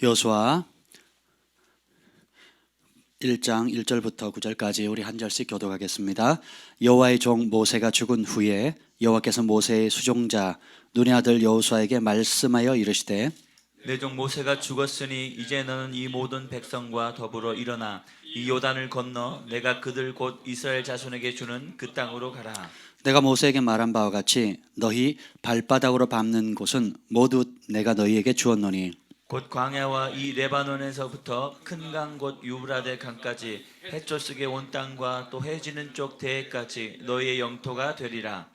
여호수아 1장 1절부터 9절까지 우리 한 절씩 교독하겠습니다. 여호와의 종 모세가 죽은 후에 여호와께서 모세의 수종자 눈의 아들 여호수아에게 말씀하여 이르시되 내 종 모세가 죽었으니 이제 너는 이 모든 백성과 더불어 일어나 이 요단을 건너 내가 그들 곧 이스라엘 자손에게 주는 그 땅으로 가라. 내가 모세에게 말한 바와 같이 너희 발바닥으로 밟는 곳은 모두 내가 너희에게 주었노니 곧 광야와 이 레바논에서부터 큰 강 곧 유브라데 강까지 해초쓰게 온 땅과 또 해지는 쪽 대해까지 너희의 영토가 되리라.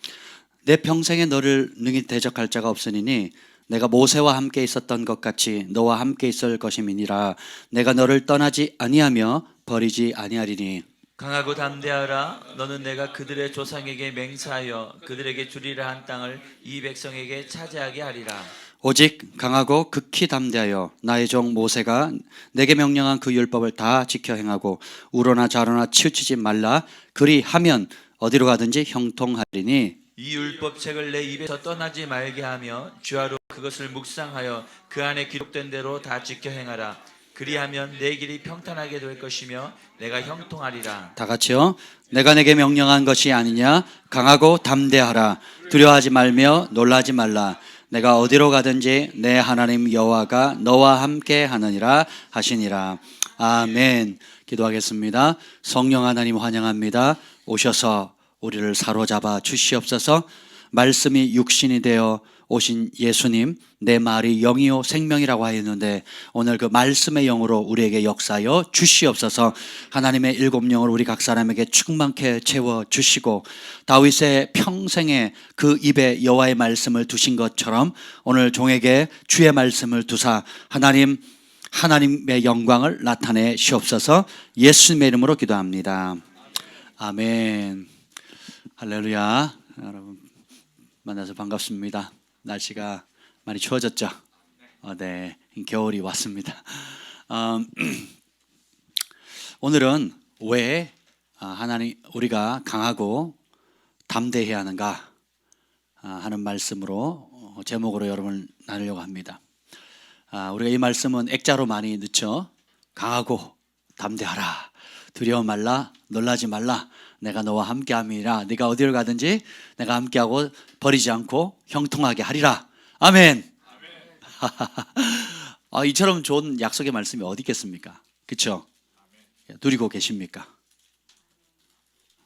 내 평생에 너를 능히 대적할 자가 없으니 내가 모세와 함께 있었던 것 같이 너와 함께 있을 것임이니라. 내가 너를 떠나지 아니하며 버리지 아니하리니 강하고 담대하라. 너는 내가 그들의 조상에게 맹세하여 그들에게 주리라 한 땅을 이 백성에게 차지하게 하리라. 오직 강하고 극히 담대하여 나의 종 모세가 내게 명령한 그 율법을 다 지켜 행하고 우로나 좌로나 치우치지 말라. 그리하면 어디로 가든지 형통하리니 이 율법책을 내 입에서 떠나지 말게 하며 주야로 그것을 묵상하여 그 안에 기록된 대로 다 지켜 행하라. 그리하면 내 길이 평탄하게 될 것이며 내가 형통하리라. 다 같이요. 내가 내게 명령한 것이 아니냐. 강하고 담대하라. 두려워하지 말며 놀라지 말라. 내가 어디로 가든지 내 하나님 여호와가 너와 함께 하느니라 하시니라. 아멘. 기도하겠습니다. 성령 하나님 환영합니다. 오셔서 우리를 사로잡아 주시옵소서. 말씀이 육신이 되어 오신 예수님, 내 말이 영이요 생명이라고 하였는데 오늘 그 말씀의 영으로 우리에게 역사하여 주시옵소서. 하나님의 일곱 영을 우리 각 사람에게 충만케 채워 주시고 다윗의 평생에 그 입에 여호와의 말씀을 두신 것처럼 오늘 종에게 주의 말씀을 두사 하나님의 영광을 나타내 시옵소서. 예수님의 이름으로 기도합니다. 아멘. 할렐루야. 여러분 만나서 반갑습니다. 날씨가 많이 추워졌죠? 네, 겨울이 왔습니다. 오늘은 왜 하나님 우리가 강하고 담대해야 하는가 하는 말씀으로 제목으로 여러분을 나누려고 합니다. 우리가 이 말씀은 액자로 많이 넣죠. 강하고 담대하라. 두려워 말라. 놀라지 말라. 내가 너와 함께함이라. 네가 어디를 가든지 내가 함께하고 버리지 않고 형통하게 하리라. 아멘. 이처럼 좋은 약속의 말씀이 어디 있겠습니까? 그렇죠? 누리고 계십니까?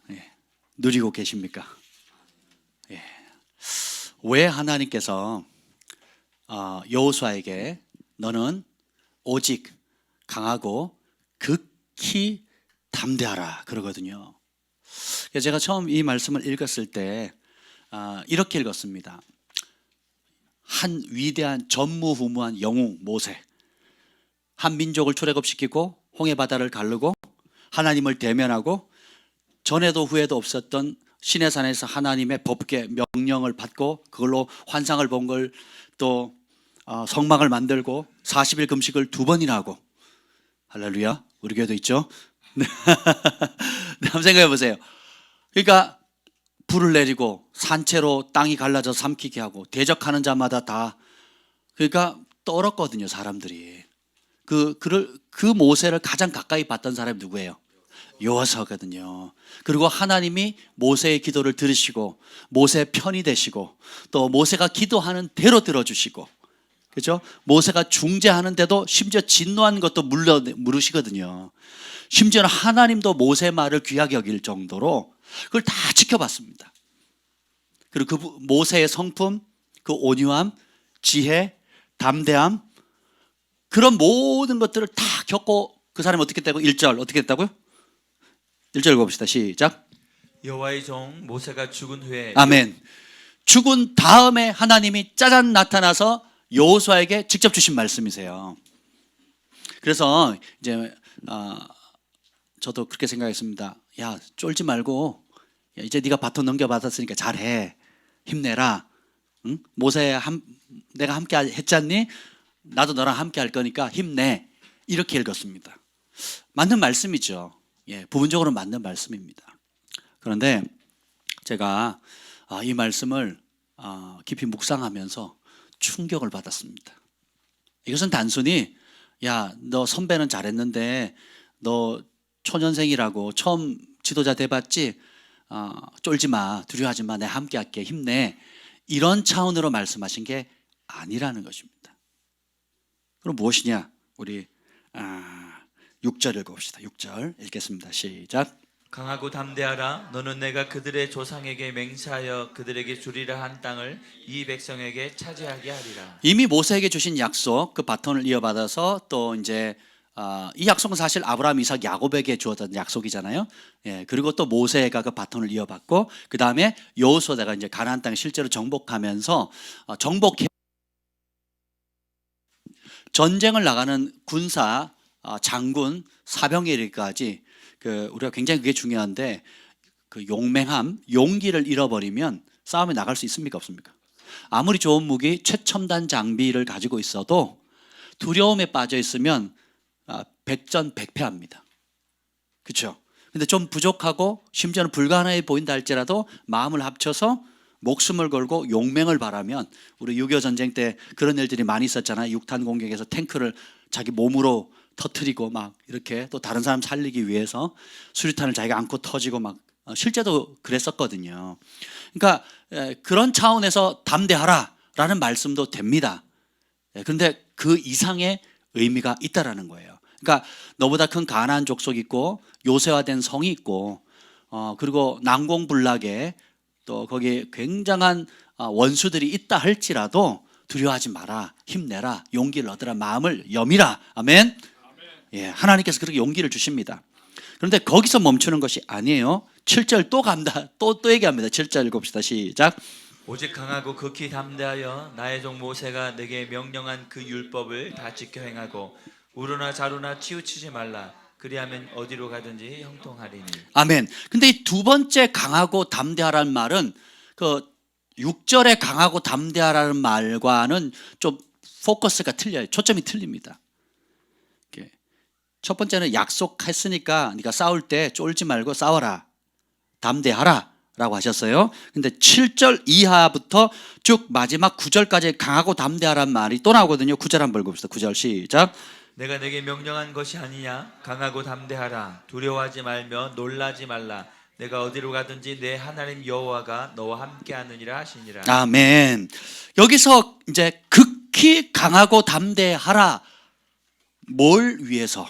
예. 누리고 계십니까? 예. 왜 하나님께서 여호수아에게 너는 오직 강하고 극히 담대하라 그러거든요. 제가 처음 이 말씀을 읽었을 때 이렇게 읽었습니다. 한 위대한 전무후무한 영웅 모세, 한 민족을 출애굽시키고 홍해바다를 가르고 하나님을 대면하고 전에도 후에도 없었던 시내산에서 하나님의 법궤 명령을 받고 그걸로 환상을 본 걸 또 성막을 만들고 40일 금식을 2번이나 하고 할렐루야. 우리 교회도 있죠. 네. 한번 생각해 보세요. 그러니까 불을 내리고 산채로 땅이 갈라져 삼키게 하고 대적하는 자마다 다 그러니까 떨었거든요. 사람들이 그 모세를 가장 가까이 봤던 사람이 누구예요? 여호수아거든요. 그리고 하나님이 모세의 기도를 들으시고 모세 편이 되시고 또 모세가 기도하는 대로 들어주시고 그렇죠? 모세가 중재하는데도 심지어 진노한 것도 물으시거든요. 심지어는 하나님도 모세 말을 귀하게 여길 정도로 그걸 다 지켜봤습니다. 그리고 그 모세의 성품, 그 온유함, 지혜, 담대함 그런 모든 것들을 다 겪고 그 사람이 어떻게 됐다고? 1절 어떻게 됐다고요? 1절 읽어봅시다. 시작. 여호와의 종 모세가 죽은 후에 아멘. 죽은 다음에 하나님이 짜잔 나타나서 여호수아에게 직접 주신 말씀이세요. 그래서 이제 저도 그렇게 생각했습니다. 야, 쫄지 말고 이제 네가 바톤 넘겨받았으니까 잘해. 힘내라. 응? 내가 함께 했잖니? 나도 너랑 함께 할 거니까 힘내. 이렇게 읽었습니다. 맞는 말씀이죠. 예, 부분적으로 맞는 말씀입니다. 그런데 제가 이 말씀을 깊이 묵상하면서 충격을 받았습니다. 이것은 단순히 야, 너 선배는 잘했는데 너 초년생이라고 처음 지도자 돼봤지? 쫄지 마, 두려워하지 마, 내가 함께 할게, 힘내. 이런 차원으로 말씀하신 게 아니라는 것입니다. 그럼 무엇이냐? 우리 6절 읽어봅시다. 6절 읽겠습니다. 시작. 강하고 담대하라. 너는 내가 그들의 조상에게 맹세하여 그들에게 주리라 한 땅을 이 백성에게 차지하게 하리라. 이미 모세에게 주신 약속, 그 바톤을 이어받아서 또 이제 이 약속은 사실 아브라함, 이삭, 야곱에게 주었던 약속이잖아요. 예, 그리고 또 모세가 그 바톤을 이어받고 그 다음에 여호수아가 이제 가나안 땅 실제로 정복하면서 전쟁을 나가는 군사, 장군, 사병에 이르기까지 우리가 굉장히 그게 중요한데 그 용맹함, 용기를 잃어버리면 싸움에 나갈 수 있습니까? 없습니까? 아무리 좋은 무기, 최첨단 장비를 가지고 있어도 두려움에 빠져 있으면 백전백패합니다. 그렇죠? 근데 좀 부족하고 심지어는 불가능해 보인다 할지라도 마음을 합쳐서 목숨을 걸고 용맹을 바라면, 우리 6.25 전쟁 때 그런 일들이 많이 있었잖아요. 육탄 공격에서 탱크를 자기 몸으로 터뜨리고 막 이렇게 또 다른 사람 살리기 위해서 수류탄을 자기가 안고 터지고 막 실제도 그랬었거든요. 그러니까 그런 차원에서 담대하라라는 말씀도 됩니다. 그런데 그 이상의 의미가 있다라는 거예요. 그러니까 너보다 큰 가나안 족속이 있고 요새화된 성이 있고 그리고 난공불락에 또 거기에 굉장한 원수들이 있다 할지라도 두려워하지 마라, 힘내라, 용기를 얻으라, 마음을 여미라. 아멘. 예, 하나님께서 그렇게 용기를 주십니다. 그런데 거기서 멈추는 것이 아니에요. 7절 또 간다. 또 얘기합니다. 7절 읽읍시다. 시작. 오직 강하고 극히 담대하여 나의 종 모세가 내게 명령한 그 율법을 다 지켜 행하고 우르나 자루나 치우치지 말라. 그리하면 어디로 가든지 형통하리니. 아멘. 근데 이 두 번째 강하고 담대하라는 말은 그 6절에 강하고 담대하라는 말과는 좀 포커스가 틀려요. 초점이 틀립니다. 첫 번째는 약속했으니까 네가 싸울 때 쫄지 말고 싸워라, 담대하라 라고 하셨어요. 근데 7절 이하부터 쭉 마지막 9절까지 강하고 담대하라는 말이 또 나오거든요. 9절 한번 읽어봅시다. 9절 시작. 내가 내게 명령한 것이 아니냐. 강하고 담대하라. 두려워하지 말며 놀라지 말라. 내가 어디로 가든지 내 하나님 여호와가 너와 함께하느니라 하시니라. 아멘. 여기서 이제 극히 강하고 담대하라, 뭘 위해서?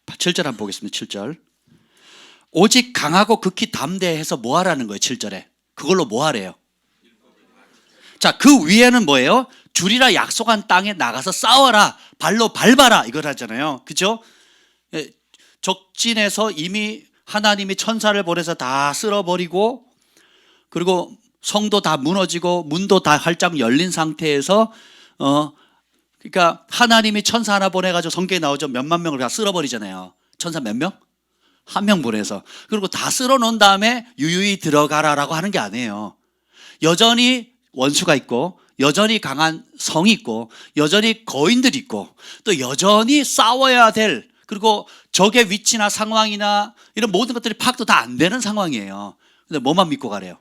7절 한번 보겠습니다. 7절. 오직 강하고 극히 담대해서 뭐 하라는 거예요? 7절에 그걸로 뭐 하래요? 자, 그 위에는 뭐예요? 주리라 약속한 땅에 나가서 싸워라, 발로 밟아라, 이걸 하잖아요. 그렇죠? 적진에서 이미 하나님이 천사를 보내서 다 쓸어버리고, 그리고 성도 다 무너지고 문도 다 활짝 열린 상태에서 그러니까 하나님이 천사 하나 보내가지고 성경에 나오죠. 몇만 명을 다 쓸어버리잖아요. 천사 몇 명? 한 명 보내서. 그리고 다 쓸어놓은 다음에 유유히 들어가라라고 하는 게 아니에요. 여전히 원수가 있고, 여전히 강한 성이 있고, 여전히 거인들이 있고, 또 여전히 싸워야 될, 그리고 적의 위치나 상황이나 이런 모든 것들이 파악도 다 안 되는 상황이에요. 근데 뭐만 믿고 가래요?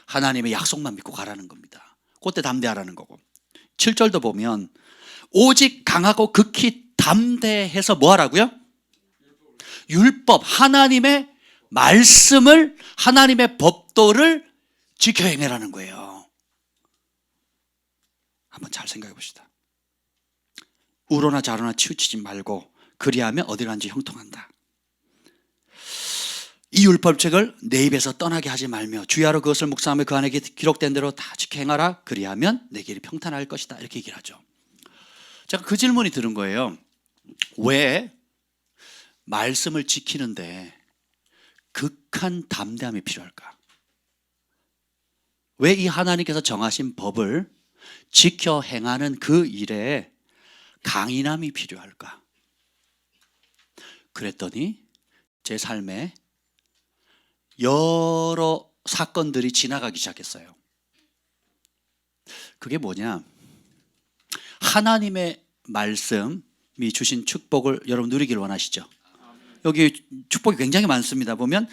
하나님의 약속만 믿고 가라는 겁니다. 그때 담대하라는 거고. 7절도 보면 오직 강하고 극히 담대해서 뭐 하라고요? 율법, 하나님의 말씀을, 하나님의 법도를 지켜 행해라는 거예요. 한번 잘 생각해 봅시다. 우로나 자로나 치우치지 말고 그리하면 어디 가든지 형통한다. 이 율법책을 내 입에서 떠나게 하지 말며 주야로 그것을 묵상하며 그 안에 기록된 대로 다 지켜 행하라. 그리하면 내 길이 평탄할 것이다. 이렇게 얘기를 하죠. 제가 그 질문이 드는 거예요. 왜 말씀을 지키는데 극한 담대함이 필요할까? 왜 이 하나님께서 정하신 법을 지켜 행하는 그 일에 강인함이 필요할까? 그랬더니 제 삶에 여러 사건들이 지나가기 시작했어요. 그게 뭐냐? 하나님의 말씀이 주신 축복을 여러분 누리기를 원하시죠? 여기 축복이 굉장히 많습니다. 보면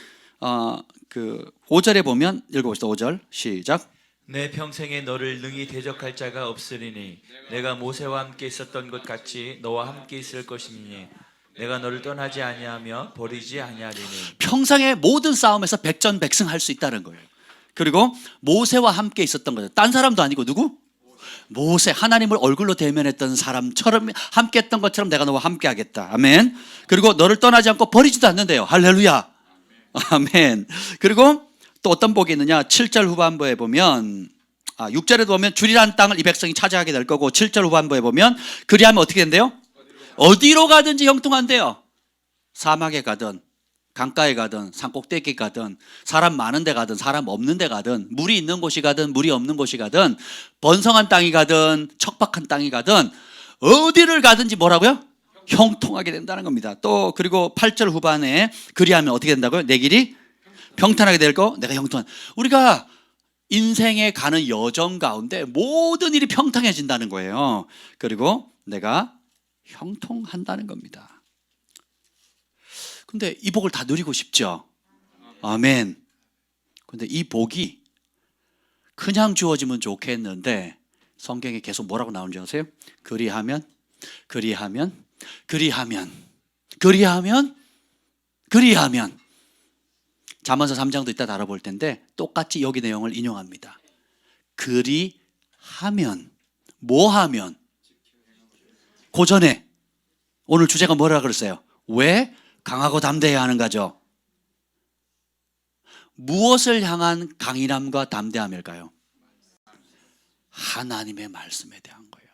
그 5절에 보면 읽어봅시다. 5절 시작. 내 평생에 너를 능히 대적할 자가 없으리니 내가 모세와 함께 있었던 것 같이 너와 함께 있을 것이니 내가 너를 떠나지 아니하며 버리지 아니하리니. 평생의 모든 싸움에서 백전백승할 수 있다는 거예요. 그리고 모세와 함께 있었던 거죠. 딴 사람도 아니고 누구? 모세, 하나님을 얼굴로 대면했던 사람처럼 함께 했던 것처럼 내가 너와 함께 하겠다. 아멘. 그리고 너를 떠나지 않고 버리지도 않는데요. 할렐루야. 아멘. 그리고 또 어떤 복이 있느냐? 7절 후반부에 보면 6절에도 보면 주리란 땅을 이 백성이 차지하게 될 거고, 7절 후반부에 보면 그리하면 어떻게 된대요? 어디로 가든지 형통한대요. 사막에 가든 강가에 가든 산꼭대기에 가든 사람 많은 데 가든 사람 없는 데 가든 물이 있는 곳이 가든 물이 없는 곳이 가든 번성한 땅이 가든 척박한 땅이 가든 어디를 가든지 뭐라고요? 형통하게 된다는 겁니다. 또 그리고 8절 후반에 그리하면 어떻게 된다고요? 내 길이 평탄하게 될 거, 내가 형통한. 우리가 인생에 가는 여정 가운데 모든 일이 평탄해진다는 거예요. 그리고 내가 형통한다는 겁니다. 근데 이 복을 다 누리고 싶죠? 아멘. 근데 이 복이 그냥 주어지면 좋겠는데 성경에 계속 뭐라고 나오는지 아세요? 그리하면, 그리하면, 그리하면, 그리하면, 그리하면. 잠언서 3장도 이따 다뤄볼 텐데 똑같이 여기 내용을 인용합니다. 그리하면, 뭐 하면? 그 전에 오늘 주제가 뭐라 그랬어요? 왜 강하고 담대해야 하는가죠? 무엇을 향한 강인함과 담대함일까요? 하나님의 말씀에 대한 거예요.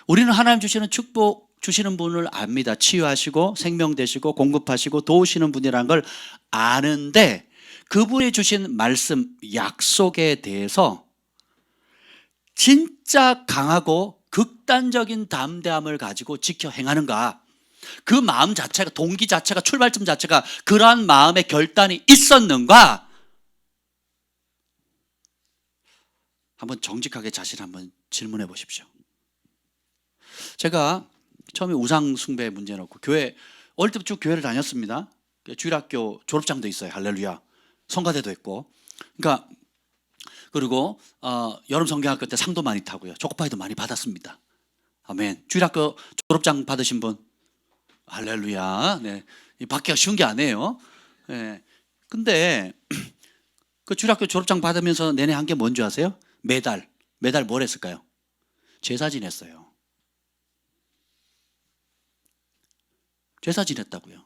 우리는 하나님 주시는 축복 주시는 분을 압니다. 치유하시고 생명 되시고 공급하시고 도우시는 분이라는 걸 아는데 그분이 주신 말씀 약속에 대해서 진짜 강하고 극단적인 담대함을 가지고 지켜 행하는가? 그 마음 자체가, 동기 자체가, 출발점 자체가 그러한 마음의 결단이 있었는가? 한번 정직하게 자신 한번 질문해 보십시오. 제가 처음에 우상 숭배 문제 놓고 교회 어릴 때부터 쭉 교회를 다녔습니다. 주일학교 졸업장도 있어요. 할렐루야. 성가대도 했고. 그러니까 그리고 여름 성경학교 때 상도 많이 타고요. 초코파이도 많이 받았습니다. 아멘. 주일학교 졸업장 받으신 분? 할렐루야. 네. 받기가 쉬운 게 아니에요. 네. 근데 그 주일학교 졸업장 받으면서 내내 한 게 뭔지 아세요? 매달 뭘 했을까요? 제사 지냈어요. 제사 지냈다고요.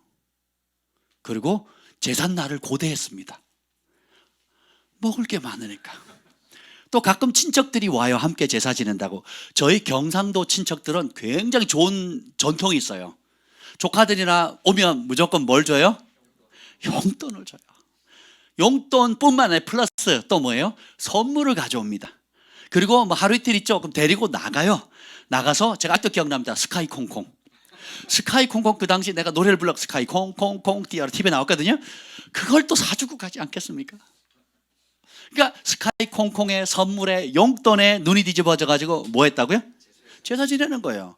그리고 제삿날을 고대했습니다. 먹을 게 많으니까. 또 가끔 친척들이 와요. 함께 제사 지낸다고. 저희 경상도 친척들은 굉장히 좋은 전통이 있어요. 조카들이나 오면 무조건 뭘 줘요? 용돈을 줘요. 용돈뿐만 아니라 플러스 또 뭐예요? 선물을 가져옵니다. 그리고 뭐 하루 이틀 있죠? 그럼 데리고 나가요. 나가서 제가 아직도 기억납니다. 스카이 콩콩. 스카이 콩콩, 그 당시 내가 노래를 불러 스카이 콩콩콩 띠아라 TV에 나왔거든요. 그걸 또 사주고 가지 않겠습니까? 그러니까 스카이 콩콩의 선물에 용돈에 눈이 뒤집어져 가지고 뭐 했다고요? 제사 지내는 거예요.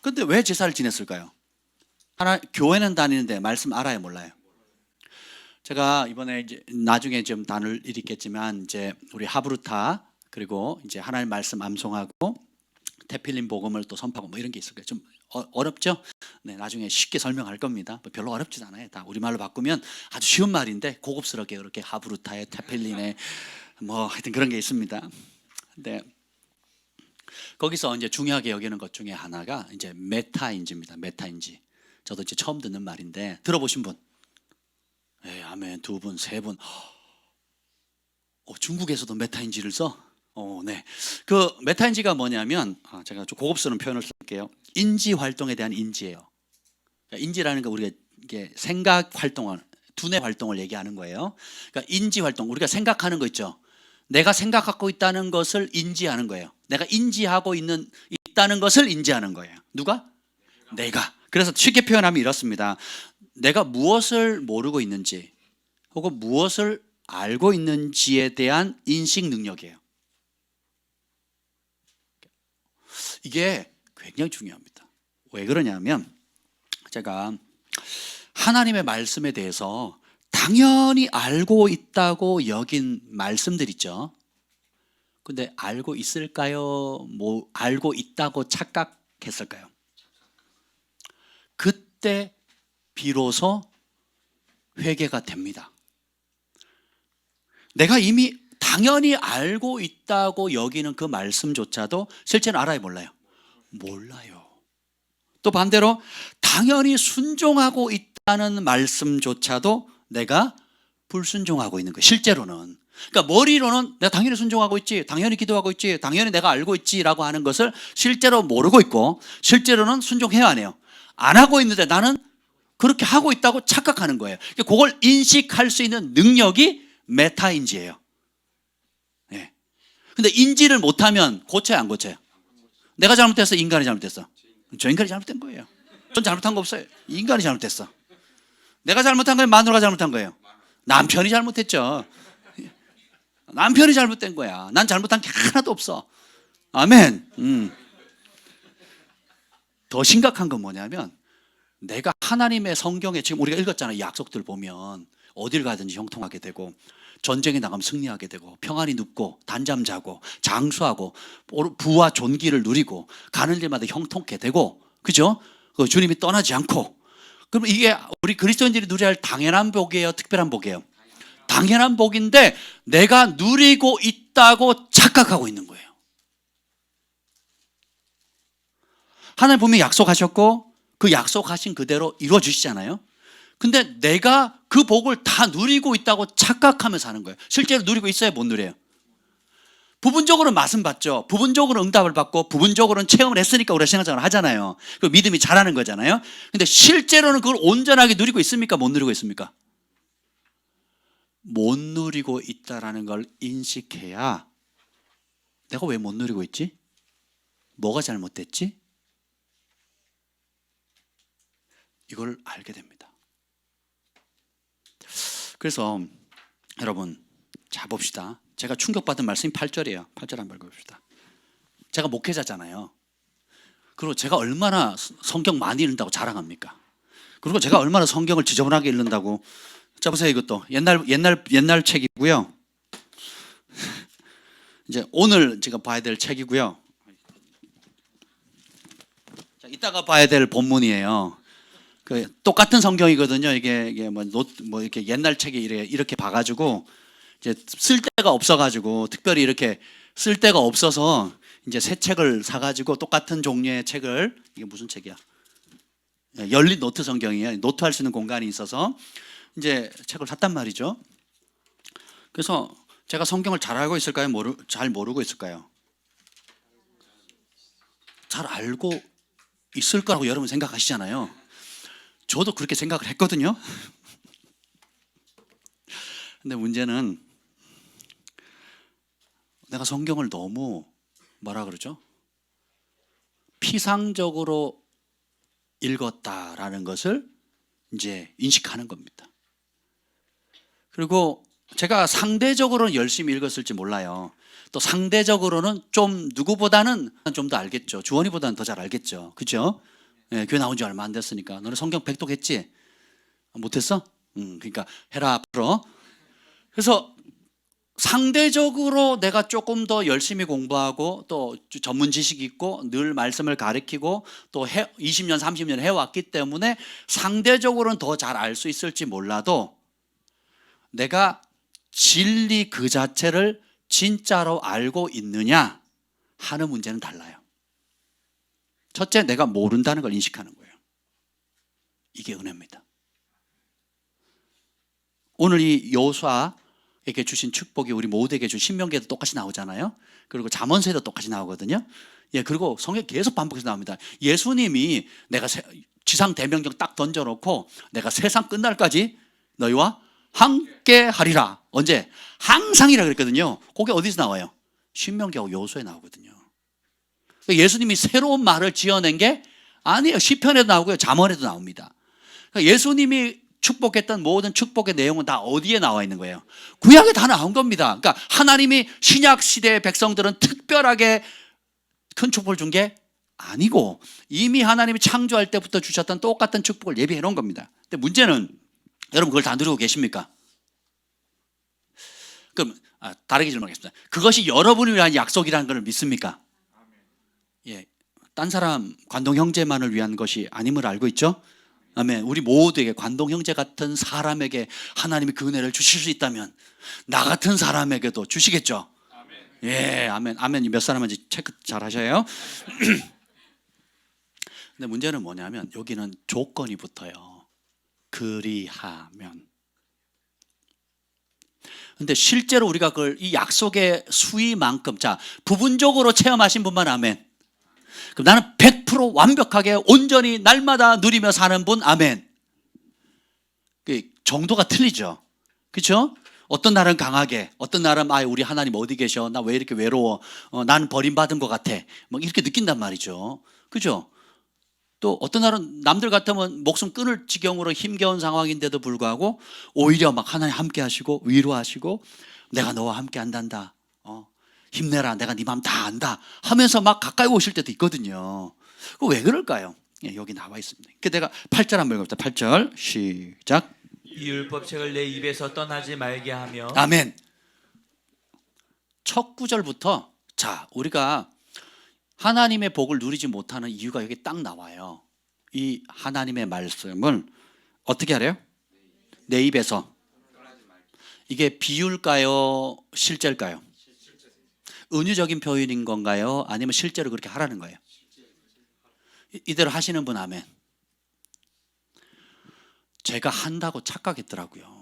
근데 왜 제사를 지냈을까요? 교회는 다니는데 말씀 알아요, 몰라요? 제가 이번에 이제 나중에 좀 다룰 일이 있겠지만 이제 우리 하브루타 그리고 이제 하나님 말씀 암송하고 테필린 복음을 또 선포하고 뭐 이런 게 있을 거예요. 좀 어렵죠? 네, 나중에 쉽게 설명할 겁니다. 별로 어렵지 않아요. 다 우리말로 바꾸면 아주 쉬운 말인데 고급스럽게 그렇게 하브루타에 테필린에 뭐 하여튼 그런 게 있습니다. 근데 거기서 이제 중요하게 여기는 것 중에 하나가 이제 메타인지입니다. 메타인지. 저도 이제 처음 듣는 말인데 들어보신 분? 네, 아멘. 두 분, 세 분. 중국에서도 메타인지를 써? 네. 그 메타인지가 뭐냐면 제가 좀 고급스러운 표현을 쓸게요. 인지 활동에 대한 인지예요. 그러니까 인지라는 거 우리가 이게 생각 활동을, 두뇌 활동을 얘기하는 거예요. 그러니까 인지 활동, 우리가 생각하는 거 있죠. 내가 생각하고 있다는 것을 인지하는 거예요. 내가 인지하고 있다는 것을 인지하는 거예요. 누가? 내가. 그래서 쉽게 표현하면 이렇습니다. 내가 무엇을 모르고 있는지 혹은 무엇을 알고 있는지에 대한 인식 능력이에요. 이게 굉장히 중요합니다. 왜 그러냐면 제가 하나님의 말씀에 대해서 당연히 알고 있다고 여긴 말씀들 있죠. 근데 알고 있을까요? 뭐 알고 있다고 착각했을까요? 그때 비로소 회개가 됩니다. 내가 이미 당연히 알고 있다고 여기는 그 말씀조차도 실제는 알아요, 몰라요? 몰라요. 또 반대로 당연히 순종하고 있다는 말씀조차도 내가 불순종하고 있는 거예요, 실제로는. 그러니까 머리로는 내가 당연히 순종하고 있지, 당연히 기도하고 있지, 당연히 내가 알고 있지라고 하는 것을 실제로 모르고 있고, 실제로는 순종해야 하네요. 안 하고 있는데 나는 그렇게 하고 있다고 착각하는 거예요. 그걸 인식할 수 있는 능력이 메타인지예요. 예. 근데 인지를 못하면 고쳐야 안 고쳐요? 내가 잘못했어, 인간이 잘못했어? 저 인간이 잘못된 거예요. 전 잘못한 거 없어요. 인간이 잘못했어. 내가 잘못한 거예요, 마누라가 잘못한 거예요? 남편이 잘못했죠. 남편이 잘못된 거야. 난 잘못한 게 하나도 없어. 아멘. 더 심각한 건 뭐냐면, 내가 하나님의 성경에 지금 우리가 읽었잖아요. 약속들 보면 어딜 가든지 형통하게 되고, 전쟁에 나가면 승리하게 되고, 평안히 눕고 단잠 자고 장수하고 부와 존귀를 누리고 가는 길마다 형통케 되고, 그죠? 주님이 떠나지 않고. 그럼 이게 우리 그리스도인들이 누려야 할 당연한 복이에요, 특별한 복이에요? 당연한 복인데 내가 누리고 있다고 착각하고 있는 거예요. 하나님 분명히 약속하셨고 그 약속하신 그대로 이루어 주시잖아요. 근데 내가 그 복을 다 누리고 있다고 착각하며 사는 거예요. 실제로 누리고 있어야 못 누려요. 부분적으로는 맛은 봤죠. 부분적으로 응답을 받고 부분적으로는 체험을 했으니까 우리가 신앙생활을 하잖아요. 그 믿음이 자라는 거잖아요. 근데 실제로는 그걸 온전하게 누리고 있습니까? 못 누리고 있습니까? 못 누리고 있다라는 걸 인식해야 내가 왜 못 누리고 있지? 뭐가 잘못됐지? 이걸 알게 됩니다. 그래서 여러분, 자 봅시다. 제가 충격받은 말씀이 8절이에요. 8절 한번 읽어봅시다. 제가 목회자잖아요. 그리고 제가 얼마나 성경 많이 읽는다고 자랑합니까? 그리고 제가 얼마나 성경을 지저분하게 읽는다고. 자 보세요. 이것도 옛날 책이고요. 이제 오늘 제가 봐야 될 책이고요. 자, 이따가 봐야 될 본문이에요. 그 똑같은 성경이거든요. 이게 뭐 이렇게 옛날 책이 이렇게 봐가지고 이제 쓸 데가 없어가지고, 특별히 이렇게 쓸 데가 없어서 이제 새 책을 사가지고 똑같은 종류의 책을, 이게 무슨 책이야? 열린 노트 성경이에요. 노트할 수 있는 공간이 있어서 이제 책을 샀단 말이죠. 그래서 제가 성경을 잘 알고 있을까요? 잘 모르고 있을까요? 잘 알고 있을 거라고 여러분 생각하시잖아요. 저도 그렇게 생각을 했거든요. 근데 문제는 내가 성경을 너무 뭐라 그러죠? 피상적으로 읽었다라는 것을 이제 인식하는 겁니다. 그리고 제가 상대적으로는 열심히 읽었을지 몰라요. 또 상대적으로는 좀 누구보다는 좀 더 알겠죠. 주원이보다는 더 잘 알겠죠. 그죠? 예, 교회 나온 지 얼마 안 됐으니까. 너는 성경 백독했지? 못했어? 그러니까 해라 앞으로. 그래서 상대적으로 내가 조금 더 열심히 공부하고 또 전문 지식이 있고 늘 말씀을 가르치고 또 20년 30년 해왔기 때문에 상대적으로는 더 잘 알 수 있을지 몰라도, 내가 진리 그 자체를 진짜로 알고 있느냐 하는 문제는 달라요. 첫째, 내가 모른다는 걸 인식하는 거예요. 이게 은혜입니다. 오늘 이 여호수아에게 주신 축복이 우리 모두에게 준 신명기에도 똑같이 나오잖아요. 그리고 잠언서에도 똑같이 나오거든요. 예, 그리고 성경 계속 반복해서 나옵니다. 예수님이 내가 지상 대명령 딱 던져놓고 내가 세상 끝날까지 너희와 함께 하리라. 언제? 항상이라 그랬거든요. 그게 어디서 나와요? 신명기하고 여호수아에 나오거든요. 예수님이 새로운 말을 지어낸 게 아니에요. 시편에도 나오고요, 잠언에도 나옵니다. 예수님이 축복했던 모든 축복의 내용은 다 어디에 나와 있는 거예요? 구약에 다 나온 겁니다. 그러니까 하나님이 신약 시대의 백성들은 특별하게 큰 축복을 준 게 아니고 이미 하나님이 창조할 때부터 주셨던 똑같은 축복을 예비해 놓은 겁니다. 근데 문제는 여러분 그걸 다 누리고 계십니까? 그럼 다르게 질문하겠습니다. 그것이 여러분을 위한 약속이라는 걸 믿습니까? 예, 딴 사람 관동 형제만을 위한 것이 아님을 알고 있죠? 아멘. 우리 모두에게 관동 형제 같은 사람에게 하나님이 그 은혜를 주실 수 있다면 나 같은 사람에게도 주시겠죠? 예, 아멘. 아멘. 몇 사람인지 체크 잘 하셔요. 근데 문제는 뭐냐면 여기는 조건이 붙어요. 그리하면. 근데 실제로 우리가 그걸 이 약속의 수위만큼, 자, 부분적으로 체험하신 분만 아멘. 그럼 나는 100% 완벽하게 온전히 날마다 누리며 사는 분 아멘. 그 정도가 틀리죠. 그렇죠? 어떤 날은 강하게, 어떤 날은 우리 하나님 어디 계셔? 나 왜 이렇게 외로워? 나는 버림받은 것 같아. 막 이렇게 느낀단 말이죠. 그죠? 또 어떤 날은 남들 같으면 목숨 끊을 지경으로 힘겨운 상황인데도 불구하고 오히려 막 하나님 함께 하시고 위로하시고 내가 너와 함께 한단다. 힘내라. 내가 네 마음 다 안다. 하면서 막 가까이 오실 때도 있거든요. 왜 그럴까요? 예, 여기 나와 있습니다. 내가 8절 한번 읽어봅시다. 8절 시작. 이 율법책을 내 입에서 떠나지 말게 하며. 아멘. 첫 구절부터 자, 우리가 하나님의 복을 누리지 못하는 이유가 여기 딱 나와요. 이 하나님의 말씀을 어떻게 하래요? 내 입에서. 이게 비유일까요? 실제일까요? 은유적인 표현인 건가요? 아니면 실제로 그렇게 하라는 거예요? 이대로 하시는 분 아멘. 제가 한다고 착각했더라고요.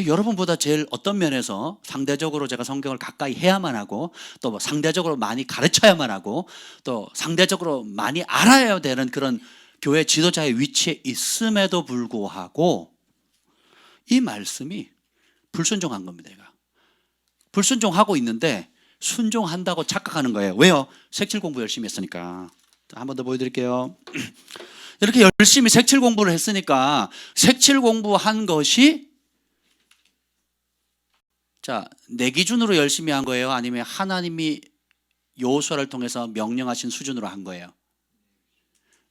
여러분보다 제일 어떤 면에서 상대적으로 제가 성경을 가까이 해야만 하고 또 뭐 상대적으로 많이 가르쳐야만 하고 또 상대적으로 많이 알아야 되는 그런 교회 지도자의 위치에 있음에도 불구하고 이 말씀이 불순종한 겁니다. 얘가. 불순종하고 있는데 순종한다고 착각하는 거예요. 왜요? 색칠 공부 열심히 했으니까. 한 번 더 보여드릴게요. 이렇게 열심히 색칠 공부를 했으니까 색칠 공부한 것이 자, 내 기준으로 열심히 한 거예요? 아니면 하나님이 여호수아를 통해서 명령하신 수준으로 한 거예요?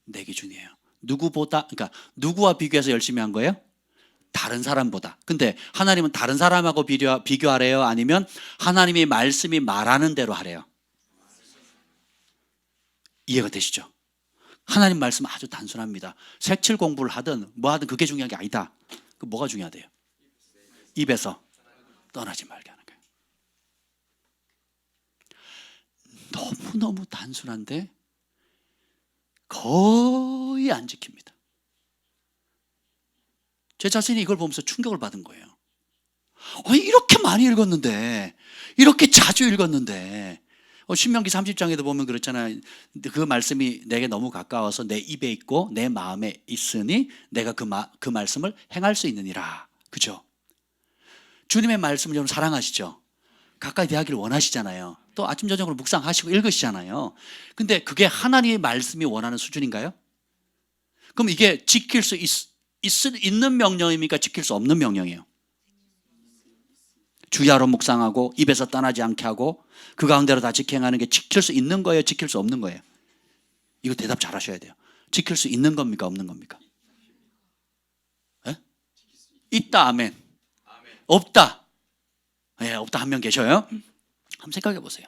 내 기준이에요. 누구보다, 그러니까 누구와 비교해서 열심히 한 거예요? 다른 사람보다. 근데 하나님은 다른 사람하고 비교하래요? 아니면 하나님의 말씀이 말하는 대로 하래요? 이해가 되시죠? 하나님 말씀은 아주 단순합니다. 색칠 공부를 하든 뭐 하든 그게 중요한 게 아니다. 그 뭐가 중요하대요? 입에서 떠나지 말게 하는 거예요. 너무너무 단순한데 거의 안 지킵니다. 제 자신이 이걸 보면서 충격을 받은 거예요. 아니, 이렇게 많이 읽었는데, 이렇게 자주 읽었는데, 신명기 30장에도 보면 그렇잖아요. 그 말씀이 내게 너무 가까워서 내 입에 있고 내 마음에 있으니 내가 그 말씀을 행할 수 있느니라. 그죠? 주님의 말씀을 여러분 사랑하시죠? 가까이 대하기를 원하시잖아요. 또 아침 저녁으로 묵상하시고 읽으시잖아요. 근데 그게 하나님의 말씀이 원하는 수준인가요? 그럼 이게 지킬 수 있는 명령입니까? 지킬 수 없는 명령이에요? 주야로 묵상하고 입에서 떠나지 않게 하고 그 가운데로 다 직행하는 게 지킬 수 있는 거예요? 지킬 수 없는 거예요? 이거 대답 잘 하셔야 돼요. 지킬 수 있는 겁니까? 없는 겁니까? 에? 있다. 아멘. 없다. 예, 없다 한 명 계셔요? 한번 생각해 보세요.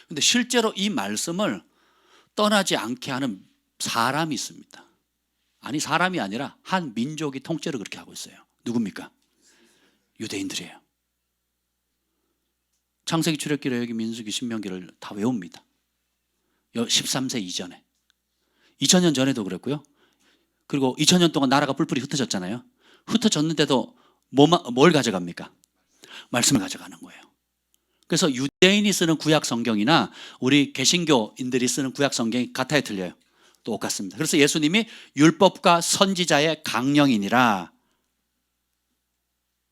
근데 실제로 이 말씀을 떠나지 않게 하는 사람이 있습니다. 아니, 사람이 아니라 한 민족이 통째로 그렇게 하고 있어요. 누굽니까? 유대인들이에요. 창세기, 출애굽기, 레위기, 민수기, 신명기를 다 외웁니다. 13세 이전에. 2000년 전에도 그랬고요. 그리고 2000년 동안 나라가 뿔뿔이 흩어졌잖아요. 흩어졌는데도 뭘 가져갑니까? 말씀을 가져가는 거예요. 그래서 유대인이 쓰는 구약 성경이나 우리 개신교인들이 쓰는 구약 성경이 같아요, 틀려요? 똑같습니다. 그래서 예수님이 율법과 선지자의 강령이니라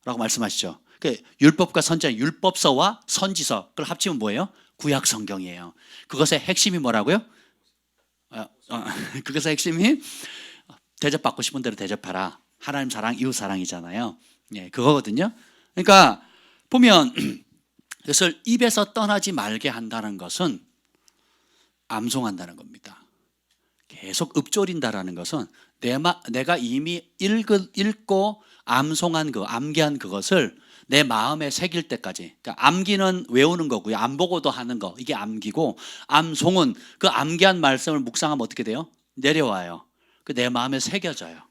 라고 말씀하시죠. 율법과 선지자, 율법서와 선지서 그걸 합치면 뭐예요? 구약 성경이에요. 그것의 핵심이 뭐라고요? 그것의 핵심이 대접받고 싶은 대로 대접하라. 하나님 사랑, 이웃 사랑이잖아요. 예, 그거거든요. 그러니까 보면 그것을 입에서 떠나지 말게 한다는 것은 암송한다는 겁니다. 계속 읊조린다라는 것은 내가 이미 읽고 암송한 암기한 그것을 내 마음에 새길 때까지. 그러니까 암기는 외우는 거고요. 안 보고도 하는 거, 이게 암기고, 암송은 그 암기한 말씀을 묵상하면 어떻게 돼요? 내려와요. 그 내 마음에 새겨져요.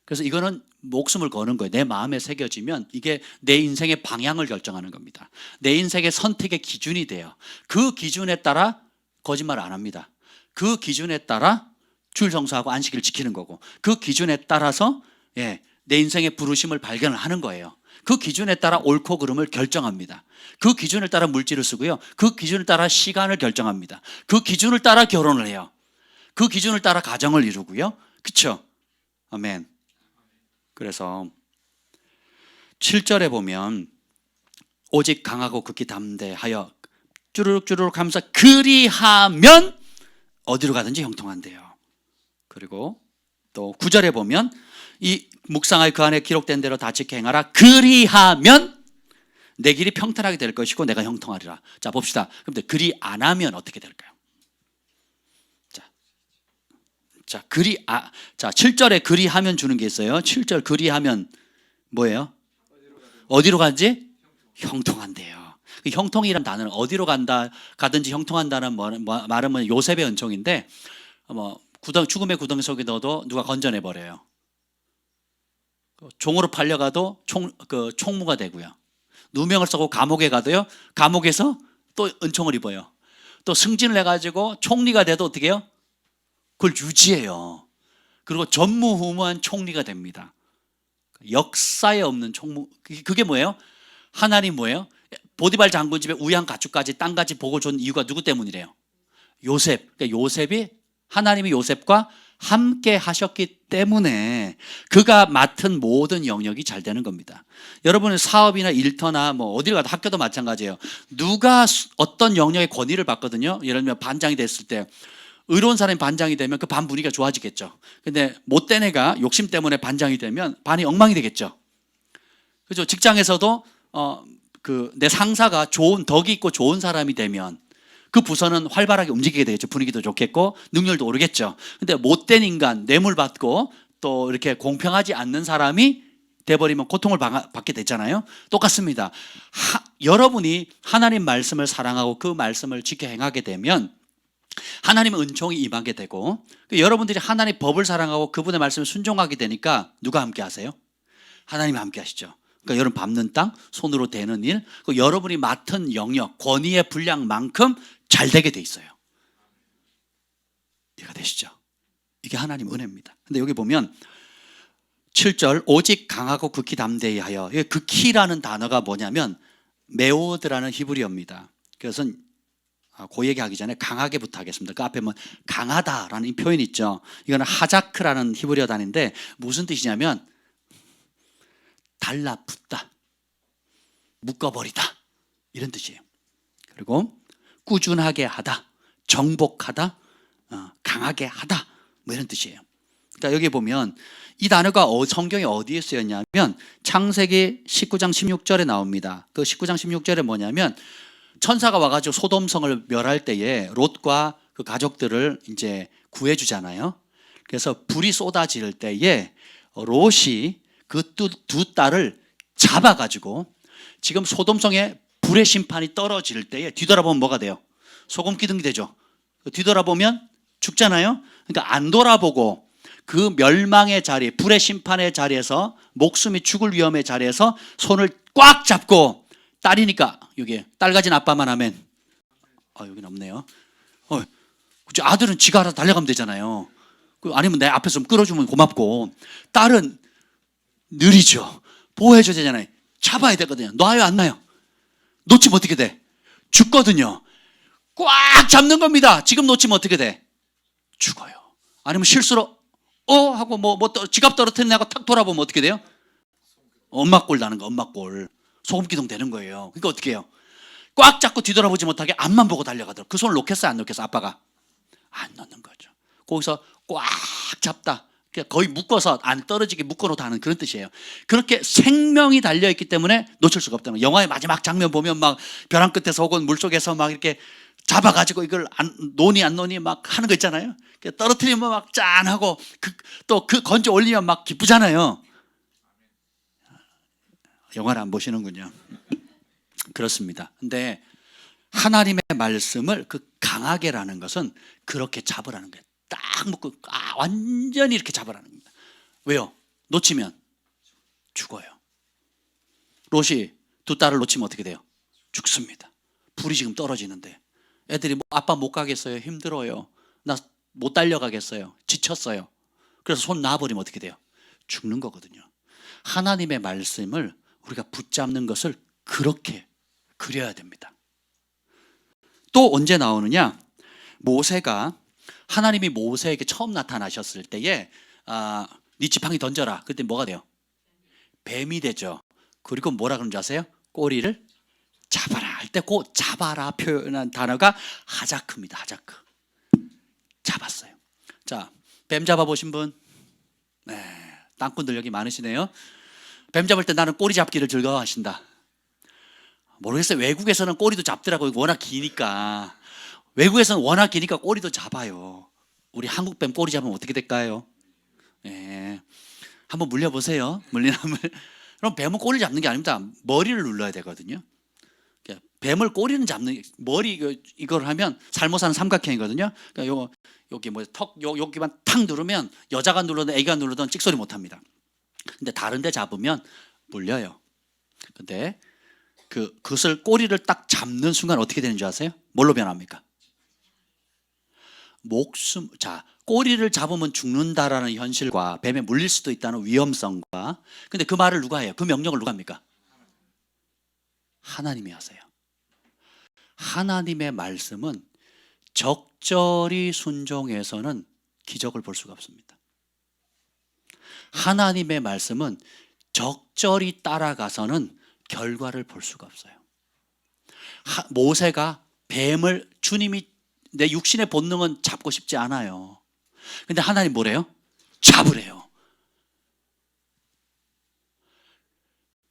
그래서 이거는 목숨을 거는 거예요. 내 마음에 새겨지면 이게 내 인생의 방향을 결정하는 겁니다. 내 인생의 선택의 기준이 돼요. 그 기준에 따라 거짓말 안 합니다. 그 기준에 따라 주일 성수하고 안식일 지키는 거고, 그 기준에 따라서 내 인생의 부르심을 발견을 하는 거예요. 그 기준에 따라 옳고 그름을 결정합니다. 그 기준을 따라 물질을 쓰고요. 그 기준을 따라 시간을 결정합니다. 그 기준을 따라 결혼을 해요. 그 기준을 따라 가정을 이루고요. 그렇죠? 아멘. 그래서 7절에 보면 오직 강하고 극히 담대하여 쭈르륵 하면서 그리하면 어디로 가든지 형통한대요. 그리고 또 9절에 보면 이 묵상하여 그 안에 기록된 대로 다 지켜 행하라. 그리하면 내 길이 평탄하게 될 것이고 내가 형통하리라. 자, 봅시다. 그런데 그리 안 하면 어떻게 될까요? 자, 7절에 그리하면 주는 게 있어요. 7절 그리하면 뭐예요? 어디로 가든지 형통한대요. 그 형통이란 단어는 어디로 가든지 형통한다는 말은 요셉의 은총인데, 죽음의 구덩이 속에 넣어도 누가 건져내 버려요. 종으로 팔려가도 총무가 되고요. 누명을 쓰고 감옥에 가도요, 감옥에서 또 은총을 입어요. 또 승진을 해가지고 총리가 돼도 어떻게 해요? 그걸 유지해요. 그리고 전무후무한 총리가 됩니다. 역사에 없는 총무. 그게 뭐예요? 하나님 뭐예요? 보디발 장군 집에 우양 가축까지 땅까지 복을 준 이유가 누구 때문이래요? 요셉. 그러니까 요셉이, 하나님이 요셉과 함께 하셨기 때문에 그가 맡은 모든 영역이 잘 되는 겁니다. 여러분은 사업이나 일터나 어딜 가도 학교도 마찬가지예요. 누가 어떤 영역의 권위를 받거든요. 예를 들면 반장이 됐을 때 의로운 사람이 반장이 되면 그 반 분위기가 좋아지겠죠. 근데 못된 애가 욕심 때문에 반장이 되면 반이 엉망이 되겠죠. 그죠? 직장에서도 내 상사가 덕이 있고 좋은 사람이 되면 그 부서는 활발하게 움직이게 되겠죠. 분위기도 좋겠고 능률도 오르겠죠. 근데 못된 인간, 뇌물 받고 또 이렇게 공평하지 않는 사람이 돼버리면 고통을 받게 되잖아요. 똑같습니다. 여러분이 하나님 말씀을 사랑하고 그 말씀을 지켜 행하게 되면 하나님의 은총이 임하게 되고, 여러분들이 하나님의 법을 사랑하고 그분의 말씀에 순종하게 되니까 누가 함께 하세요? 하나님이 함께 하시죠. 그러니까 여러분 밟는 땅, 손으로 되는 일, 여러분이 맡은 영역, 권위의 분량만큼 잘 되게 돼 있어요. 이해가 되시죠? 이게 하나님 은혜입니다. 근데 여기 보면 7절 오직 강하고 극히 담대히 하여, 극히라는 단어가 뭐냐면 메오드라는 히브리어입니다. 그래서 그 얘기하기 전에 강하게부터 하겠습니다. 그 앞에 강하다라는 표현이 있죠. 이거는 하자크라는 히브리어 단어인데 무슨 뜻이냐면 달라붙다, 묶어버리다, 이런 뜻이에요. 그리고 꾸준하게 하다, 정복하다, 강하게 하다, 이런 뜻이에요. 그러니까 여기 보면 이 단어가 성경에 어디에 쓰였냐면 창세기 19장 16절에 나옵니다. 그 19장 16절에 뭐냐면 천사가 와가지고 소돔성을 멸할 때에 롯과 그 가족들을 이제 구해주잖아요. 그래서 불이 쏟아질 때에 롯이 그 두 딸을 잡아가지고 지금 소돔성에 불의 심판이 떨어질 때에 뒤돌아보면 뭐가 돼요? 소금 기둥이 되죠. 뒤돌아보면 죽잖아요. 그러니까 안 돌아보고 그 멸망의 자리, 불의 심판의 자리에서, 목숨이 죽을 위험의 자리에서 손을 꽉 잡고, 딸이니까 여기 딸 가진 아빠만 하면 여기는 없네요. 아들은 지가 알아서 달려가면 되잖아요. 아니면 내 앞에서 좀 끌어주면 고맙고, 딸은 느리죠. 보호해줘야 되잖아요. 잡아야 되거든요. 놔요 안 놔요? 놓치면 어떻게 돼? 죽거든요. 꽉 잡는 겁니다. 지금 놓치면 어떻게 돼? 죽어요. 아니면 실수로 하고 지갑 떨어뜨리는 애가 탁 돌아보면 어떻게 돼요? 엄마 꼴 나는 거, 엄마 꼴. 소금기둥 되는 거예요. 그러니까 어떻게 해요? 꽉 잡고 뒤돌아보지 못하게 앞만 보고 달려가더라고요. 그 손을 놓겠어요, 안 놓겠어요? 아빠가 안 놓는 거죠. 거기서 꽉 잡다, 거의 묶어서 안 떨어지게 묶어놓다 하는 그런 뜻이에요. 그렇게 생명이 달려있기 때문에 놓칠 수가 없다는 거예요. 영화의 마지막 장면 보면 막 벼랑 끝에서 혹은 물속에서 막 이렇게 잡아가지고 이걸 노니 안 노니 막 하는 거 있잖아요. 떨어뜨리면 막 짠하고 또 그 건져 올리면 막 기쁘잖아요. 영화를 안 보시는군요. 그렇습니다. 근데 하나님의 말씀을 그 강하게라는 것은 그렇게 잡으라는 거예요. 딱 묶고 완전히 이렇게 잡으라는 겁니다. 왜요? 놓치면 죽어요. 롯이 두 딸을 놓치면 어떻게 돼요? 죽습니다. 불이 지금 떨어지는데 애들이 뭐 아빠 못 가겠어요. 힘들어요. 나 못 달려가겠어요. 지쳤어요. 그래서 손 놔버리면 어떻게 돼요? 죽는 거거든요. 하나님의 말씀을 우리가 붙잡는 것을 그렇게 그려야 됩니다. 또 언제 나오느냐? 모세가 하나님이 모세에게 처음 나타나셨을 때에 네 지팡이 던져라. 그때 뭐가 돼요? 뱀이 되죠. 그리고 뭐라 그러는지 아세요? 꼬리를 잡아라 할 때 그 잡아라 표현한 단어가 하자크입니다. 하자크. 잡았어요. 자, 뱀 잡아보신 분? 네, 땅꾼들 여기 많으시네요. 뱀 잡을 때 나는 꼬리 잡기를 즐거워하신다. 모르겠어요. 외국에서는 꼬리도 잡더라고요. 워낙 기니까. 외국에서는 워낙 기니까 꼬리도 잡아요. 우리 한국 뱀 꼬리 잡으면 어떻게 될까요? 네. 한번 물려보세요. 물리나물. 그럼 뱀은 꼬리를 잡는 게 아닙니다. 머리를 눌러야 되거든요. 뱀을 꼬리는 잡는 머리 이걸 하면 살모사는 삼각형이거든요. 그러니까 여기 뭐 턱 여기만 탁 누르면 여자가 눌러든 애기가 눌러든 찍소리 못 합니다. 근데 다른 데 잡으면 물려요. 근데 그것을 꼬리를 딱 잡는 순간 어떻게 되는 줄 아세요? 뭘로 변합니까? 자, 꼬리를 잡으면 죽는다라는 현실과 뱀에 물릴 수도 있다는 위험성과 근데 그 말을 누가 해요? 그 명령을 누가 합니까? 하나님이 하세요. 하나님의 말씀은 적절히 순종해서는 기적을 볼 수가 없습니다. 하나님의 말씀은 적절히 따라가서는 결과를 볼 수가 없어요. 모세가 뱀을 주님이 내 육신의 본능은 잡고 싶지 않아요. 근데 하나님 뭐래요? 잡으래요.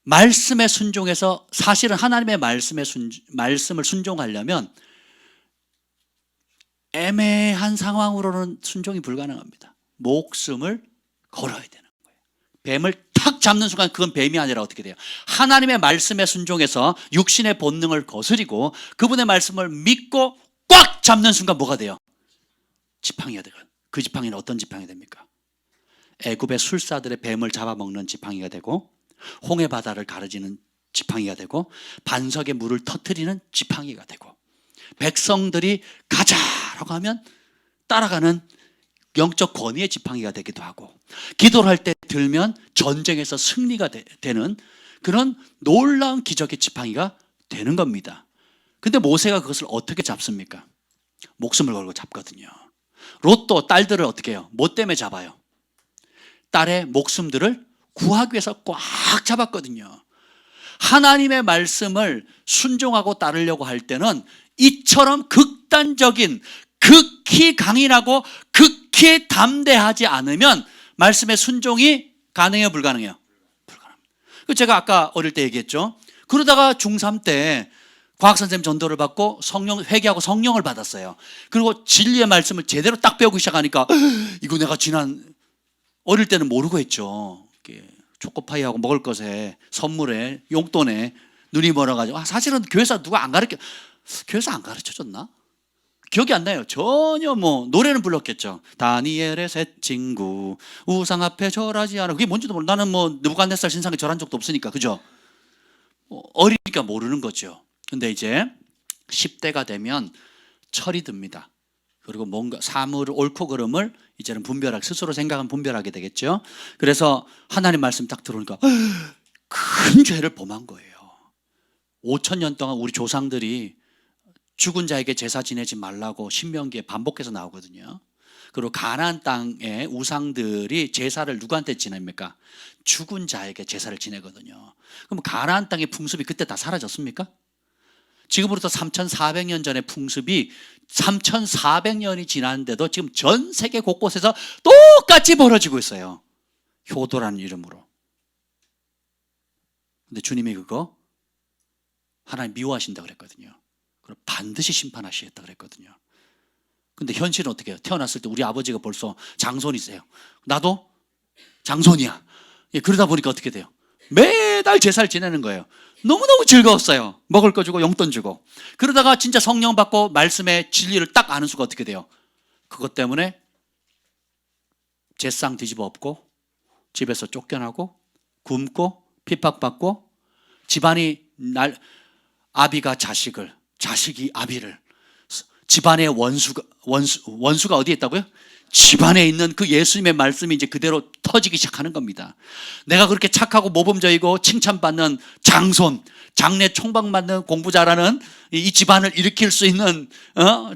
말씀에 순종해서 사실은 하나님의 말씀을 순종하려면 애매한 상황으로는 순종이 불가능합니다. 목숨을 걸어야 되는 거예요. 뱀을 탁 잡는 순간 그건 뱀이 아니라 어떻게 돼요? 하나님의 말씀에 순종해서 육신의 본능을 거스리고 그분의 말씀을 믿고 꽉 잡는 순간 뭐가 돼요? 지팡이가 돼요. 그 지팡이는 어떤 지팡이 됩니까? 애굽의 술사들의 뱀을 잡아먹는 지팡이가 되고 홍해 바다를 가르지는 지팡이가 되고 반석의 물을 터뜨리는 지팡이가 되고 백성들이 가자라고 하면 따라가는 영적 권위의 지팡이가 되기도 하고 기도를 할 때 들면 전쟁에서 승리가 되는 그런 놀라운 기적의 지팡이가 되는 겁니다. 근데 모세가 그것을 어떻게 잡습니까? 목숨을 걸고 잡거든요. 롯도 딸들을 어떻게 해요? 뭐 때문에 잡아요? 딸의 목숨들을 구하기 위해서 꽉 잡았거든요. 하나님의 말씀을 순종하고 따르려고 할 때는 이처럼 극단적인 극히 강인하고 극히 담대하지 않으면 말씀의 순종이 가능해요? 불가능해요? 불가능합니다. 제가 아까 어릴 때 얘기했죠. 그러다가 중3 때 과학선생님 전도를 받고 성령 회개하고 성령을 받았어요. 그리고 진리의 말씀을 제대로 딱 배우기 시작하니까 이거 내가 지난 어릴 때는 모르고 했죠. 초코파이하고 먹을 것에 선물에 용돈에 눈이 멀어가지고 사실은 교회에서 누가 안 교회에서 안 가르쳐줬나? 기억이 안 나요. 전혀 노래는 불렀겠죠. 다니엘의 새 친구 우상 앞에 절하지 않아. 그게 뭔지도 몰라. 나는 느부갓네살 신상에 절한 적도 없으니까 그죠? 어리니까 모르는 거죠. 근데 이제 10대가 되면 철이 듭니다. 그리고 뭔가 사물을 옳고 그름을 이제는 스스로 생각하면 분별하게 되겠죠. 그래서 하나님 말씀 딱 들어오니까 큰 죄를 범한 거예요. 5,000년 동안 우리 조상들이 죽은 자에게 제사 지내지 말라고 신명기에 반복해서 나오거든요. 그리고 가나안 땅의 우상들이 제사를 누구한테 지냅니까? 죽은 자에게 제사를 지내거든요. 그럼 가나안 땅의 풍습이 그때 다 사라졌습니까? 지금으로부터 3,400년 전의 풍습이 3,400년이 지났는데도 지금 전 세계 곳곳에서 똑같이 벌어지고 있어요. 효도라는 이름으로. 근데 주님이 그거 하나님 미워하신다고 그랬거든요. 그럼 반드시 심판하시겠다 그랬거든요. 근데 현실은 어떻게 해요? 태어났을 때 우리 아버지가 벌써 장손이세요. 나도 장손이야. 예, 그러다 보니까 어떻게 돼요? 매달 제사를 지내는 거예요. 너무너무 즐거웠어요. 먹을 거 주고 용돈 주고. 그러다가 진짜 성령 받고 말씀의 진리를 딱 아는 수가 어떻게 돼요? 그것 때문에 제상 뒤집어 엎고 집에서 쫓겨나고 굶고 핍박받고 집안이 아비가 자식을, 자식이 아비를, 집안의 원수가 어디에 있다고요? 집안에 있는 그 예수님의 말씀이 이제 그대로 터지기 시작하는 겁니다. 내가 그렇게 착하고 모범적이고 칭찬받는 장손, 장래 총방받는 공부 잘하는 이 집안을 일으킬 수 있는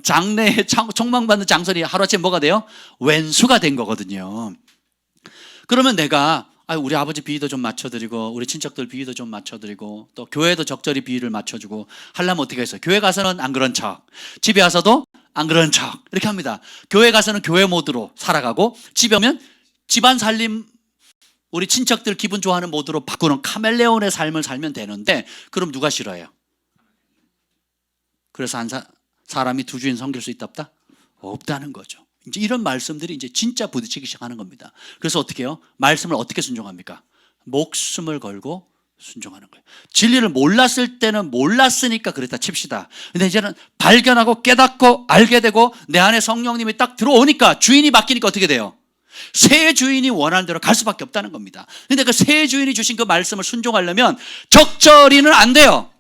장래에 총방받는 장손이 하루아침에 뭐가 돼요? 왼수가 된 거거든요. 그러면 내가 우리 아버지 비위도 좀 맞춰드리고 우리 친척들 비위도 좀 맞춰드리고 또 교회도 적절히 비위를 맞춰주고 하려면 어떻게 했어요? 교회 가서는 안 그런 척, 집에 와서도 안 그런 척 이렇게 합니다. 교회 가서는 교회 모드로 살아가고 집에 오면 집안 살림 우리 친척들 기분 좋아하는 모드로 바꾸는 카멜레온의 삶을 살면 되는데 그럼 누가 싫어해요? 그래서 사람이 두 주인 섬길 수 있다 없다? 없다는 거죠. 이제 이런 말씀들이 이제 진짜 부딪히기 시작하는 겁니다. 그래서 어떻게 해요? 말씀을 어떻게 순종합니까? 목숨을 걸고 순종하는 거예요. 진리를 몰랐을 때는 몰랐으니까 그랬다 칩시다. 근데 이제는 발견하고 깨닫고 알게 되고 내 안에 성령님이 딱 들어오니까 주인이 바뀌니까 어떻게 돼요? 새 주인이 원하는 대로 갈 수밖에 없다는 겁니다. 근데 그 새 주인이 주신 그 말씀을 순종하려면 적절히는 안 돼요.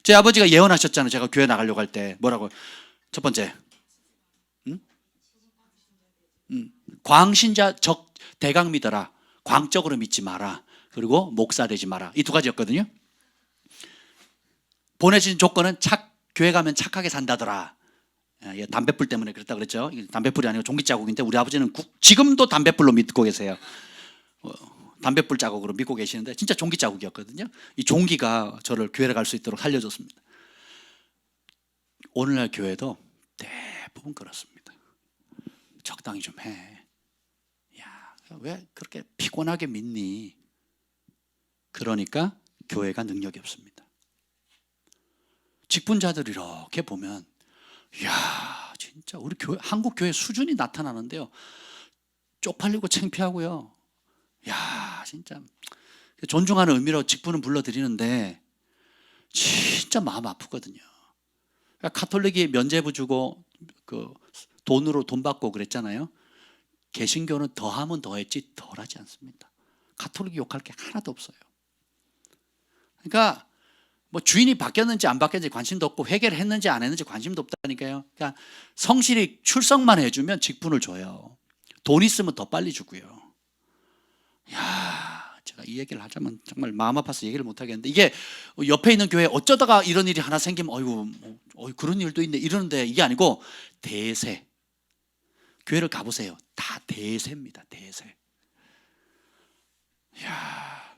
제 아버지가 예언하셨잖아요. 제가 교회 나가려고 할 때 뭐라고? 첫 번째 광신자 대강 믿어라. 광적으로 믿지 마라. 그리고 목사 되지 마라. 이 두 가지였거든요. 보내진 조건은 교회 가면 착하게 산다더라. 담뱃불 때문에 그랬다 그랬죠. 담뱃불이 아니고 종기 자국인데 우리 아버지는 지금도 담뱃불로 믿고 계세요. 담뱃불 자국으로 믿고 계시는데 진짜 종기 자국이었거든요. 이 종기가 저를 교회를 갈 수 있도록 살려줬습니다. 오늘날 교회도 대부분 그렇습니다. 적당히 좀 해. 야, 왜 그렇게 피곤하게 믿니? 그러니까 교회가 능력이 없습니다. 직분자들 이렇게 보면 야, 진짜 우리 교회, 한국 교회 수준이 나타나는데요. 쪽팔리고 창피하고요. 야, 진짜 존중하는 의미로 직분은 불러드리는데 진짜 마음 아프거든요. 카톨릭이 면죄부 주고 돈으로 돈 받고 그랬잖아요. 개신교는 더하면 더했지 덜하지 않습니다. 카톨릭이 욕할 게 하나도 없어요. 그러니까 뭐 주인이 바뀌었는지 안 바뀌었는지 관심도 없고 회개를 했는지 안 했는지 관심도 없다니까요. 그러니까 성실히 출석만 해주면 직분을 줘요. 돈 있으면 더 빨리 주고요. 야, 제가 이 얘기를 하자면 정말 마음 아파서 얘기를 못 하겠는데 이게 옆에 있는 교회에 어쩌다가 이런 일이 하나 생기면 어이구 그런 일도 있네 이러는데 이게 아니고 대세. 교회를 가보세요. 다 대세입니다. 대세. 이야,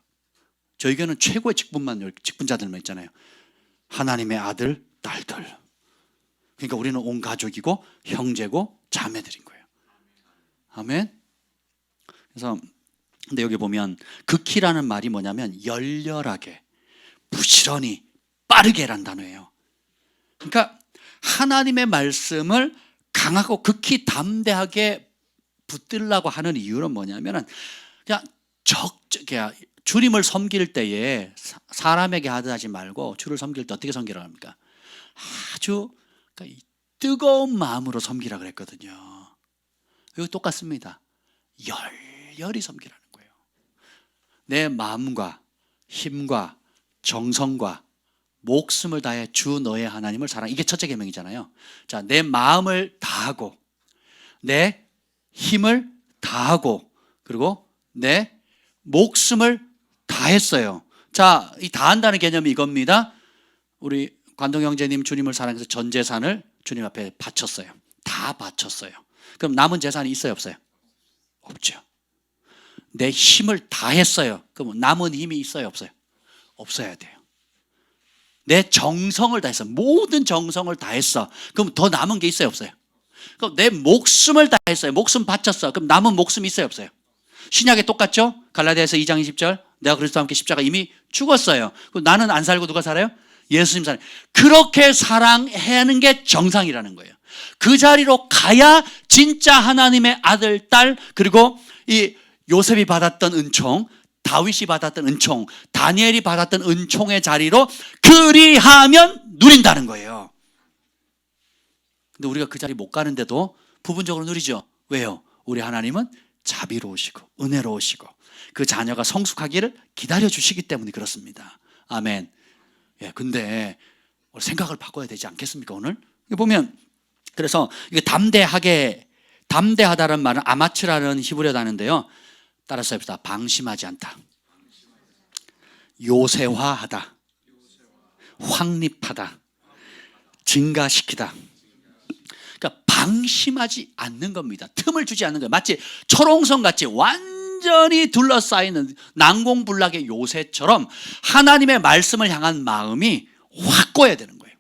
저희 교회는 최고의 직분자들만 있잖아요. 하나님의 아들, 딸들. 그러니까 우리는 온 가족이고 형제고 자매들인 거예요. 아멘. 그래서 근데 여기 보면 극히라는 말이 뭐냐면 열렬하게, 부지런히, 빠르게란 단어예요. 그러니까 하나님의 말씀을 강하고 극히 담대하게 붙들려고 하는 이유는 뭐냐면은 그냥 주님을 섬길 때에 사람에게 하듯 말고 주를 섬길 때 어떻게 섬기라고 합니까? 아주 뜨거운 마음으로 섬기라 그랬거든요. 이거 똑같습니다. 열렬히 섬기라는 거예요. 내 마음과 힘과 정성과 목숨을 다해 주 너의 하나님을 사랑. 이게 첫째 계명이잖아요. 자, 내 마음을 다하고 내 힘을 다하고 그리고 내 목숨을 다했어요. 자, 이 다한다는 개념이 이겁니다. 우리 관동 형제님 주님을 사랑해서 전 재산을 주님 앞에 바쳤어요. 다 바쳤어요. 그럼 남은 재산이 있어요, 없어요? 없죠. 내 힘을 다했어요. 그럼 남은 힘이 있어요, 없어요? 없어야 돼요. 내 정성을 다했어. 모든 정성을 다했어. 그럼 더 남은 게 있어요, 없어요? 그럼 내 목숨을 다했어요. 목숨 바쳤어. 그럼 남은 목숨이 있어요, 없어요? 신약에 똑같죠? 갈라디아서 2장 20절 내가 그리스도와 함께 십자가 이미 죽었어요. 그럼 나는 안 살고 누가 살아요? 예수님 사랑. 그렇게 사랑하는 게 정상이라는 거예요. 그 자리로 가야 진짜 하나님의 아들, 딸, 그리고 이 요셉이 받았던 은총, 다윗이 받았던 은총, 다니엘이 받았던 은총의 자리로 그리하면 누린다는 거예요. 근데 우리가 그 자리 못 가는데도 부분적으로 누리죠. 왜요? 우리 하나님은 자비로우시고 은혜로우시고 그 자녀가 성숙하기를 기다려 주시기 때문에 그렇습니다. 아멘. 예, 근데 생각을 바꿔야 되지 않겠습니까? 오늘 보면 그래서 이게 담대하다는 말은 아마츠라는 히브리어 단어인데요. 따라서 해봅시다. 방심하지 않다, 요새화하다, 확립하다, 증가시키다. 그러니까 방심하지 않는 겁니다. 틈을 주지 않는 거예요. 마치 초롱성같이 완전히 둘러싸이는 난공불락의 요새처럼 하나님의 말씀을 향한 마음이 확고해야 되는 거예요.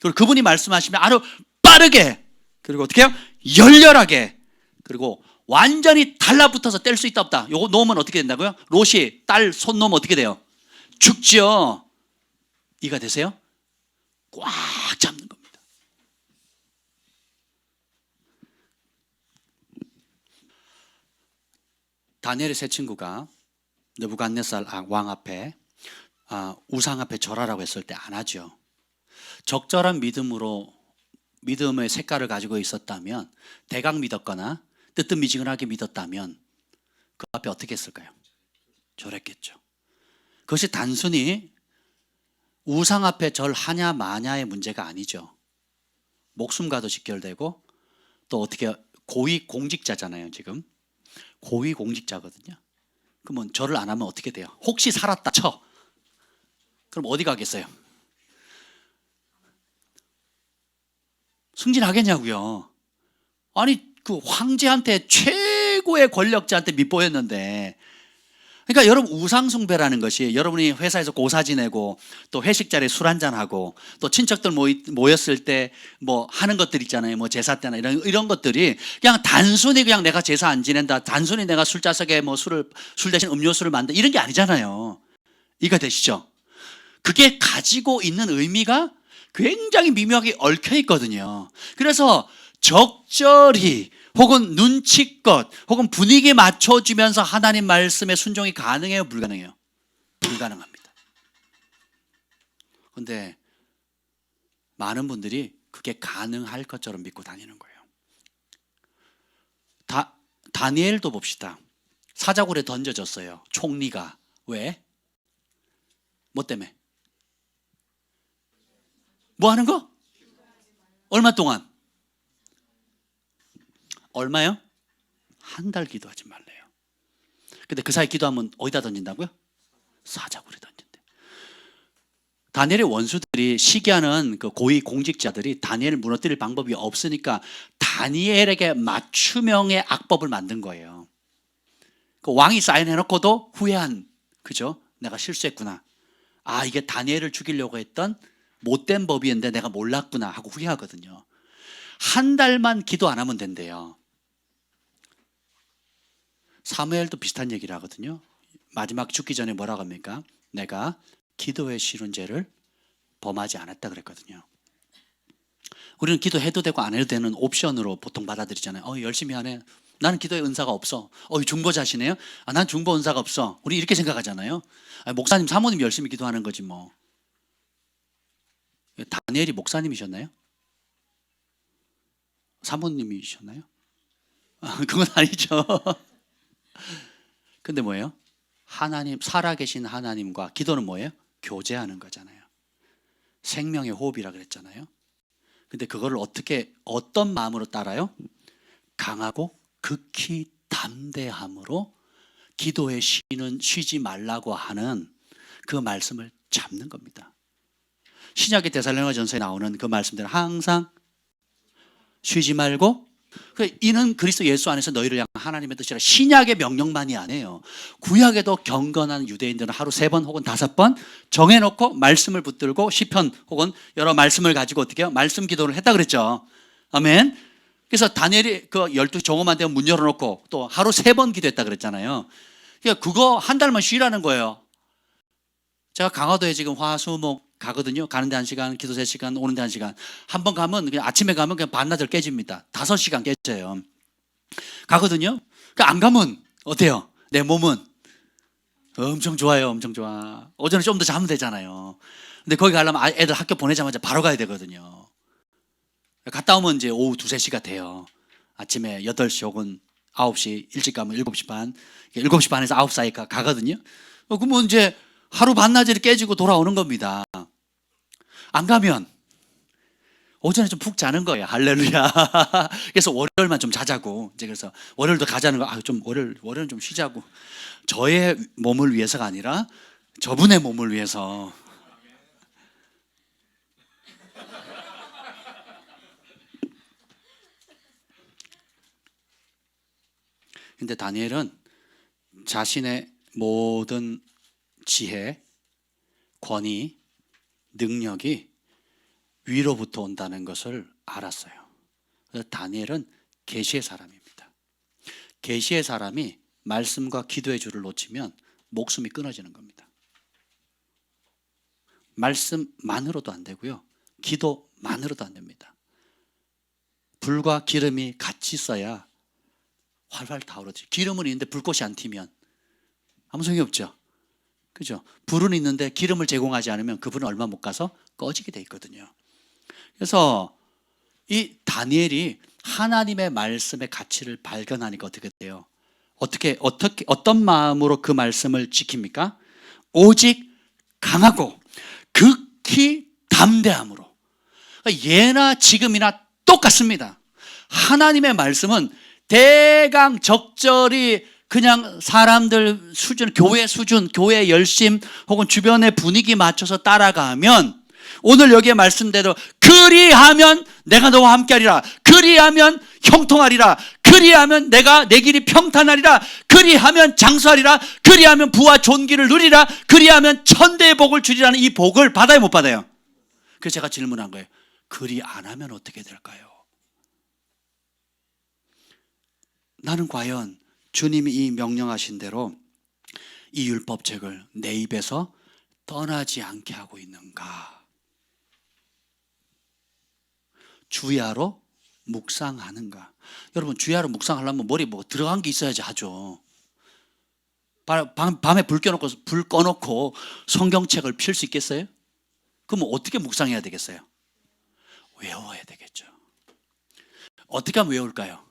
그리고 그분이 말씀하시면 아주 빠르게, 그리고 어떻게 해요? 열렬하게, 그리고 완전히 달라붙어서 뗄 수 있다 없다. 요거 놓으면 어떻게 된다고요? 롯이 딸 손 놓으면 어떻게 돼요? 죽죠. 이가 되세요? 꽉 잡는 겁니다. 다니엘의 세 친구가 느부갓네살 왕 앞에 우상 앞에 절하라고 했을 때 안 하죠. 적절한 믿음으로 믿음의 색깔을 가지고 있었다면, 대강 믿었거나 뜨뜻미지근하게 믿었다면 그 앞에 어떻게 했을까요? 절했겠죠. 그것이 단순히 우상 앞에 절하냐 마냐의 문제가 아니죠. 목숨과도 직결되고, 또 어떻게 고위 공직자잖아요. 지금 고위 공직자거든요. 그러면 절을 안 하면 어떻게 돼요? 혹시 살았다 쳐, 그럼 어디 가겠어요? 승진하겠냐고요. 아니 그 황제한테, 최고의 권력자한테 밑보였는데. 그러니까 여러분, 우상숭배라는 것이 여러분이 회사에서 고사 지내고 또 회식 자리에 술 한잔하고 또 친척들 모였을 때 뭐 하는 것들 있잖아요. 뭐 제사 때나 이런 것들이 그냥 단순히 그냥 내가 제사 안 지낸다, 단순히 내가 술자석에 뭐 술 대신 음료수를 만든다, 이런 게 아니잖아요. 이해가 되시죠? 그게 가지고 있는 의미가 굉장히 미묘하게 얽혀 있거든요. 그래서 적절히 혹은 눈치껏 혹은 분위기에 맞춰주면서 하나님 말씀에 순종이 가능해요? 불가능해요? 불가능합니다. 그런데 많은 분들이 그게 가능할 것처럼 믿고 다니는 거예요. 다니엘도 봅시다. 사자굴에 던져졌어요. 총리가. 왜? 뭐 때문에? 뭐 하는 거? 얼마 동안? 얼마요? 한 달 기도하지 말래요. 근데 그 사이 기도하면 어디다 던진다고요? 사자굴에 던진대. 다니엘의 원수들이, 시기하는 그 고위 공직자들이 다니엘을 무너뜨릴 방법이 없으니까 다니엘에게 맞춤형의 악법을 만든 거예요. 그 왕이 사인해놓고도 후회한, 그죠? 내가 실수했구나. 이게 다니엘을 죽이려고 했던 못된 법이었는데 내가 몰랐구나 하고 후회하거든요. 한 달만 기도 안 하면 된대요. 사무엘도 비슷한 얘기를 하거든요. 마지막 죽기 전에 뭐라고 합니까? 내가 기도에 쉬운 죄를 범하지 않았다 그랬거든요. 우리는 기도해도 되고 안 해도 되는 옵션으로 보통 받아들이잖아요. 열심히 하네. 나는 기도에 은사가 없어. 중보자시네요. 난 중보 은사가 없어. 우리 이렇게 생각하잖아요. 목사님, 사모님 열심히 기도하는 거지 뭐. 다니엘이 목사님이셨나요? 사모님이셨나요? 그건 아니죠. 근데 뭐예요? 하나님, 살아계신 하나님과 기도는 뭐예요? 교제하는 거잖아요. 생명의 호흡이라 그랬잖아요. 근데 그거를 어떤 마음으로 따라요? 강하고 극히 담대함으로 기도에 쉬지 말라고 하는 그 말씀을 잡는 겁니다. 신약의 데살로니가전서에 나오는 그 말씀대로 항상 쉬지 말고, 이는 그리스도 예수 안에서 너희를 향한 하나님의 뜻이라. 신약의 명령만이 아니에요. 구약에도 경건한 유대인들은 하루 3번 혹은 5번 정해놓고 말씀을 붙들고 시편 혹은 여러 말씀을 가지고 어떻게 해요? 말씀 기도를 했다 그랬죠. 아멘. 그래서 다니엘이 그 12시 정오만 되면 문 열어놓고 또 하루 3번 기도했다 그랬잖아요. 그러니까 그거 한 달만 쉬라는 거예요. 제가 강화도에 지금 화수목 가거든요. 가는데 1시간, 기도 3시간, 오는데 1시간. 한 번 가면 그냥 아침에 가면 그냥 반나절 깨집니다. 5시간 깨져요. 가거든요. 그러니까 안 가면 어때요? 내 몸은 엄청 좋아요. 엄청 좋아. 오전에 좀 더 자면 되잖아요. 근데 거기 가려면 애들 학교 보내자마자 바로 가야 되거든요. 갔다 오면 이제 오후 2, 3시가 돼요. 아침에 8시 혹은 9시, 일찍 가면 7시 반, 7시 반에서 9시 사이 가거든요. 그러면 이제 하루 반나절이 깨지고 돌아오는 겁니다. 안 가면 오전에 좀 푹 자는 거예요. 할렐루야. 그래서 월요일만 좀 자자고. 이제 그래서 월요일도 가자는 거. 좀 월요일은 좀 쉬자고. 저의 몸을 위해서가 아니라 저분의 몸을 위해서. 근데 다니엘은 자신의 모든 지혜, 권위, 능력이 위로부터 온다는 것을 알았어요. 그래서 다니엘은 계시의 사람입니다. 계시의 사람이 말씀과 기도의 줄을 놓치면 목숨이 끊어지는 겁니다. 말씀만으로도 안 되고요. 기도만으로도 안 됩니다. 불과 기름이 같이 있어야 활활 타오르지. 기름은 있는데 불꽃이 안 튀면 아무 소용이 없죠. 그죠? 불은 있는데 기름을 제공하지 않으면 그 불은 얼마 못 가서 꺼지게 돼 있거든요. 그래서 이 다니엘이 하나님의 말씀의 가치를 발견하니까 어떻게 돼요? 어떤 마음으로 그 말씀을 지킵니까? 오직 강하고 극히 담대함으로. 그러니까 예나 지금이나 똑같습니다. 하나님의 말씀은 대강 적절히 그냥 사람들 수준, 교회 수준, 교회 열심 혹은 주변의 분위기 맞춰서 따라가면 오늘 여기에 말씀대로 그리하면 내가 너와 함께하리라. 그리하면 형통하리라. 그리하면 내가 내 길이 평탄하리라. 그리하면 장수하리라. 그리하면 부와 존귀를 누리라. 그리하면 천대의 복을 주리라는 이 복을 받아요, 못 받아요? 그래서 제가 질문한 거예요. 그리 안 하면 어떻게 될까요? 나는 과연 주님이 이 명령하신 대로 이 율법책을 내 입에서 떠나지 않게 하고 있는가? 주야로 묵상하는가? 여러분, 주야로 묵상하려면 머리에 뭐 들어간 게 있어야지 하죠. 밤에 불 꺼놓고 성경책을 펼 수 있겠어요? 그럼 어떻게 묵상해야 되겠어요? 외워야 되겠죠. 어떻게 하면 외울까요?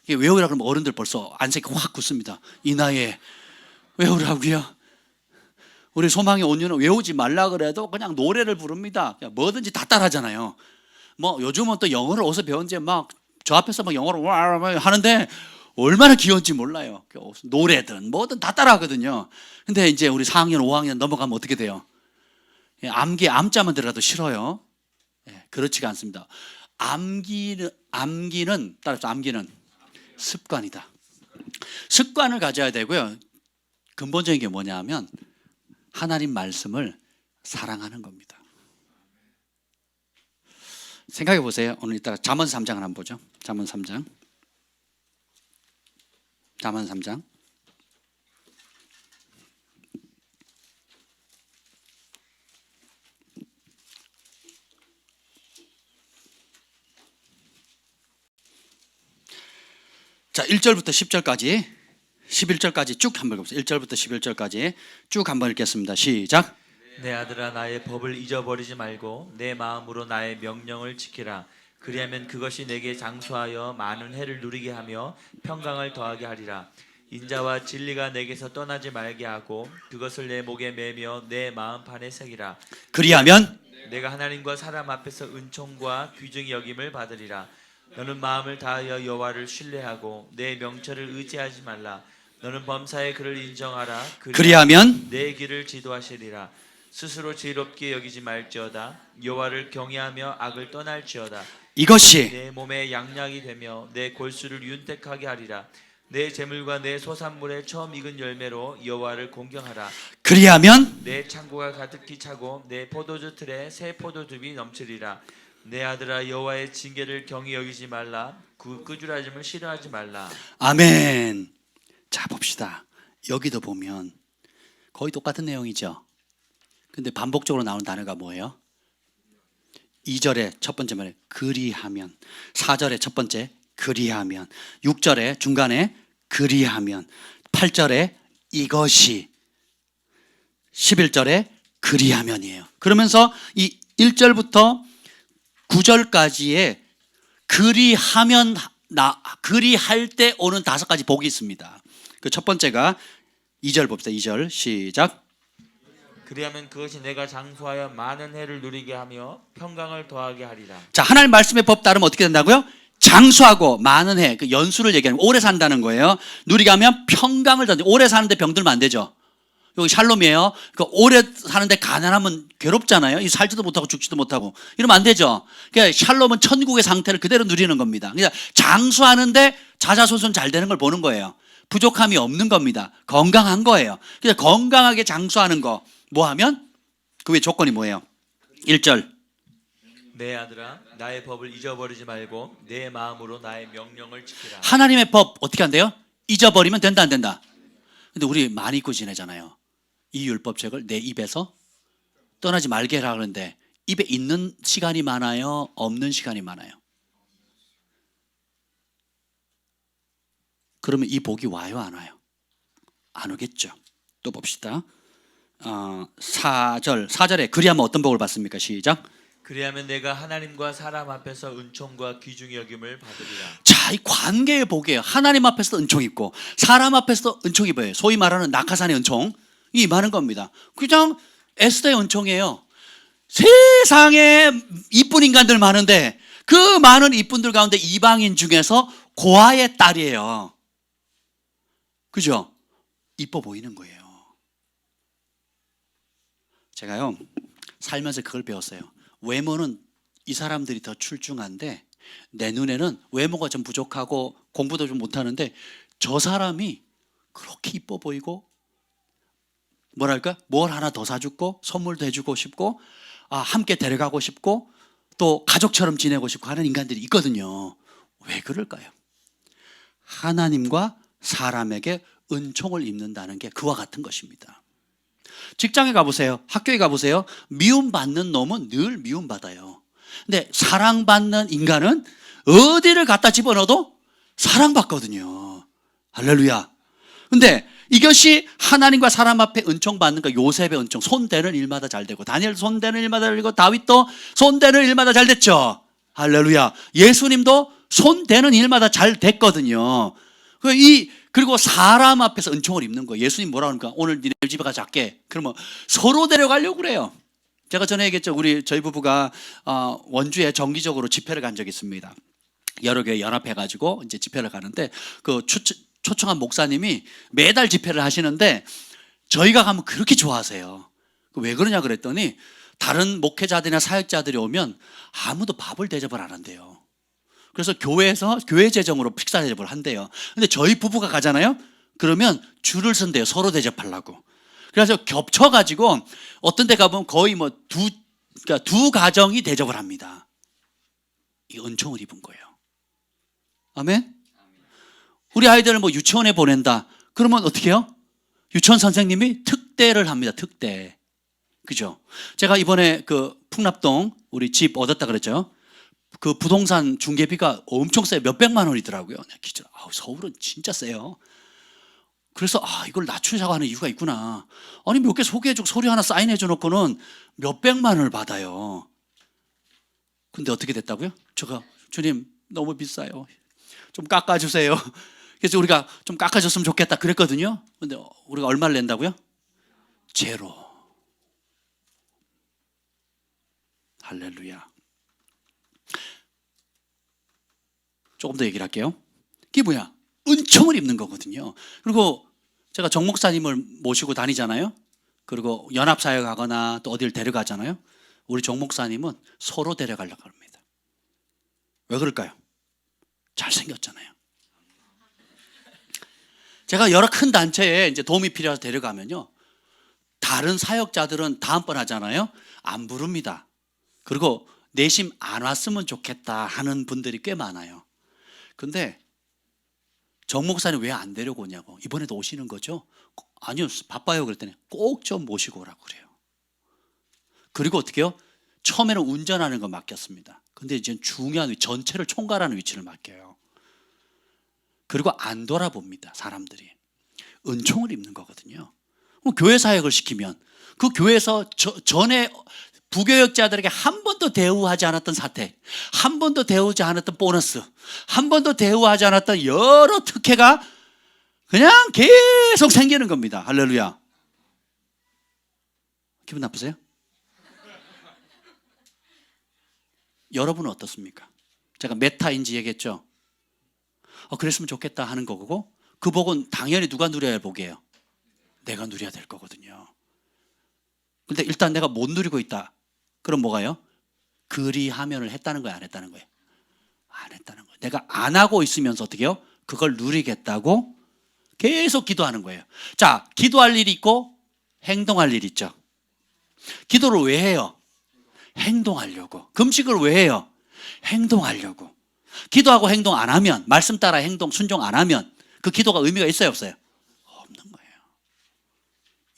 외우라 그러면 어른들 벌써 안색이 확 굳습니다. 이 나이에 외우라고요? 우리 소망의 온유는 외우지 말라 그래도 그냥 노래를 부릅니다. 그냥 뭐든지 다 따라하잖아요. 뭐 요즘은 또 영어를 어디서 배운지 막 저 앞에서 막 영어를 와 하는데 얼마나 귀여운지 몰라요. 노래든 뭐든 다 따라하거든요. 근데 이제 우리 4학년, 5학년 넘어가면 어떻게 돼요? 암기에 암자만 들어가도 싫어요. 그렇지가 않습니다. 암기는 따라서 암기는 습관이다. 습관을 가져야 되고요. 근본적인 게 뭐냐 하면 하나님 말씀을 사랑하는 겁니다. 생각해 보세요. 오늘 이따가 잠언 3장을 한번 보죠. 잠언 3장. 잠언 3장. 자, 1절부터 10절까지 11절까지 쭉 한번 읽어보세요. 1절부터 11절까지 쭉 한번 읽겠습니다. 시작. 내 아들아 나의 법을 잊어버리지 말고 내 마음으로 나의 명령을 지키라. 그리하면 그것이 내게 장수하여 많은 해를 누리게 하며 평강을 더하게 하리라. 인자와 진리가 내게서 떠나지 말게 하고 그것을 내 목에 매며 내 마음판에 새기라. 그리하면 내가 하나님과 사람 앞에서 은총과 귀중히 여김을 받으리라. 너는 마음을 다하여 여호와를 신뢰하고 내 명철을 의지하지 말라. 너는 범사의 그를 인정하라. 그리하면 내 길을 지도하시리라. 스스로 지혜롭게 여기지 말지어다. 여호와를 경외하며 악을 떠날지어다. 이것이 내 몸에 양약이 되며 내 골수를 윤택하게 하리라. 내 재물과 내 소산물의 처음 익은 열매로 여호와를 공경하라. 그리하면 내 창고가 가득히 차고 내 포도주 틀에 새 포도즙이 넘치리라. 내 아들아 여호와의 징계를 경히 여기지 말라. 그 꾸지람을 싫어하지 말라. 아멘. 자, 봅시다. 여기도 보면 거의 똑같은 내용이죠. 근데 반복적으로 나오는 단어가 뭐예요? 2절에 첫 번째 말에 그리하면, 4절에 첫 번째 그리하면, 6절에 중간에 그리하면, 8절에 이것이, 11절에 그리하면이에요. 그러면서 이 1절부터 9절까지의 그리하면, 그리할 때 오는 5가지 복이 있습니다. 그 첫 번째가 2절 봅시다. 2절 시작. 그리하면 그것이 내가 장수하여 많은 해를 누리게 하며 평강을 더하게 하리라. 자, 하나님 말씀의 법 따르면 어떻게 된다고요? 장수하고 많은 해, 그 연수를 얘기하는 거예요. 오래 산다는 거예요. 누리게 하면 평강을 더하게. 오래 사는데 병들면 안 되죠. 여기 샬롬이에요. 그 오래 사는데 가난하면 괴롭잖아요. 이 살지도 못하고 죽지도 못하고 이러면 안 되죠. 그러니까 샬롬은 천국의 상태를 그대로 누리는 겁니다. 그러니까 장수하는데 자자손손 잘 되는 걸 보는 거예요. 부족함이 없는 겁니다. 건강한 거예요. 그래서 건강하게 장수하는 거 뭐 하면? 그 외 조건이 뭐예요? 1절 내 아들아 나의 법을 잊어버리지 말고 내 마음으로 나의 명령을 지키라. 하나님의 법 어떻게 한대요? 잊어버리면 된다 안 된다? 근데 우리 많이 잊고 지내잖아요. 이 율법책을 내 입에서 떠나지 말게 하라 그러는데 입에 있는 시간이 많아요? 없는 시간이 많아요? 그러면 이 복이 와요 안 와요? 안 오겠죠. 또 봅시다. 4절에 그리하면 어떤 복을 받습니까? 시작. 그리하면 내가 하나님과 사람 앞에서 은총과 귀중히 여김을 받으리라. 자, 이 관계의 복이에요. 하나님 앞에서도 은총 있고 사람 앞에서도 은총 입어요. 소위 말하는 낙하산의 은총이 많은 겁니다. 그냥 에스더의 은총이에요. 세상에 이쁜 인간들 많은데 그 많은 이쁜들 가운데 이방인 중에서 고아의 딸이에요. 그죠? 이뻐 보이는 거예요. 제가요 살면서 그걸 배웠어요. 외모는 이 사람들이 더 출중한데 내 눈에는 외모가 좀 부족하고 공부도 좀 못하는데 저 사람이 그렇게 이뻐 보이고 뭐랄까 뭘 하나 더 사주고 선물도 해주고 싶고 함께 데려가고 싶고 또 가족처럼 지내고 싶고 하는 인간들이 있거든요. 왜 그럴까요? 하나님과 사람에게 은총을 입는다는 게 그와 같은 것입니다. 직장에 가보세요. 학교에 가보세요. 미움받는 놈은 늘 미움받아요. 근데 사랑받는 인간은 어디를 갖다 집어넣어도 사랑받거든요. 할렐루야. 근데 이것이 하나님과 사람 앞에 은총받는 거. 요셉의 은총, 손대는 일마다 잘 되고 다니엘 손대는 일마다 잘 되고 다윗도 손대는 일마다 잘 됐죠. 할렐루야. 예수님도 손대는 일마다 잘 됐거든요. 그리고 사람 앞에서 은총을 입는 거예요. 예수님 뭐라 그러니까 오늘 니네 집에 가자 할게. 그러면 서로 데려가려고 그래요. 제가 전에 얘기했죠. 저희 부부가 원주에 정기적으로 집회를 간 적이 있습니다. 여러 개 연합해가지고 이제 집회를 가는데 그 초청한 목사님이 매달 집회를 하시는데 저희가 가면 그렇게 좋아하세요. 왜 그러냐 그랬더니 다른 목회자들이나 사역자들이 오면 아무도 밥을 대접을 안 한대요. 그래서 교회에서 교회 재정으로 식사 대접을 한대요. 근데 저희 부부가 가잖아요. 그러면 줄을 선대요. 서로 대접하려고. 그래서 겹쳐가지고 어떤 데 가보면 거의 그러니까 두 가정이 대접을 합니다. 이 은총을 입은 거예요. 아멘? 우리 아이들을 유치원에 보낸다. 그러면 어떻게 해요? 유치원 선생님이 특대를 합니다. 특대. 그죠? 제가 이번에 그 풍납동 우리 집 얻었다 그랬죠? 그 부동산 중개비가 엄청 세요. 몇백만 원이더라고요. 서울은 진짜 세요. 그래서 이걸 낮추자고 하는 이유가 있구나. 아니 몇 개 소개해주고 서류 하나 사인해줘 놓고는 몇백만 원을 받아요. 근데 어떻게 됐다고요? 제가 주님 너무 비싸요. 좀 깎아주세요. 그래서 우리가 좀 깎아줬으면 좋겠다 그랬거든요. 근데 우리가 얼마를 낸다고요? 제로. 할렐루야. 조금 더 얘기를 할게요. 그게 뭐야? 은총을 입는 거거든요. 그리고 제가 정 목사님을 모시고 다니잖아요. 그리고 연합사역 가거나 또 어디를 데려가잖아요. 우리 정 목사님은 서로 데려가려고 합니다. 왜 그럴까요? 잘생겼잖아요. 제가 여러 큰 단체에 이제 도움이 필요해서 데려가면요. 다른 사역자들은 다음번 하잖아요. 안 부릅니다. 그리고 내심 안 왔으면 좋겠다 하는 분들이 꽤 많아요. 근데 정 목사님 왜 안 데려오냐고. 이번에도 오시는 거죠? 아니요 바빠요 그랬더니 꼭 좀 모시고 오라고 그래요. 그리고 어떻게 해요? 처음에는 운전하는 거 맡겼습니다. 근데 이제 중요한 전체를 총괄하는 위치를 맡겨요. 그리고 안 돌아봅니다. 사람들이. 은총을 입는 거거든요. 교회 사역을 시키면 그 교회에서 전에 부교역자들에게 한 번도 대우하지 않았던 사택, 한 번도 대우하지 않았던 보너스, 한 번도 대우하지 않았던 여러 특혜가 그냥 계속 생기는 겁니다. 할렐루야. 기분 나쁘세요? 여러분은 어떻습니까? 제가 메타인지 얘기했죠. 그랬으면 좋겠다 하는 거고, 그 복은 당연히 누가 누려야 할 복이에요? 내가 누려야 될 거거든요. 근데 일단 내가 못 누리고 있다. 그럼 뭐가요? 그리하면을 했다는 거예요? 안 했다는 거예요? 안 했다는 거예요. 내가 안 하고 있으면서 어떻게 해요? 그걸 누리겠다고 계속 기도하는 거예요. 자, 기도할 일이 있고 행동할 일이 있죠. 기도를 왜 해요? 행동하려고. 금식을 왜 해요? 행동하려고. 기도하고 행동 안 하면, 말씀 따라 행동 순종 안 하면 그 기도가 의미가 있어요, 없어요? 없는 거예요.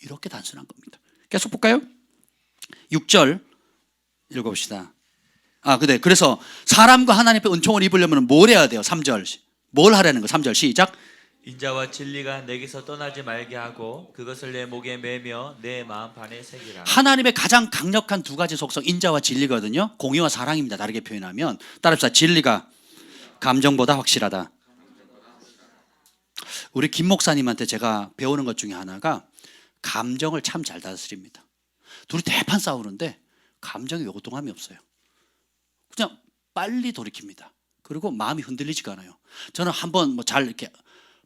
이렇게 단순한 겁니다. 계속 볼까요? 6절 읽어봅시다. 그래서 사람과 하나님 앞에 은총을 입으려면 뭘 해야 돼요? 3절. 뭘 하라는 거? 3절 시작. 인자와 진리가 내게서 떠나지 말게 하고 그것을 내 목에 매며 내 마음판에 새기라. 하나님의 가장 강력한 두 가지 속성, 인자와 진리거든요. 공의와 사랑입니다. 다르게 표현하면. 따라합시다. 진리가 감정보다 확실하다. 우리 김 목사님한테 제가 배우는 것 중에 하나가 감정을 참 잘 다스립니다. 둘이 대판 싸우는데 감정에 요동함이 없어요. 그냥 빨리 돌이킵니다. 그리고 마음이 흔들리지가 않아요. 저는 한번 잘 이렇게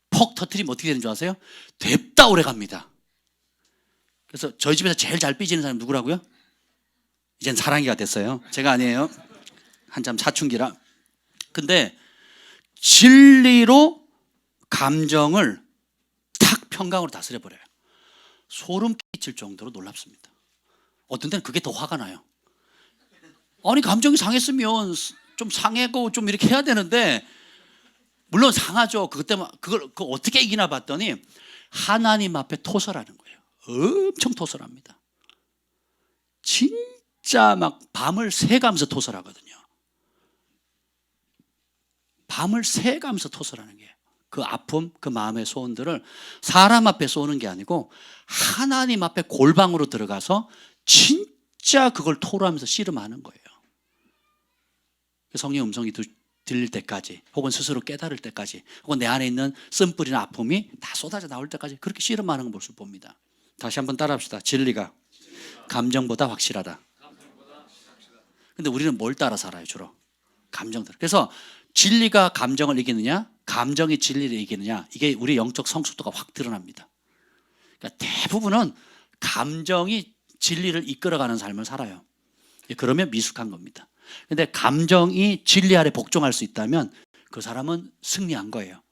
퍽 터트리면 어떻게 되는 줄 아세요? 됐다 오래 갑니다. 그래서 저희 집에서 제일 잘 삐지는 사람이 누구라고요? 이젠 사랑이가 됐어요. 제가 아니에요. 한참 사춘기라. 근데 진리로 감정을 탁 평강으로 다스려버려요. 소름 끼칠 정도로 놀랍습니다. 어떤 때는 그게 더 화가 나요. 아니 감정이 상했으면 좀 상하고 좀 이렇게 해야 되는데, 물론 상하죠. 그것 때문에 그걸 어떻게 이기나 봤더니 하나님 앞에 토설하는 거예요. 엄청 토설합니다. 진짜 막 밤을 새가면서 토설하거든요. 밤을 새가면서 토설하는 게, 그 아픔, 그 마음의 소원들을 사람 앞에 쏘는 게 아니고 하나님 앞에 골방으로 들어가서 진짜 그걸 토로하면서 씨름하는 거예요. 성령의 음성이 들릴 때까지, 혹은 스스로 깨달을 때까지, 혹은 내 안에 있는 쓴뿌리나 아픔이 다 쏟아져 나올 때까지 그렇게 씨름하는 모습을 봅니다. 다시 한번 따라합시다. 진리가 감정보다 확실하다. 근데 우리는 뭘 따라 살아요? 주로 감정들. 그래서 진리가 감정을 이기느냐, 감정이 진리를 이기느냐, 이게 우리 영적 성숙도가 확 드러납니다. 그러니까 대부분은 감정이 진리를 이끌어가는 삶을 살아요. 그러면 미숙한 겁니다. 근데 감정이 진리 아래 복종할 수 있다면 그 사람은 승리한 거예요.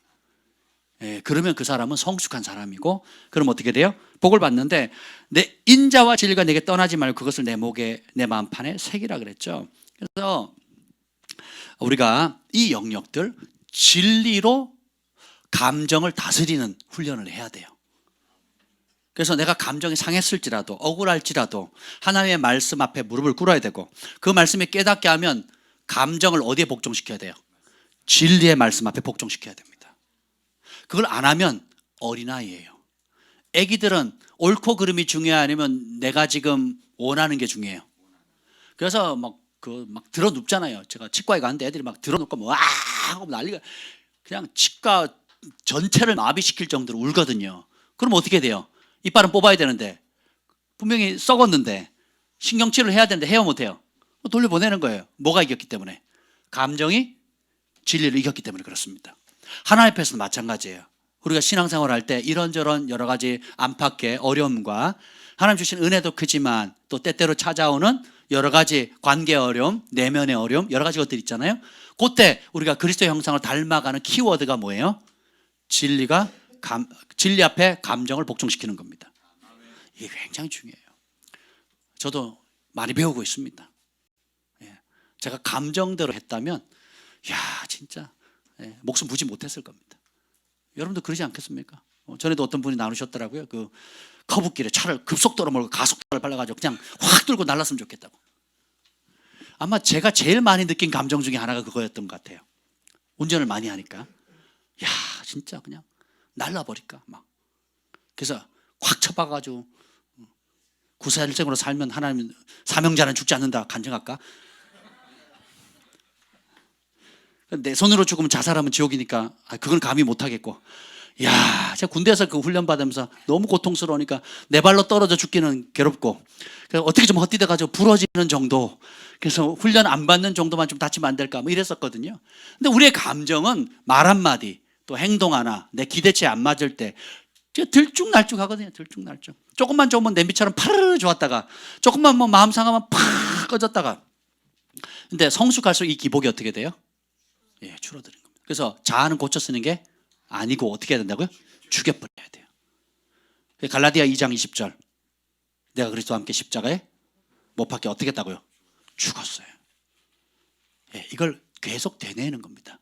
그러면 그 사람은 성숙한 사람이고, 그럼 어떻게 돼요? 복을 받는데, 내 인자와 진리가 내게 떠나지 말고 그것을 내 목에, 내 마음판에 새기라 그랬죠. 그래서 우리가 이 영역들 진리로 감정을 다스리는 훈련을 해야 돼요. 그래서 내가 감정이 상했을지라도, 억울할지라도 하나님의 말씀 앞에 무릎을 꿇어야 되고, 그 말씀에 깨닫게 하면 감정을 어디에 복종시켜야 돼요? 진리의 말씀 앞에 복종시켜야 됩니다. 그걸 안 하면 어린아이예요. 애기들은 옳고 그름이 중요해, 아니면 내가 지금 원하는 게 중요해요? 그래서 막 들어 눕잖아요. 제가 치과에 갔는데 애들이 막 들어 눕고 와 하고 난리가, 그냥 치과 전체를 마비시킬 정도로 울거든요. 그럼 어떻게 돼요? 이빨은 뽑아야 되는데, 분명히 썩었는데 신경치료를 해야 되는데 해요, 못해요? 돌려보내는 거예요. 뭐가 이겼기 때문에? 감정이 진리를 이겼기 때문에 그렇습니다. 하나님 앞에서도 마찬가지예요. 우리가 신앙생활 할 때 이런저런 여러 가지 안팎의 어려움과 하나님 주신 은혜도 크지만 또 때때로 찾아오는 여러 가지 관계 어려움, 내면의 어려움, 여러 가지 것들이 있잖아요. 그때 우리가 그리스도 형상을 닮아가는 키워드가 뭐예요? 진리 앞에 감정을 복종시키는 겁니다. 이게 굉장히 중요해요. 저도 많이 배우고 있습니다. 제가 감정대로 했다면 진짜 목숨 부지 못했을 겁니다. 여러분도 그러지 않겠습니까? 전에도 어떤 분이 나누셨더라고요. 커브길에 차를 급속도로 몰고 가속도를 발라가지고 그냥 확 들고 날랐으면 좋겠다고. 아마 제가 제일 많이 느낀 감정 중에 하나가 그거였던 것 같아요. 운전을 많이 하니까 야 진짜 그냥 날라버릴까 막. 그래서 확 쳐박아가지고 구사일생으로 살면 하나님 사명자는 죽지 않는다 간증할까? 내 손으로 죽으면 자살하면 지옥이니까 그건 감히 못하겠고, 야, 제가 군대에서 그 훈련 받으면서 너무 고통스러우니까 내 발로 떨어져 죽기는 괴롭고, 그래서 어떻게 좀 헛디뎌 가지고 부러지는 정도, 그래서 훈련 안 받는 정도만 좀 다치면 안 될까 뭐 이랬었거든요. 근데 우리의 감정은 말 한마디 또 행동 하나 내 기대치에 안 맞을 때 들쭉날쭉 하거든요. 들쭉날쭉. 조금만 좋으면 냄비처럼 파르르 좋았다가 조금만 뭐 마음 상하면 팍 꺼졌다가. 근데 성숙할수록 이 기복이 어떻게 돼요? 예, 줄어드는 겁니다. 그래서 자아는 고쳐 쓰는 게 아니고 어떻게 해야 된다고요? 죽여버려야 돼요. 갈라디아 2장 20절, 내가 그리스도와 함께 십자가에 못 박혀 어떻게 했다고요? 죽었어요. 예, 이걸 계속 되뇌는 겁니다.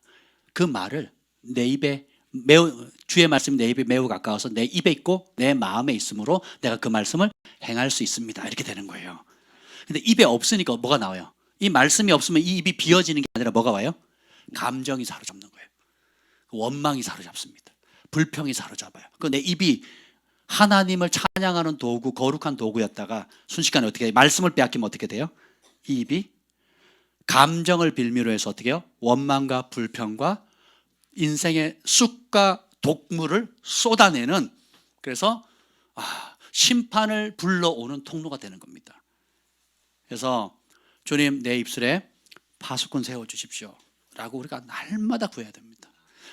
그 말을 내 입에 매우, 주의 말씀이 내 입에 매우 가까워서 내 입에 있고 내 마음에 있으므로 내가 그 말씀을 행할 수 있습니다. 이렇게 되는 거예요. 근데 입에 없으니까 뭐가 나와요? 이 말씀이 없으면 이 입이 비어지는 게 아니라 뭐가 와요? 감정이 사로잡는 거예요. 원망이 사로잡습니다. 불평이 사로잡아요. 그 내 입이 하나님을 찬양하는 도구, 거룩한 도구였다가 순식간에 어떻게 해요? 말씀을 빼앗기면 어떻게 돼요? 이 입이 감정을 빌미로 해서 어떻게 해요? 원망과 불평과 인생의 쑥과 독물을 쏟아내는, 그래서 심판을 불러오는 통로가 되는 겁니다. 그래서 주님 내 입술에 파수꾼 세워주십시오 라고 우리가 날마다 구해야 됩니다.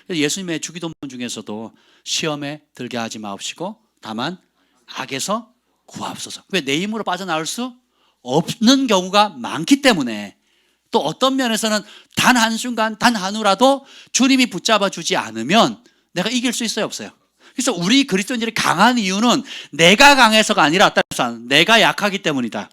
예수님의 주기도문 중에서도 시험에 들게 하지 마옵시고 다만 악에서 구하옵소서. 왜? 내 힘으로 빠져나올 수 없는 경우가 많기 때문에, 또 어떤 면에서는 단 한순간 단 한우라도 주님이 붙잡아 주지 않으면 내가 이길 수 있어요, 없어요? 그래서 우리 그리스도인들이 강한 이유는 내가 강해서가 아니라 내가 약하기 때문이다.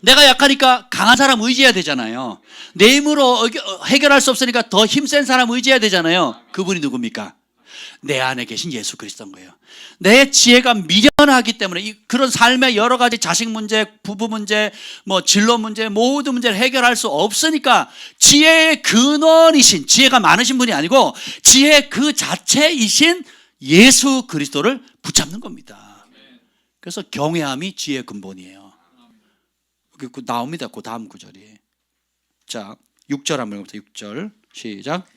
내가 약하니까 강한 사람 의지해야 되잖아요. 내 힘으로 해결할 수 없으니까 더 힘센 사람 의지해야 되잖아요. 그분이 누굽니까? 내 안에 계신 예수 그리스도인 거예요. 내 지혜가 미련하기 때문에 그런 삶의 여러 가지 자식 문제, 부부 문제, 뭐 진로 문제, 모든 문제를 해결할 수 없으니까 지혜의 근원이신, 지혜가 많으신 분이 아니고 지혜 그 자체이신 예수 그리스도를 붙잡는 겁니다. 그래서 경외함이 지혜의 근본이에요. 나옵니다. 그 다음 구절이. 자, 6절 한번 해봅시다. 6절 시작.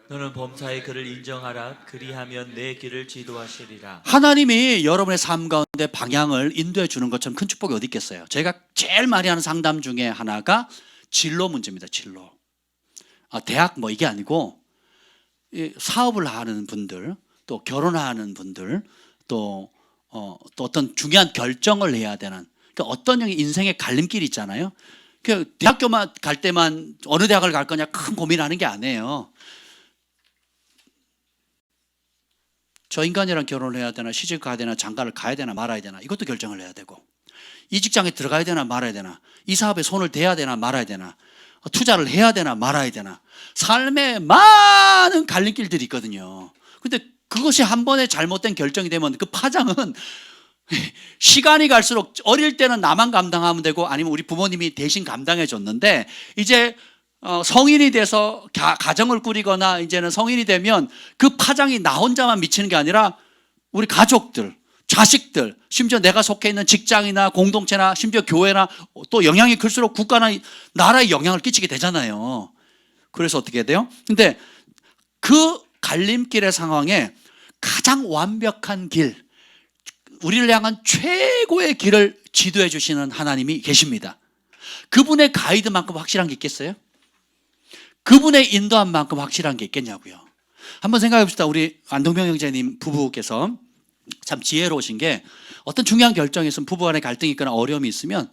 너는 범사에 그를 인정하라. 그리하면 내 길을 지도하시리라. 하나님이 여러분의 삶 가운데 방향을 인도해 주는 것처럼 큰 축복이 어디 있겠어요? 제가 제일 많이 하는 상담 중에 하나가 진로 문제입니다. 진로. 대학 뭐 이게 아니고 사업을 하는 분들, 또 결혼하는 분들, 또 어떤 중요한 결정을 해야 되는, 그러니까 어떤 인생의 갈림길이 있잖아요. 대학교만 갈 때만 어느 대학을 갈 거냐 큰 고민하는 게 아니에요. 저 인간이랑 결혼을 해야 되나, 시집 가야 되나, 장가를 가야 되나 말아야 되나, 이것도 결정을 해야 되고, 이 직장에 들어가야 되나 말아야 되나, 이 사업에 손을 대야 되나 말아야 되나, 투자를 해야 되나 말아야 되나, 삶에 많은 갈림길들이 있거든요. 근데 그것이 한 번에 잘못된 결정이 되면 그 파장은 시간이 갈수록, 어릴 때는 나만 감당하면 되고 아니면 우리 부모님이 대신 감당해 줬는데, 이제 성인이 돼서 가정을 꾸리거나 이제는 성인이 되면 그 파장이 나 혼자만 미치는 게 아니라 우리 가족들, 자식들, 심지어 내가 속해 있는 직장이나 공동체나 심지어 교회나, 또 영향이 클수록 국가나 나라에 영향을 끼치게 되잖아요. 그래서 어떻게 해야 돼요? 근데 그 갈림길의 상황에 가장 완벽한 길, 우리를 향한 최고의 길을 지도해 주시는 하나님이 계십니다. 그분의 가이드만큼 확실한 게 있겠어요? 그분의 인도한 만큼 확실한 게 있겠냐고요. 한번 생각해 봅시다. 우리 안동명 형제님 부부께서 참 지혜로우신 게, 어떤 중요한 결정이 있으면, 부부 간에 갈등이 있거나 어려움이 있으면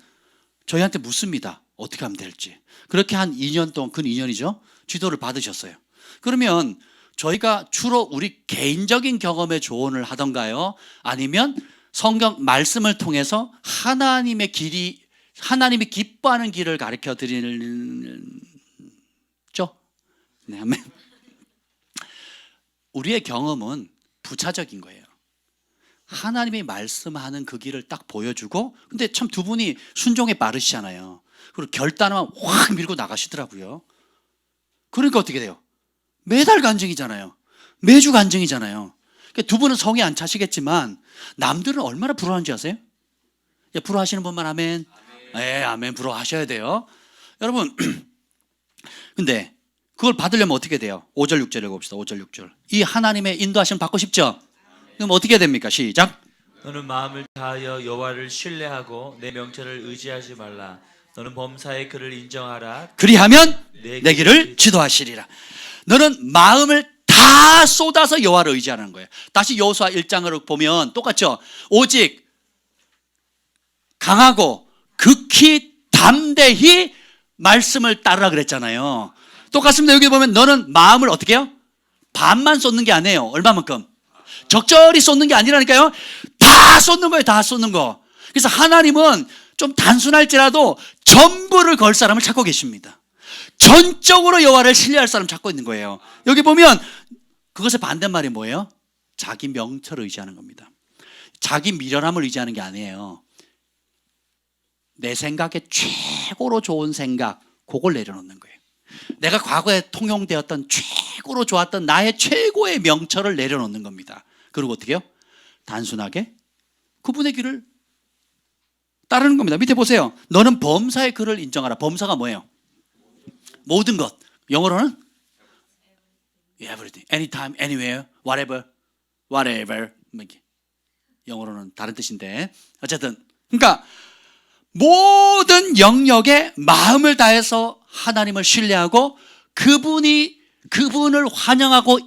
저희한테 묻습니다. 어떻게 하면 될지. 그렇게 한 2년 동안, 근 2년이죠, 지도를 받으셨어요. 그러면 저희가 주로 우리 개인적인 경험의 조언을 하던가요? 아니면 성경 말씀을 통해서 하나님의 길이, 하나님이 기뻐하는 길을 가르쳐 드리는 네, 아멘. 우리의 경험은 부차적인 거예요. 하나님이 말씀하는 그 길을 딱 보여주고, 근데 참 두 분이 순종에 빠르시잖아요. 그리고 결단만 확 밀고 나가시더라고요. 그러니까 어떻게 돼요? 매달 간증이잖아요. 매주 간증이잖아요. 그러니까 두 분은 성에 안 차시겠지만 남들은 얼마나 부러워하는지 아세요? 예, 부러워하시는 분만 아멘. 예, 아멘. 부러워하셔야 돼요. 여러분, 근데 그걸 받으려면 어떻게 돼요? 5절 6절 읽어봅시다. 5절 6절. 이 하나님의 인도하심 받고 싶죠? 그럼 어떻게 됩니까? 시작. 너는 마음을 다하여 여호와를 신뢰하고 내 명철을 의지하지 말라. 너는 범사의 그를 인정하라. 그리하면 내 길을 지도하시리라. 너는 마음을 다 쏟아서 여호와를 의지하는 거예요. 다시 여호수아 1장을 보면 똑같죠. 오직 강하고 극히 담대히 말씀을 따르라 그랬잖아요. 똑같습니다. 여기 보면 너는 마음을 어떻게 해요? 반만 쏟는 게 아니에요. 얼마만큼? 적절히 쏟는 게 아니라니까요. 다 쏟는 거예요. 다 쏟는 거. 그래서 하나님은 좀 단순할지라도 전부를 걸 사람을 찾고 계십니다. 전적으로 여호와를 신뢰할 사람 찾고 있는 거예요. 여기 보면 그것의 반대말이 뭐예요? 자기 명철을 의지하는 겁니다. 자기 미련함을 의지하는 게 아니에요. 내 생각에 최고로 좋은 생각, 그걸 내려놓는 거예요. 내가 과거에 통용되었던 최고로 좋았던 나의 최고의 명철을 내려놓는 겁니다. 그리고 어떻게 해요? 단순하게 그분의 길을 따르는 겁니다. 밑에 보세요. 너는 범사의 그를 인정하라. 범사가 뭐예요? 모든 것. 영어로는 everything, anytime, anywhere, whatever. 영어로는 다른 뜻인데 어쨌든 그러니까 모든 영역에 마음을 다해서 하나님을 신뢰하고 그분을 환영하고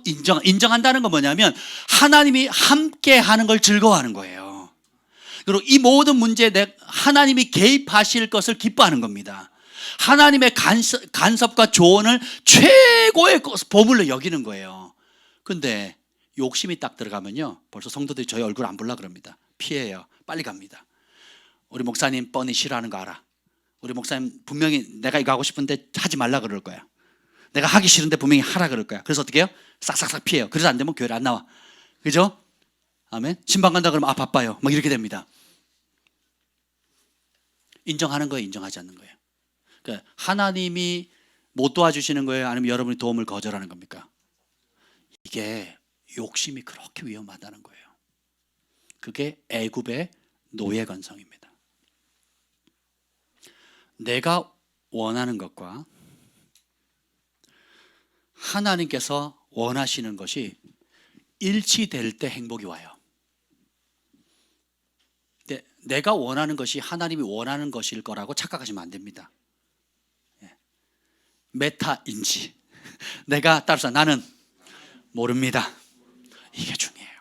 인정한다는 건 뭐냐면 하나님이 함께 하는 걸 즐거워하는 거예요. 그리고 이 모든 문제에 하나님이 개입하실 것을 기뻐하는 겁니다. 하나님의 간섭과 조언을 최고의 보물로 여기는 거예요. 근데 욕심이 딱 들어가면요, 벌써 성도들이 저희 얼굴 안 보려고 그럽니다. 피해요. 빨리 갑니다. 우리 목사님 뻔히 싫어하는 거 알아. 우리 목사님 분명히 내가 이거 하고 싶은데 하지 말라 그럴 거야. 내가 하기 싫은데 분명히 하라 그럴 거야. 그래서 어떻게 해요? 싹싹싹 피해요. 그래서 안 되면 교회를 안 나와. 그죠? 아멘. 신방 간다 그러면 바빠요. 막 이렇게 됩니다. 인정하는 거예요, 인정하지 않는 거예요. 그러니까 하나님이 못 도와주시는 거예요, 아니면 여러분이 도움을 거절하는 겁니까? 이게 욕심이 그렇게 위험하다는 거예요. 그게 애굽의 노예 건성입니다. 내가 원하는 것과 하나님께서 원하시는 것이 일치될 때 행복이 와요. 근데 내가 원하는 것이 하나님이 원하는 것일 거라고 착각하시면 안 됩니다. 메타인지. 내가 따라서 나는 모릅니다. 이게 중요해요.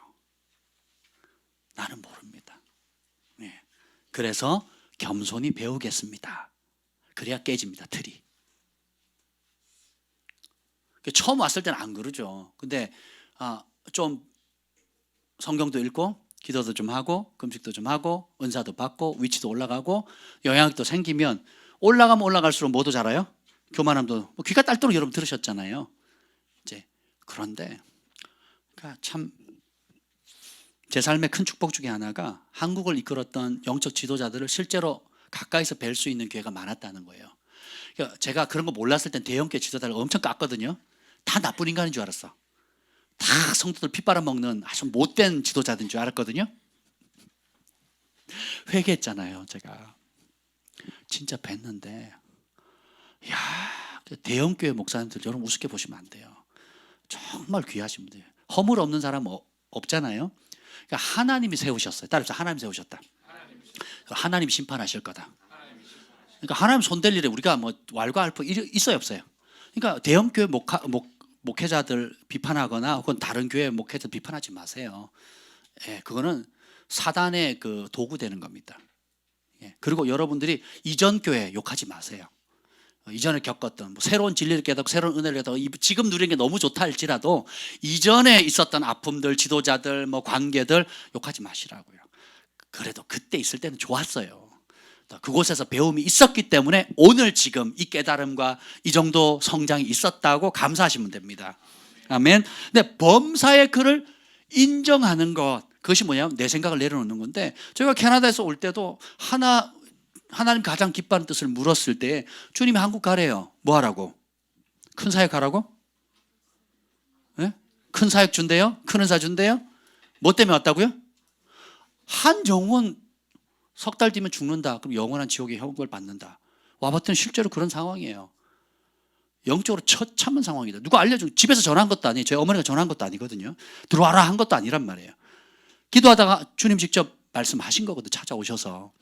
나는 모릅니다. 그래서 겸손히 배우겠습니다. 그래야 깨집니다, 틀이. 처음 왔을 때는 안 그러죠. 근데 좀 성경도 읽고 기도도 좀 하고 금식도 좀 하고 은사도 받고 위치도 올라가고 영향력도 생기면 올라가면 올라갈수록 뭐도 잘해요? 교만함도. 귀가 딸도록 여러분 들으셨잖아요. 이제 그런데 그러니까 참 제 삶의 큰 축복 중에 하나가 한국을 이끌었던 영적 지도자들을 실제로 가까이서 뵐 수 있는 기회가 많았다는 거예요. 그러니까 제가 그런 거 몰랐을 땐 대형교회 지도자를 엄청 깠거든요. 다 나쁜 인간인 줄 알았어. 다 성도들 피 빨아먹는 아주 못된 지도자들인 줄 알았거든요. 회개했잖아요, 제가. 진짜 뵀는데, 야, 대형교회 목사님들 여러분 우습게 보시면 안 돼요. 정말 귀하신 분들. 허물 없는 사람 없잖아요. 그러니까 하나님이 세우셨어요. 따라서 하나님 세우셨다. 하나님 심판하실 거다. 그러니까 하나님 손댈 일에 우리가 뭐 왈가왈부 있어요, 없어요? 그러니까 대형교회 목회자들 비판하거나 혹은 다른 교회 목회자들 비판하지 마세요. 그거는 사단의 그 도구 되는 겁니다. 그리고 여러분들이 이전 교회 욕하지 마세요. 이전에 겪었던 새로운 진리를 깨닫고 새로운 은혜를 깨닫고 지금 누리는 게 너무 좋다 할지라도 이전에 있었던 아픔들, 지도자들, 뭐 관계들 욕하지 마시라고요. 그래도 그때 있을 때는 좋았어요. 그곳에서 배움이 있었기 때문에 오늘 지금 이 깨달음과 이 정도 성장이 있었다고 감사하시면 됩니다. 아멘. 근데 범사의 그를 인정하는 것, 그것이 뭐냐면 내 생각을 내려놓는 건데, 저희가 캐나다에서 올 때도 하나님 가장 기뻐하는 뜻을 물었을 때 주님이 한국 가래요. 뭐 하라고? 큰 사역 하라고? 네? 큰 사역 준대요? 큰 은사 준대요? 뭐 때문에 왔다고요? 한 영혼 석 달 뒤면 죽는다. 그럼 영원한 지옥의 형벌 받는다. 와봤더니 실제로 그런 상황이에요. 영적으로 처참한 상황이다. 누가 알려준, 집에서 전화한 것도 아니에요. 저희 어머니가 전화한 것도 아니거든요. 들어와라 한 것도 아니란 말이에요. 기도하다가 주님 직접 말씀하신 거거든요. 찾아오셔서.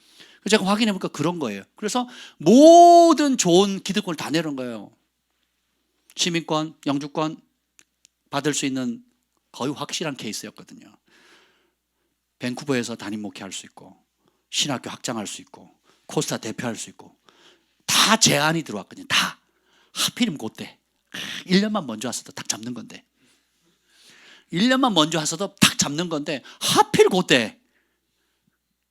제가 확인해 보니까 그런 거예요. 그래서 모든 좋은 기득권을 다 내놓은 거예요. 시민권, 영주권 받을 수 있는 거의 확실한 케이스였거든요. 밴쿠버에서 담임 목회할 수 있고, 신학교 확장할 수 있고, 코스타 대표할 수 있고, 다 제안이 들어왔거든요. 다. 하필이면 그때 1년만 먼저 왔어도 딱 잡는 건데, 1년만 먼저 왔어도 딱 잡는 건데, 하필 그때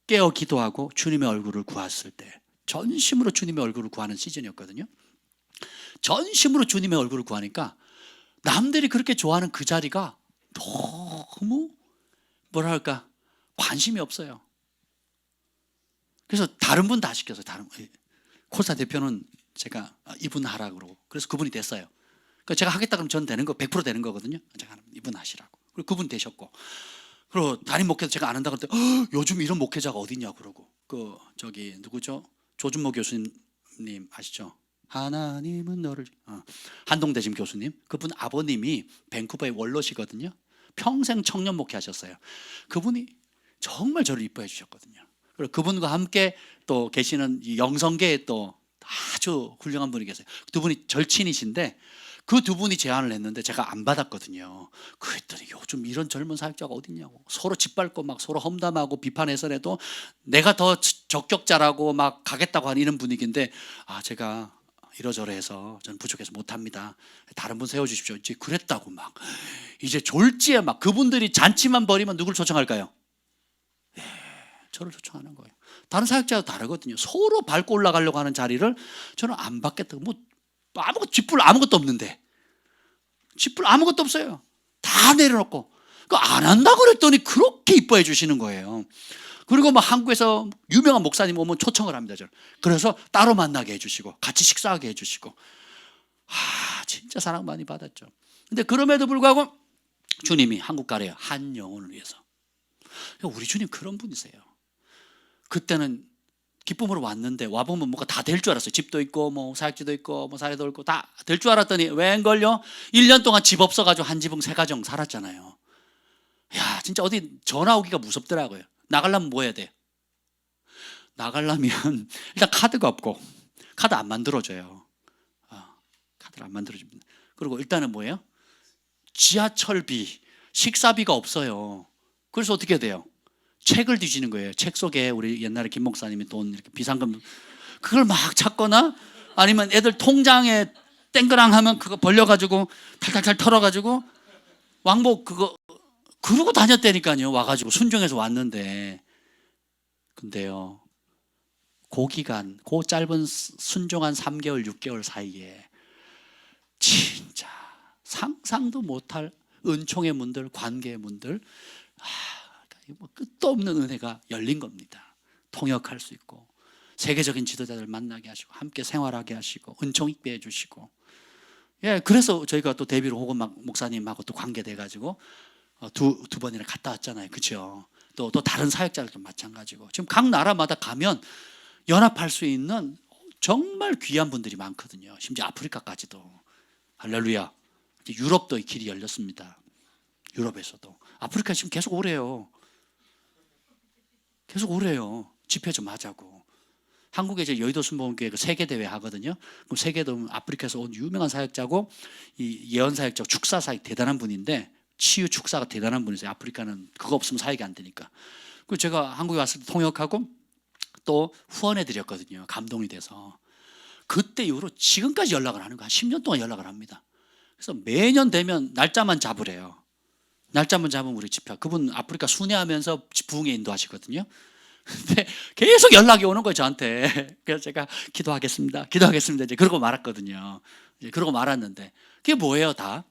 깨어 기도하고 주님의 얼굴을 구했을 때, 전심으로 주님의 얼굴을 구하는 시즌이었거든요. 전심으로 주님의 얼굴을 구하니까 남들이 그렇게 좋아하는 그 자리가 너무 뭐랄까 관심이 없어요. 그래서 다른 분 다 시켜서, 코스타 대표는 제가 이분 하라고 그러고, 그래서 그분이 됐어요. 그러니까 제가 하겠다 그러면 전 되는 거 100% 되는 거거든요. 제가 이분 하시라고. 그리고 그분 되셨고, 그리고 담임 목회도 제가 안 한다 그럴 때 요즘 이런 목회자가 어딨냐 그러고, 저기 누구죠? 조준모 교수님 아시죠? 하나님은 너를, 한동대심 교수님, 그분 아버님이 밴쿠버의 원로시거든요. 평생 청년 목회하셨어요. 그분이 정말 저를 이뻐해 주셨거든요. 그리고 그분과 함께 또 계시는 이 영성계에 또 아주 훌륭한 분이 계세요. 두 분이 절친이신데, 그 두 분이 제안을 했는데 제가 안 받았거든요. 그랬더니 요즘 이런 젊은 사역자가 어딨냐고, 서로 짓밟고 막 서로 험담하고 비판해서라도 내가 더 적격자라고 막 가겠다고 하는 이런 분위기인데, 제가 이러저러해서 저는 부족해서 못합니다. 다른 분 세워주십시오. 이제 그랬다고 막 이제 졸지에 막 그분들이 잔치만 벌이면 누굴 초청할까요? 저를 초청하는 거예요. 다른 사역자도 다르거든요. 서로 밟고 올라가려고 하는 자리를 저는 안 받겠다고. 뭐 쥐뿔 아무것도 없는데, 쥐뿔 아무것도 없어요. 다 내려놓고 안 한다고 그랬더니 그렇게 이뻐해 주시는 거예요. 그리고 뭐 한국에서 유명한 목사님 오면 초청을 합니다, 저를. 그래서 따로 만나게 해주시고 같이 식사하게 해주시고, 진짜 사랑 많이 받았죠. 근데 그럼에도 불구하고 주님이 한국 가래요. 한 영혼을 위해서. 우리 주님 그런 분이세요. 그때는 기쁨으로 왔는데 와보면 뭐가 다 될 줄 알았어요. 집도 있고 뭐 사역지도 있고 뭐 사회도 있고 다 될 줄 알았더니 웬걸요? 1년 동안 집 없어가지고 한 지붕 세 가정 살았잖아요. 야, 진짜 어디 전화 오기가 무섭더라고요. 나가려면 뭐 해야 돼? 나가려면 일단 카드가 없고, 카드 안 만들어줘요. 카드를 안 만들어줍니다. 그리고 일단은 뭐예요? 지하철비, 식사비가 없어요. 그래서 어떻게 돼요? 책을 뒤지는 거예요. 책 속에 우리 옛날에 김 목사님이 돈 이렇게 비상금 그걸 막 찾거나, 아니면 애들 통장에 땡그랑 하면 그거 벌려가지고 탈탈탈 털어가지고 왕복 그거 그러고 다녔다니까요. 와가지고 순종해서 왔는데, 근데요, 그 기간, 그 짧은 순종한 3개월 6개월 사이에 진짜 상상도 못할 은총의 문들, 관계의 문들, 끝도 없는 은혜가 열린 겁니다. 통역할 수 있고, 세계적인 지도자들 만나게 하시고, 함께 생활하게 하시고, 은총 있게 해주시고, 그래서 저희가 또 데뷔로 호건 목사님하고 또 관계돼가지고 두 번이나 갔다 왔잖아요. 그렇죠? 또 다른 사역자들도 마찬가지고, 지금 각 나라마다 가면 연합할 수 있는 정말 귀한 분들이 많거든요. 심지어 아프리카까지도. 할렐루야. 유럽도 이 길이 열렸습니다. 유럽에서도. 아프리카 지금 계속 오래요. 계속 오래요. 집회 좀 하자고. 한국에 이제 여의도 순복음교회 그 세계대회 하거든요. 그럼 세계도 아프리카에서 온 유명한 사역자고, 이 예언 사역자, 축사 사역 대단한 분인데, 치유 축사가 대단한 분이세요. 아프리카는 그거 없으면 사역이 안 되니까. 그리고 제가 한국에 왔을 때 통역하고 또 후원해 드렸거든요. 감동이 돼서. 그때 이후로 지금까지 연락을 하는 거예요. 한 10년 동안 연락을 합니다. 그래서 매년 되면 날짜만 잡으래요. 날짜만 잡으면 우리 집회. 그분 아프리카 순회하면서 부흥회 인도하시거든요. 근데 계속 연락이 오는 거예요, 저한테. 그래서 제가 기도하겠습니다. 이제 그러고 말았거든요. 그러고 말았는데, 그게 뭐예요, 다?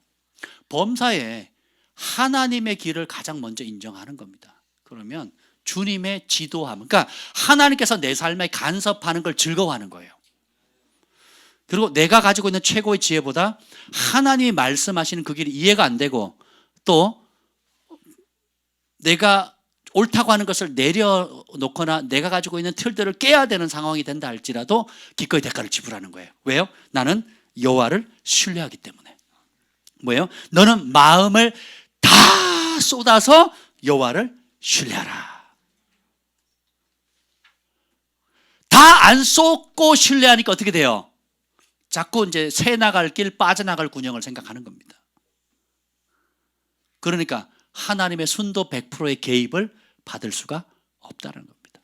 범사에 하나님의 길을 가장 먼저 인정하는 겁니다. 그러면 주님의 지도함, 그러니까 하나님께서 내 삶에 간섭하는 걸 즐거워하는 거예요. 그리고 내가 가지고 있는 최고의 지혜보다 하나님이 말씀하시는 그 길이 이해가 안 되고 또 내가 옳다고 하는 것을 내려놓거나 내가 가지고 있는 틀들을 깨야 되는 상황이 된다 할지라도 기꺼이 대가를 지불하는 거예요. 왜요? 나는 여호와를 신뢰하기 때문에. 뭐예요? 너는 마음을 다 쏟아서 여호와를 신뢰하라. 다 안 쏟고 신뢰하니까 어떻게 돼요? 자꾸 이제 새 나갈 길 빠져나갈 군형을 생각하는 겁니다. 그러니까 하나님의 순도 100%의 개입을 받을 수가 없다는 겁니다.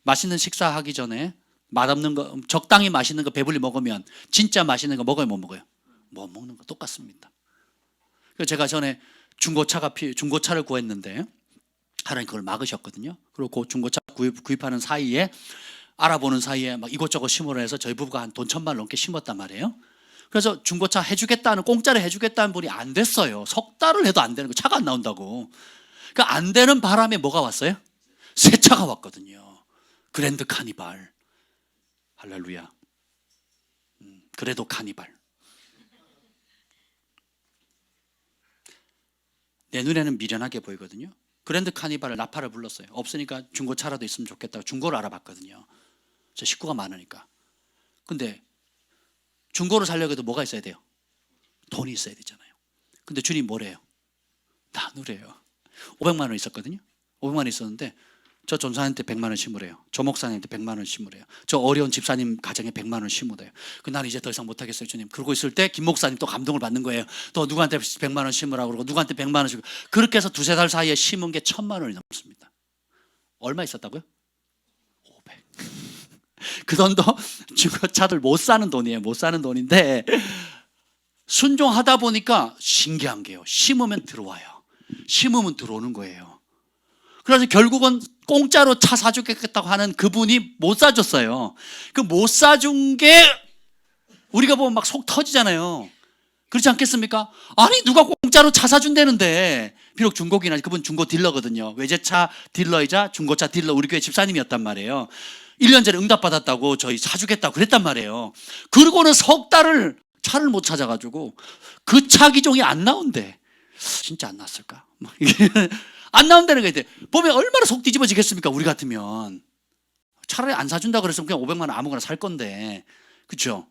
맛있는 식사하기 전에 맛없는 거, 적당히 맛있는 거 배불리 먹으면 진짜 맛있는 거 먹어요, 못 먹어요? 못 먹는 거 똑같습니다. 그래서 제가 전에 중고차를 구했는데 하나님 그걸 막으셨거든요. 그리고 그 중고차 구입하는 사이에 알아보는 사이에 막 이것저것 심으라 해서 저희 부부가 한 돈 1,000만 원 넘게 심었단 말이에요. 그래서 중고차 해주겠다는, 공짜로 해주겠다는 분이 안 됐어요. 석 달을 해도 안 되는 거, 차가 안 나온다고. 그러니까 안 되는 바람에 뭐가 왔어요? 새 차가 왔거든요. 그랜드 카니발. 할렐루야. 그래도 카니발. 내 눈에는 미련하게 보이거든요. 그랜드 카니발을 나팔을 불렀어요. 없으니까 중고차라도 있으면 좋겠다고 중고를 알아봤거든요. 저 식구가 많으니까. 근데 중고를 살려고 해도 뭐가 있어야 돼요? 돈이 있어야 되잖아요. 근데 주님 뭐래요? 나누래요. 500만 원 있었거든요. 500만 원 있었는데 저 전사님한테 100만 원 심으래요. 저 목사님한테 100만 원 심으래요. 저 어려운 집사님 가정에 100만 원 심으래요. 나는 이제 더 이상 못하겠어요, 주님. 그러고 있을 때 김 목사님 또 감동을 받는 거예요. 또 누구한테 100만 원 심으라고 그러고 누구한테 100만 원 심으라고. 그렇게 해서 두세 달 사이에 심은 게 1,000만 원이 넘습니다. 얼마 있었다고요? 500. 그 돈도 중고차들 못 사는 돈이에요. 못 사는 돈인데 순종하다 보니까 신기한 게요. 심으면 들어와요. 심으면 들어오는 거예요. 그래서 결국은 공짜로 차 사주겠다고 하는 그분이 못 사줬어요. 그 못 사준 게 우리가 보면 막 속 터지잖아요. 그렇지 않겠습니까? 아니 누가 공짜로 차 사준다는데. 비록 중고긴 하지 그분 중고 딜러거든요. 외제차 딜러이자 중고차 딜러 우리 교회 집사님이었단 말이에요. 1년 전에 응답받았다고 저희 사주겠다고 그랬단 말이에요. 그러고는 석 달을 차를 못 찾아가지고 그 차 기종이 안 나온대. 진짜 안 났을까? 안 나온다는 거예요. 보면 얼마나 속 뒤집어지겠습니까? 우리 같으면 차라리 안 사준다 그랬으면 그냥 500만 원 아무거나 살 건데, 그렇죠?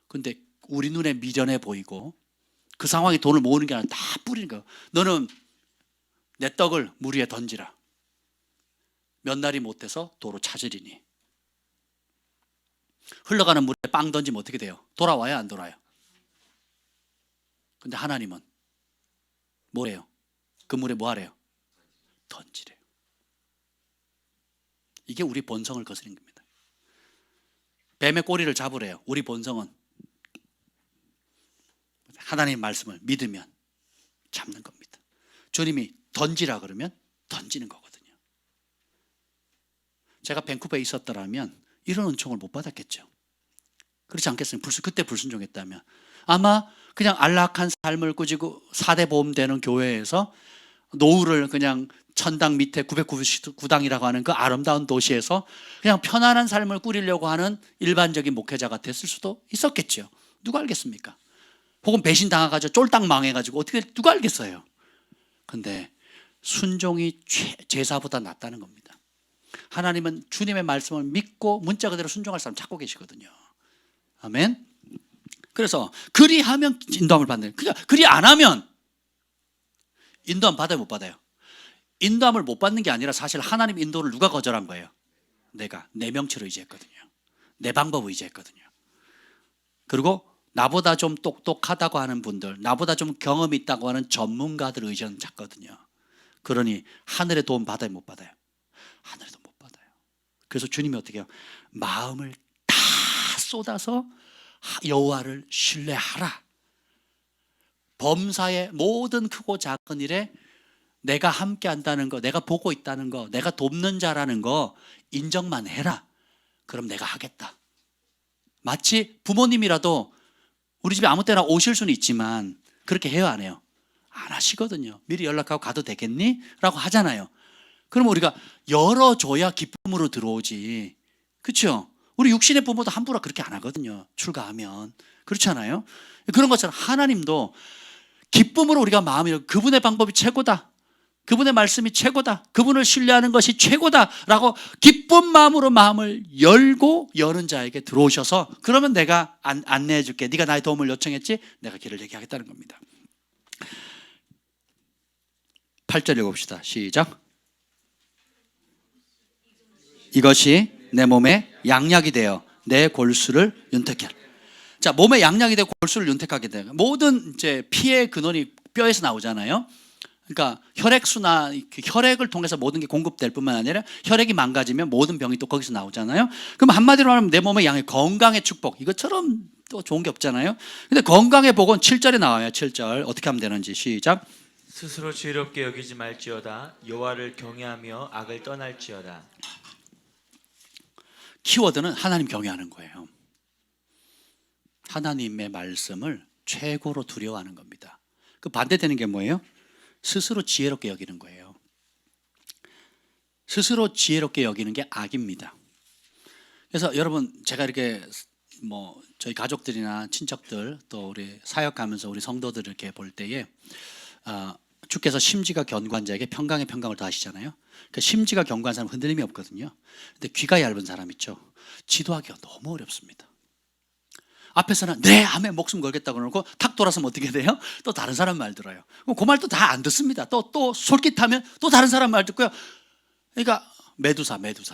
근데 우리 눈에 미련해 보이고 그 상황에 돈을 모으는 게 아니라 다 뿌리는 거예요. 너는 내 떡을 물 위에 던지라. 몇 날이 못해서 도로 찾으리니. 흘러가는 물에 빵 던지면 어떻게 돼요? 돌아와요, 안 돌아요? 근데 하나님은 뭐래요? 그 물에 뭐 하래요? 던지래요. 이게 우리 본성을 거스린 겁니다. 뱀의 꼬리를 잡으래요. 우리 본성은 하나님의 말씀을 믿으면 잡는 겁니다. 주님이 던지라 그러면 던지는 거거든요. 제가 밴쿠버에 있었더라면 이런 은총을 못 받았겠죠. 그렇지 않겠습니까? 그때 불순종했다면 아마 그냥 안락한 삶을 꾸지고 4대 보험되는 교회에서 노후를 그냥 천당 밑에 999당이라고 하는 그 아름다운 도시에서 그냥 편안한 삶을 꾸리려고 하는 일반적인 목회자가 됐을 수도 있었겠죠. 누가 알겠습니까? 혹은 배신당해가지고 쫄딱 망해가지고 어떻게 누가 알겠어요? 근데 순종이 제사보다 낫다는 겁니다. 하나님은 주님의 말씀을 믿고 문자 그대로 순종할 사람 찾고 계시거든요. 아멘. 그래서 그리하면 인도함을 받는, 그리 안 하면 인도함 받아요, 못 받아요? 인도함을 못 받는 게 아니라 사실 하나님 인도를 누가 거절한 거예요? 내가 내 명치로 의지했거든요. 내 방법 의지했거든요. 그리고 나보다 좀 똑똑하다고 하는 분들, 나보다 좀 경험이 있다고 하는 전문가들 의견 찾거든요. 그러니 하늘의 도움 받아요, 못 받아요? 하늘의 도움 못 받아요. 그래서 주님이 어떻게 해요? 마음을 다 쏟아서 여호와를 신뢰하라. 범사의 모든 크고 작은 일에 내가 함께 한다는 거, 내가 보고 있다는 거, 내가 돕는 자라는 거 인정만 해라. 그럼 내가 하겠다. 마치 부모님이라도 우리 집에 아무 때나 오실 수는 있지만 그렇게 해요, 안 해요? 안 하시거든요. 미리 연락하고 가도 되겠니? 라고 하잖아요. 그러면 우리가 열어줘야 기쁨으로 들어오지. 그렇죠? 우리 육신의 부모도 함부로 그렇게 안 하거든요. 출가하면. 그렇지 않아요? 그런 것처럼 하나님도 기쁨으로 우리가 마음이 열고 그분의 방법이 최고다, 그분의 말씀이 최고다, 그분을 신뢰하는 것이 최고다 라고 기쁜 마음으로 마음을 열고 여는 자에게 들어오셔서, 그러면 내가 안내해 줄게, 네가 나의 도움을 요청했지, 내가 길을 얘기하겠다는 겁니다. 8절 읽어봅시다. 시작. 이것이 내 몸에 양약이 되어 내 골수를 윤택케 하라. 자, 몸에 양약이 되어 골수를 윤택하게 돼요. 모든 이제 피의 근원이 뼈에서 나오잖아요. 그러니까 혈액수나 혈액을 통해서 모든 게 공급될 뿐만 아니라 혈액이 망가지면 모든 병이 또 거기서 나오잖아요. 그럼 한마디로 말하면 내 몸의 양의 건강의 축복, 이것처럼 또 좋은 게 없잖아요. 근데 건강의 복은 7절에 나와요. 7절 어떻게 하면 되는지 시작. 스스로 지혜롭게 여기지 말지어다. 여호와를 경외하며 악을 떠날지어다. 키워드는 하나님 경외하는 거예요. 하나님의 말씀을 최고로 두려워하는 겁니다. 그 반대되는 게 뭐예요? 스스로 지혜롭게 여기는 거예요. 스스로 지혜롭게 여기는 게 악입니다. 그래서 여러분, 제가 이렇게 저희 가족들이나 친척들 또 우리 사역하면서 우리 성도들 이렇게 볼 때에 주께서 심지가 견고한 자에게 평강의 평강을 더하시잖아요. 그러니까 심지가 견고한 사람은 흔들림이 없거든요. 근데 귀가 얇은 사람 있죠. 지도하기가 너무 어렵습니다. 앞에서는 네 하면 목숨 걸겠다고 그러고 탁 돌아서면 어떻게 돼요? 또 다른 사람 말 들어요. 그 말 또 다 안 듣습니다. 또 솔깃하면 또 다른 사람 말 듣고요. 그러니까 메두사. 그러니까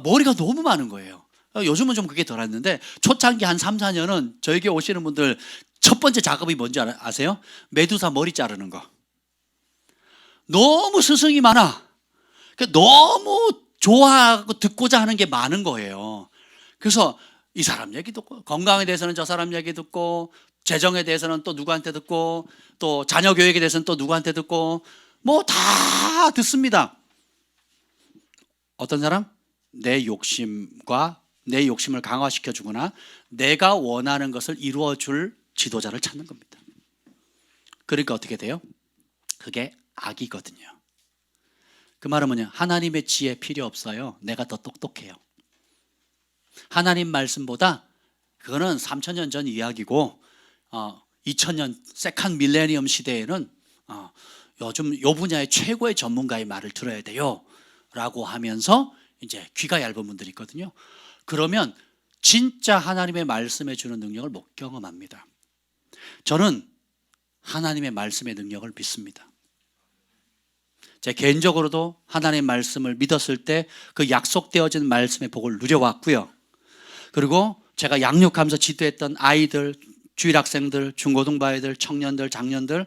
머리가 너무 많은 거예요. 요즘은 좀 그게 덜했는데 초창기 한 3, 4년은 저에게 오시는 분들 첫 번째 작업이 뭔지 아세요? 메두사 머리 자르는 거. 너무 스승이 많아. 그러니까 너무 좋아하고 듣고자 하는 게 많은 거예요. 그래서 이 사람 얘기 듣고, 건강에 대해서는 저 사람 얘기 듣고, 재정에 대해서는 또 누구한테 듣고, 또 자녀 교육에 대해서는 또 누구한테 듣고, 뭐 다 듣습니다. 어떤 사람? 내 욕심을 강화시켜 주거나 내가 원하는 것을 이루어 줄 지도자를 찾는 겁니다. 그러니까 어떻게 돼요? 그게 악이거든요. 그 말은 뭐냐? 하나님의 지혜 필요 없어요. 내가 더 똑똑해요. 하나님 말씀보다, 그거는 3000년 전 이야기고 2000년 세컨 밀레니엄 시대에는 요즘 요 분야의 최고의 전문가의 말을 들어야 돼요 라고 하면서 이제 귀가 얇은 분들이 있거든요. 그러면 진짜 하나님의 말씀에 주는 능력을 못 경험합니다. 저는 하나님의 말씀의 능력을 믿습니다. 제 개인적으로도 하나님의 말씀을 믿었을 때 그 약속되어진 말씀의 복을 누려왔고요. 그리고 제가 양육하면서 지도했던 아이들, 주일학생들, 중고등부 아이들, 청년들, 장년들,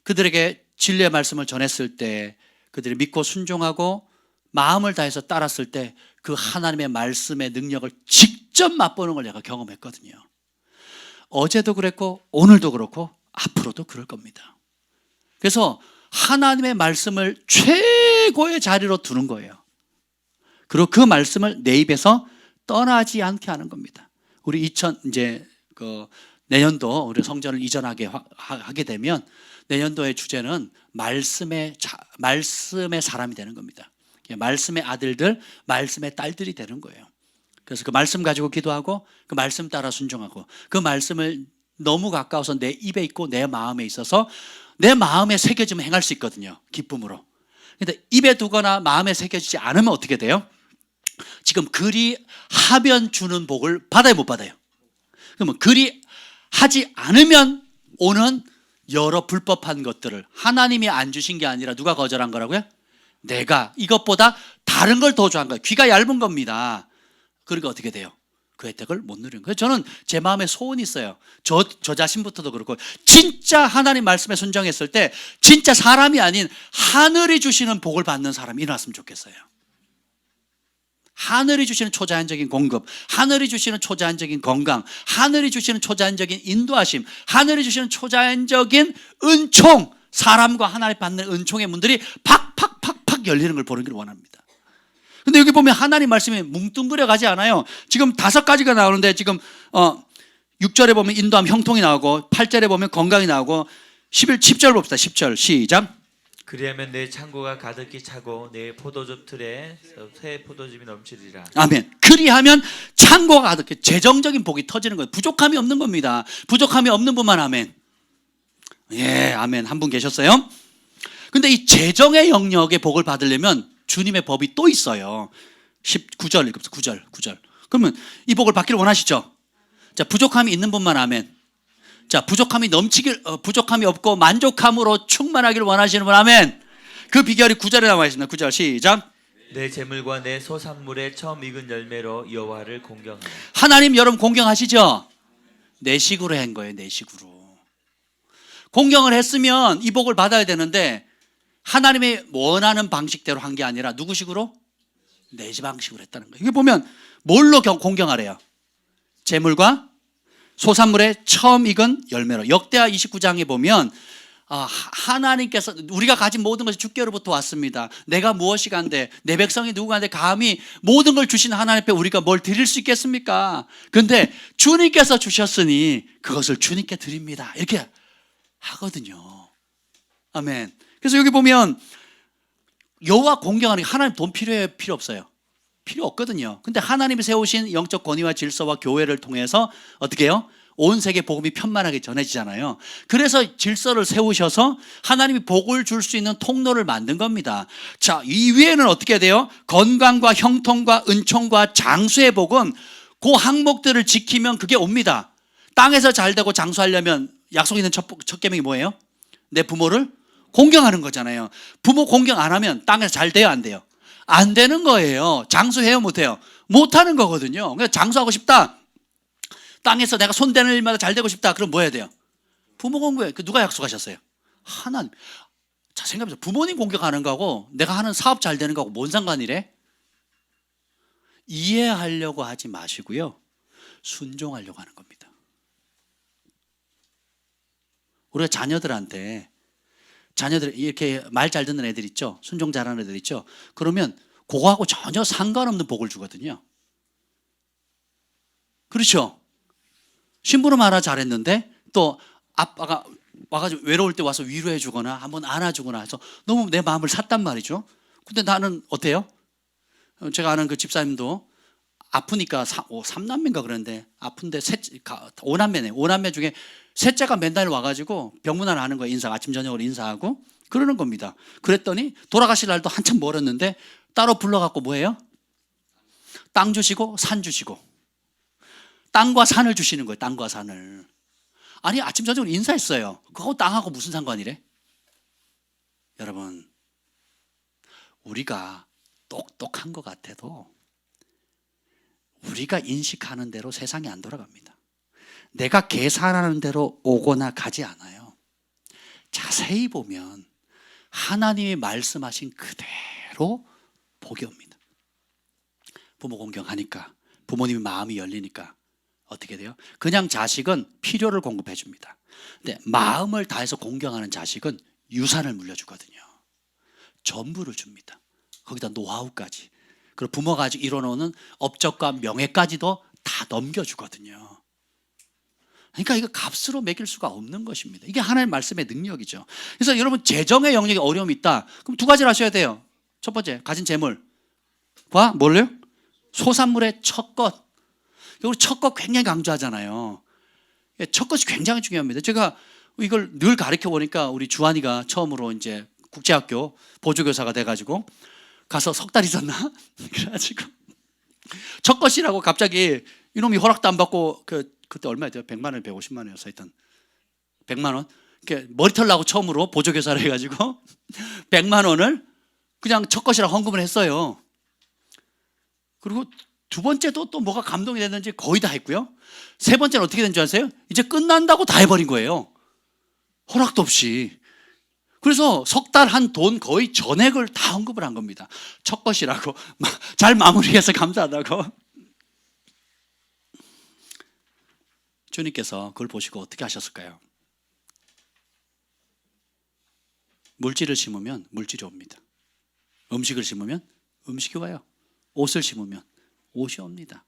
그들에게 진리의 말씀을 전했을 때 그들이 믿고 순종하고 마음을 다해서 따랐을 때 그 하나님의 말씀의 능력을 직접 맛보는 걸 내가 경험했거든요. 어제도 그랬고 오늘도 그렇고 앞으로도 그럴 겁니다. 그래서 하나님의 말씀을 최고의 자리로 두는 거예요. 그리고 그 말씀을 내 입에서 떠나지 않게 하는 겁니다. 우리 내년도 우리 성전을 이전하게 하게 되면 내년도의 주제는 말씀의 사람이 되는 겁니다. 말씀의 아들들, 말씀의 딸들이 되는 거예요. 그래서 그 말씀 가지고 기도하고 그 말씀 따라 순종하고 그 말씀을 너무 가까워서 내 입에 있고 내 마음에 있어서 내 마음에 새겨지면 행할 수 있거든요. 기쁨으로. 근데 입에 두거나 마음에 새겨지지 않으면 어떻게 돼요? 지금 그리 하면 주는 복을 받아요, 못 받아요? 그러면 그리 하지 않으면 오는 여러 불법한 것들을 하나님이 안 주신 게 아니라 누가 거절한 거라고요? 내가 이것보다 다른 걸 더 좋아한 거예요. 귀가 얇은 겁니다. 그러니까 어떻게 돼요? 그 혜택을 못 누리는 거예요. 저는 제 마음에 소원이 있어요. 저 자신부터도 그렇고 진짜 하나님 말씀에 순종했을 때 진짜 사람이 아닌 하늘이 주시는 복을 받는 사람이 일어났으면 좋겠어요. 하늘이 주시는 초자연적인 공급, 하늘이 주시는 초자연적인 건강, 하늘이 주시는 초자연적인 인도하심, 하늘이 주시는 초자연적인 은총, 사람과 하나님 받는 은총의 문들이 팍팍팍팍 열리는 걸 보는 걸 원합니다. 근데 여기 보면 하나님 말씀이 뭉뚱그려 가지 않아요. 지금 5가지가 나오는데 지금 6절에 보면 인도함 형통이 나오고 8절에 보면 건강이 나오고 10절 봅시다. 10절 시작. 그리하면 내 창고가 가득히 차고 내 포도즙 틀에 새 포도즙이 넘치리라. 아멘. 그리하면 창고가 가득해 재정적인 복이 터지는 거예요. 부족함이 없는 겁니다. 부족함이 없는 분만 아멘. 예, 아멘. 한 분 계셨어요? 근데 이 재정의 영역의 복을 받으려면 주님의 법이 또 있어요. 19절 읽읍시다. 9절. 그러면 이 복을 받기를 원하시죠? 자, 부족함이 있는 분만 아멘. 자, 부족함이 부족함이 없고 만족함으로 충만하기를 원하시는 분 아멘. 그 비결이 9절에 나와 있습니다. 9절 시작. 내 재물과 내 소산물의 처음 익은 열매로 여호와를 공경하라. 하나님 여러분 공경하시죠? 내 식으로 한 거예요. 내 식으로. 공경을 했으면 이 복을 받아야 되는데 하나님의 원하는 방식대로 한 게 아니라 누구식으로? 내 방식으로 했다는 거예요. 이게 보면 뭘로 공경하래요? 재물과 소산물의 처음 익은 열매로. 역대하 29장에 보면 하나님께서 우리가 가진 모든 것이 주께로부터 왔습니다. 내가 무엇이 간데 내 백성이 누구간데 감히 모든 걸 주신 하나님 앞에 우리가 뭘 드릴 수 있겠습니까? 그런데 주님께서 주셨으니 그것을 주님께 드립니다. 이렇게 하거든요. 아멘. 그래서 여기 보면 여호와 공경하는 게 하나님 돈 필요해요? 필요 없어요? 필요 없거든요. 근데 하나님이 세우신 영적 권위와 질서와 교회를 통해서 어떻게 해요? 온 세계 복음이 편만하게 전해지잖아요. 그래서 질서를 세우셔서 하나님이 복을 줄 수 있는 통로를 만든 겁니다. 자, 이 위에는 어떻게 돼요? 건강과 형통과 은총과 장수의 복은 그 항목들을 지키면 그게 옵니다. 땅에서 잘 되고 장수하려면 약속 있는 첫 계명이 뭐예요? 내 부모를 공경하는 거잖아요. 부모 공경 안 하면 땅에서 잘 돼요, 안 돼요? 안 되는 거예요. 장수해요, 못해요? 못하는 거거든요. 그러니까 장수하고 싶다. 땅에서 내가 손대는 일마다 잘 되고 싶다. 그럼 뭐 해야 돼요? 부모 공경해. 누가 약속하셨어요? 하나님. 자, 생각해보세요. 부모님 공경하는 거하고 내가 하는 사업 잘 되는 거하고 뭔 상관이래? 이해하려고 하지 마시고요. 순종하려고 하는 겁니다. 우리가 자녀들 이렇게 말 잘 듣는 애들 있죠? 순종 잘하는 애들 있죠? 그러면 그거하고 전혀 상관없는 복을 주거든요. 그렇죠? 심부름 하나 잘했는데 또 아빠가 와가지고 외로울 때 와서 위로해 주거나 한번 안아주거나 해서 너무 내 마음을 샀단 말이죠. 근데 나는 어때요? 제가 아는 그 집사님도 아프니까 3남매인가 그러는데 아픈데 5남매 중에 셋째가 맨날 와가지고 병문안 하는 거예요. 아침 저녁으로 인사하고 그러는 겁니다. 그랬더니 돌아가실 날도 한참 멀었는데 따로 불러갖고 뭐예요? 땅 주시고 산 주시고 땅과 산을 주시는 거예요. 땅과 산을. 아니 아침 저녁으로 인사했어요. 그거 땅하고 무슨 상관이래? 여러분 우리가 똑똑한 것 같아도 우리가 인식하는 대로 세상이 안 돌아갑니다. 내가 계산하는 대로 오거나 가지 않아요. 자세히 보면 하나님이 말씀하신 그대로 복이 옵니다. 부모 공경하니까 부모님의 마음이 열리니까 어떻게 돼요? 그냥 자식은 필요를 공급해 줍니다. 근데 마음을 다해서 공경하는 자식은 유산을 물려주거든요. 전부를 줍니다. 거기다 노하우까지. 그리고 부모가 아직 이뤄놓는 업적과 명예까지도 다 넘겨주거든요. 그러니까 이거 값으로 매길 수가 없는 것입니다. 이게 하나님의 말씀의 능력이죠. 그래서 여러분 재정의 영역에 어려움이 있다. 그럼 두 가지를 하셔야 돼요. 첫 번째 가진 재물과 뭘요? 소산물의 첫 것. 여기 첫 것 굉장히 강조하잖아요. 첫 것이 굉장히 중요합니다. 제가 이걸 늘 가르쳐 보니까 우리 주한이가 처음으로 이제 국제학교 보조교사가 돼가지고 가서 석 달 있었나? 그래가지고 첫 것이라고 갑자기 이놈이 허락도 안 받고 그때 얼마였대요? 100만 원, 150만 원이었어. 하여튼 100만 원. 이렇게 머리털 나고 처음으로 보조교사를 해가지고 100만 원을 그냥 첫 것이라고 헌금을 했어요. 그리고 두 번째도 또 뭐가 감동이 됐는지 거의 다 했고요. 세 번째는 어떻게 된 줄 아세요? 이제 끝난다고 다 해버린 거예요. 허락도 없이. 그래서 석 달 한 돈 거의 전액을 다 헌금을 한 겁니다. 첫 것이라고 잘 마무리해서 감사하다고. 주님께서 그걸 보시고 어떻게 하셨을까요? 물질을 심으면 물질이 옵니다. 음식을 심으면 음식이 와요. 옷을 심으면 옷이 옵니다.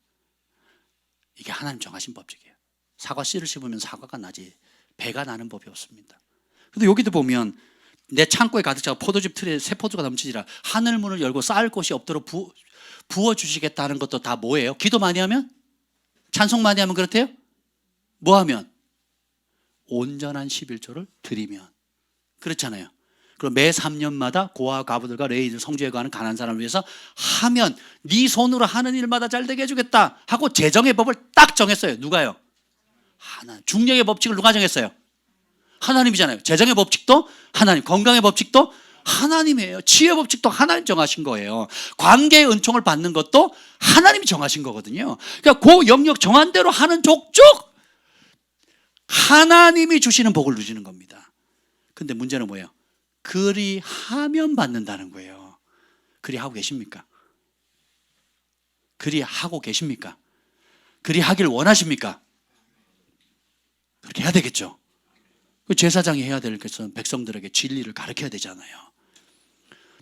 이게 하나님 정하신 법칙이에요. 사과 씨를 심으면 사과가 나지 배가 나는 법이 없습니다. 근데 여기도 보면 내 창고에 가득 차고 포도즙 틀에 새 포도가 넘치지라. 하늘 문을 열고 쌓을 곳이 없도록 부어주시겠다는 것도 다 뭐예요? 기도 많이 하면? 찬송 많이 하면 그렇대요? 뭐 하면? 온전한 11조를 드리면. 그렇잖아요. 그럼 매 3년마다 고아 과부들과 레위인들 성주에 가는 가난한 사람을 위해서 하면 네 손으로 하는 일마다 잘 되게 해주겠다 하고 재정의 법을 딱 정했어요. 누가요? 하나님. 중력의 법칙을 누가 정했어요? 하나님이잖아요. 재정의 법칙도 하나님, 건강의 법칙도 하나님이에요. 치유의 법칙도 하나님 정하신 거예요. 관계의 은총을 받는 것도 하나님이 정하신 거거든요. 그러니까 그 영역 정한 대로 하는 족족 하나님이 주시는 복을 누리는 겁니다. 근데 문제는 뭐예요? 그리 하면 받는다는 거예요. 그리 하고 계십니까? 그리 하고 계십니까? 그리 하길 원하십니까? 그렇게 해야 되겠죠. 제사장이 해야 될 것은 백성들에게 진리를 가르쳐야 되잖아요.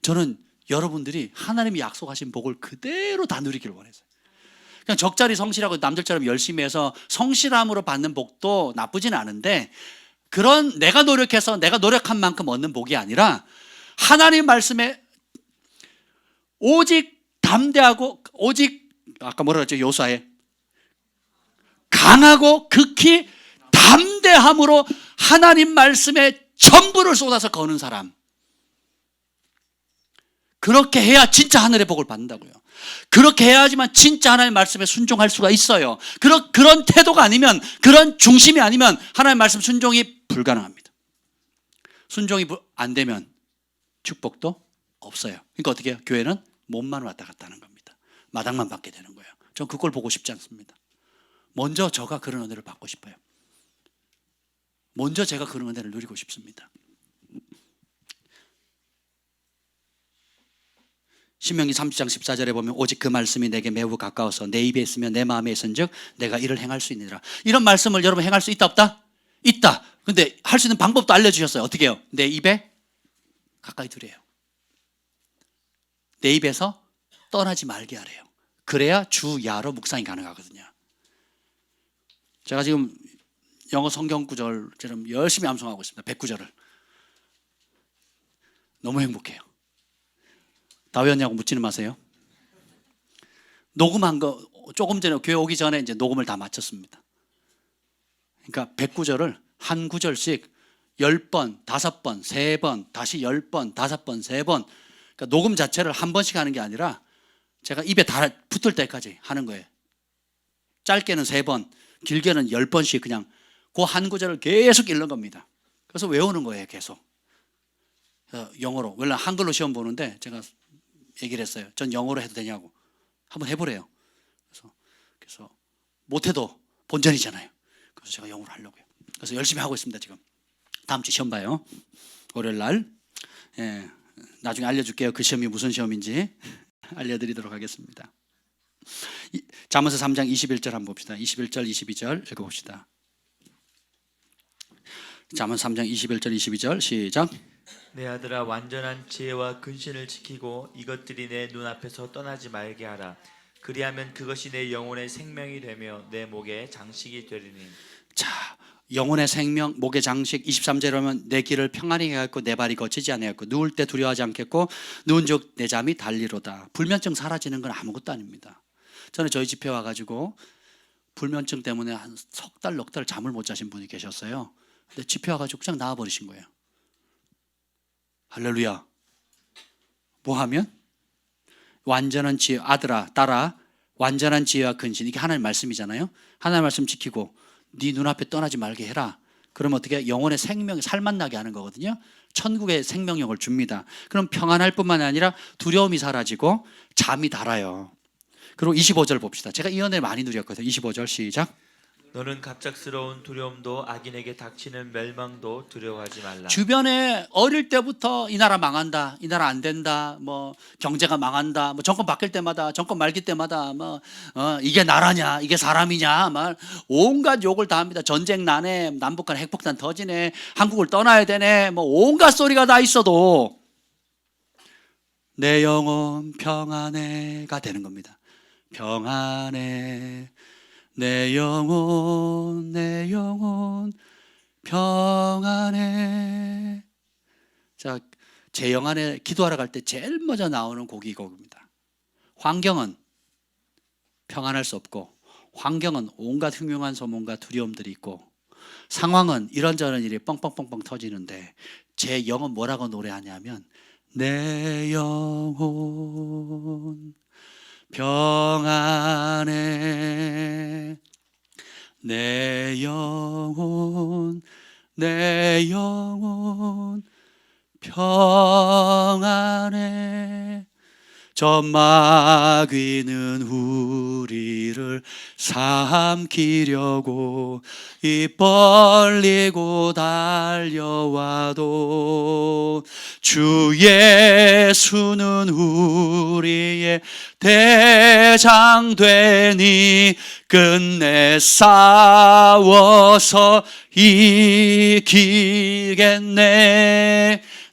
저는 여러분들이 하나님이 약속하신 복을 그대로 다 누리기를 원해서요. 그냥 적절히 성실하고 남들처럼 열심히 해서 성실함으로 받는 복도 나쁘진 않은데, 그런 내가 노력해서 내가 노력한 만큼 얻는 복이 아니라 하나님 말씀에 오직 담대하고, 오직 아까 뭐라 그랬죠? 요사에 강하고 극히 담대함으로 하나님 말씀에 전부를 쏟아서 거는 사람, 그렇게 해야 진짜 하늘의 복을 받는다고요. 그렇게 해야지만 진짜 하나님 말씀에 순종할 수가 있어요. 그런 태도가 아니면, 그런 중심이 아니면 하나님 말씀 순종이 불가능합니다. 순종이 안 되면 축복도 없어요. 그러니까 어떻게 해요? 교회는 몸만 왔다 갔다 하는 겁니다. 마당만 받게 되는 거예요. 전 그걸 보고 싶지 않습니다. 먼저 저가 그런 은혜를 받고 싶어요. 먼저 제가 그런 은혜를 누리고 싶습니다. 신명기 30장 14절에 보면 오직 그 말씀이 내게 매우 가까워서 내 입에 있으면 내 마음에 있은즉 내가 이를 행할 수 있느니라. 이런 말씀을 여러분 행할 수 있다 없다? 있다. 근데 할 수 있는 방법도 알려주셨어요. 어떻게 해요? 내 입에 가까이 두래요. 내 입에서 떠나지 말게 하래요. 그래야 주야로 묵상이 가능하거든요. 제가 지금 영어 성경 구절 지금 열심히 암송하고 있습니다. 109절을. 너무 행복해요. 다 외웠냐고 묻지는 마세요. 녹음한 거 조금 전에 교회 오기 전에 이제 녹음을 다 마쳤습니다. 그러니까 109절을 한 구절씩 10번, 5번, 3번, 다시 10번, 5번, 3번. 그러니까 녹음 자체를 한 번씩 하는 게 아니라 제가 입에 다 붙을 때까지 하는 거예요. 짧게는 3번, 길게는 10번씩 그냥 그 한 구절을 계속 읽는 겁니다. 그래서 외우는 거예요, 계속. 영어로. 원래 한글로 시험 보는데 제가 얘기를 했어요. 전 영어로 해도 되냐고. 한번 해보래요. 그래서 못해도 본전이잖아요. 그래서 제가 영어로 하려고요. 그래서 열심히 하고 있습니다, 지금. 다음 주 시험 봐요. 월요일 날. 예, 나중에 알려줄게요. 그 시험이 무슨 시험인지 알려드리도록 하겠습니다. 잠언서 3장 21절 한번 봅시다. 21절, 22절 읽어봅시다. 잠언 3장 21절, 22절 시작. 내 아들아, 완전한 지혜와 근신을 지키고 이것들이 내 눈앞에서 떠나지 말게 하라. 그리하면 그것이 내 영혼의 생명이 되며 내 목의 장식이 되리니. 자, 영혼의 생명, 목의 장식. 23절에 보면 내 길을 평안히 해갖고 내 발이 거치지 아니하였고 누울 때 두려워하지 않겠고 누운즉 내 잠이 달리로다. 불면증 사라지는 건 아무것도 아닙니다. 저는 저희 집회 와가지고 불면증 때문에 한 석 달, 넉 달 잠을 못 자신 분이 계셨어요. 근데 집회 와가지고 그냥 나와버리신 거예요. 할렐루야. 뭐 하면? 완전한 지혜, 아들아, 딸아, 완전한 지혜와 근신. 이게 하나님의 말씀이잖아요. 하나님의 말씀 지키고 네 눈앞에 떠나지 말게 해라. 그러면 어떻게? 영혼의 생명이 살맛나게 하는 거거든요. 천국의 생명력을 줍니다. 그럼 평안할 뿐만 아니라 두려움이 사라지고 잠이 달아요. 그리고 25절 봅시다. 제가 이 은혜 많이 누렸거든요. 25절 시작. 너는 갑작스러운 두려움도 악인에게 닥치는 멸망도 두려워하지 말라. 주변에 어릴 때부터 이 나라 망한다, 이 나라 안 된다, 뭐 경제가 망한다, 뭐 정권 바뀔 때마다, 정권 말기 때마다 뭐 이게 나라냐, 이게 사람이냐, 막 온갖 욕을 다 합니다. 전쟁 나네, 남북한 핵폭탄 터지네, 한국을 떠나야 되네, 뭐 온갖 소리가 다 있어도 내 영혼 평안해가 되는 겁니다. 평안해. 내 영혼 평안해. 자, 제 영안에 기도하러 갈 때 제일 먼저 나오는 곡이 곡입니다. 환경은 평안할 수 없고, 환경은 온갖 흉흉한 소문과 두려움들이 있고, 상황은 이런저런 일이 뻥뻥뻥뻥 터지는데 제 영은 뭐라고 노래하냐면, 내 영혼 평안해, 내 영혼 평안해. 저 마귀는 우리를 삼키려고 입 벌리고 달려와도 주 예수는 우리의 대장 되니 끝내 싸워서 이기겠네.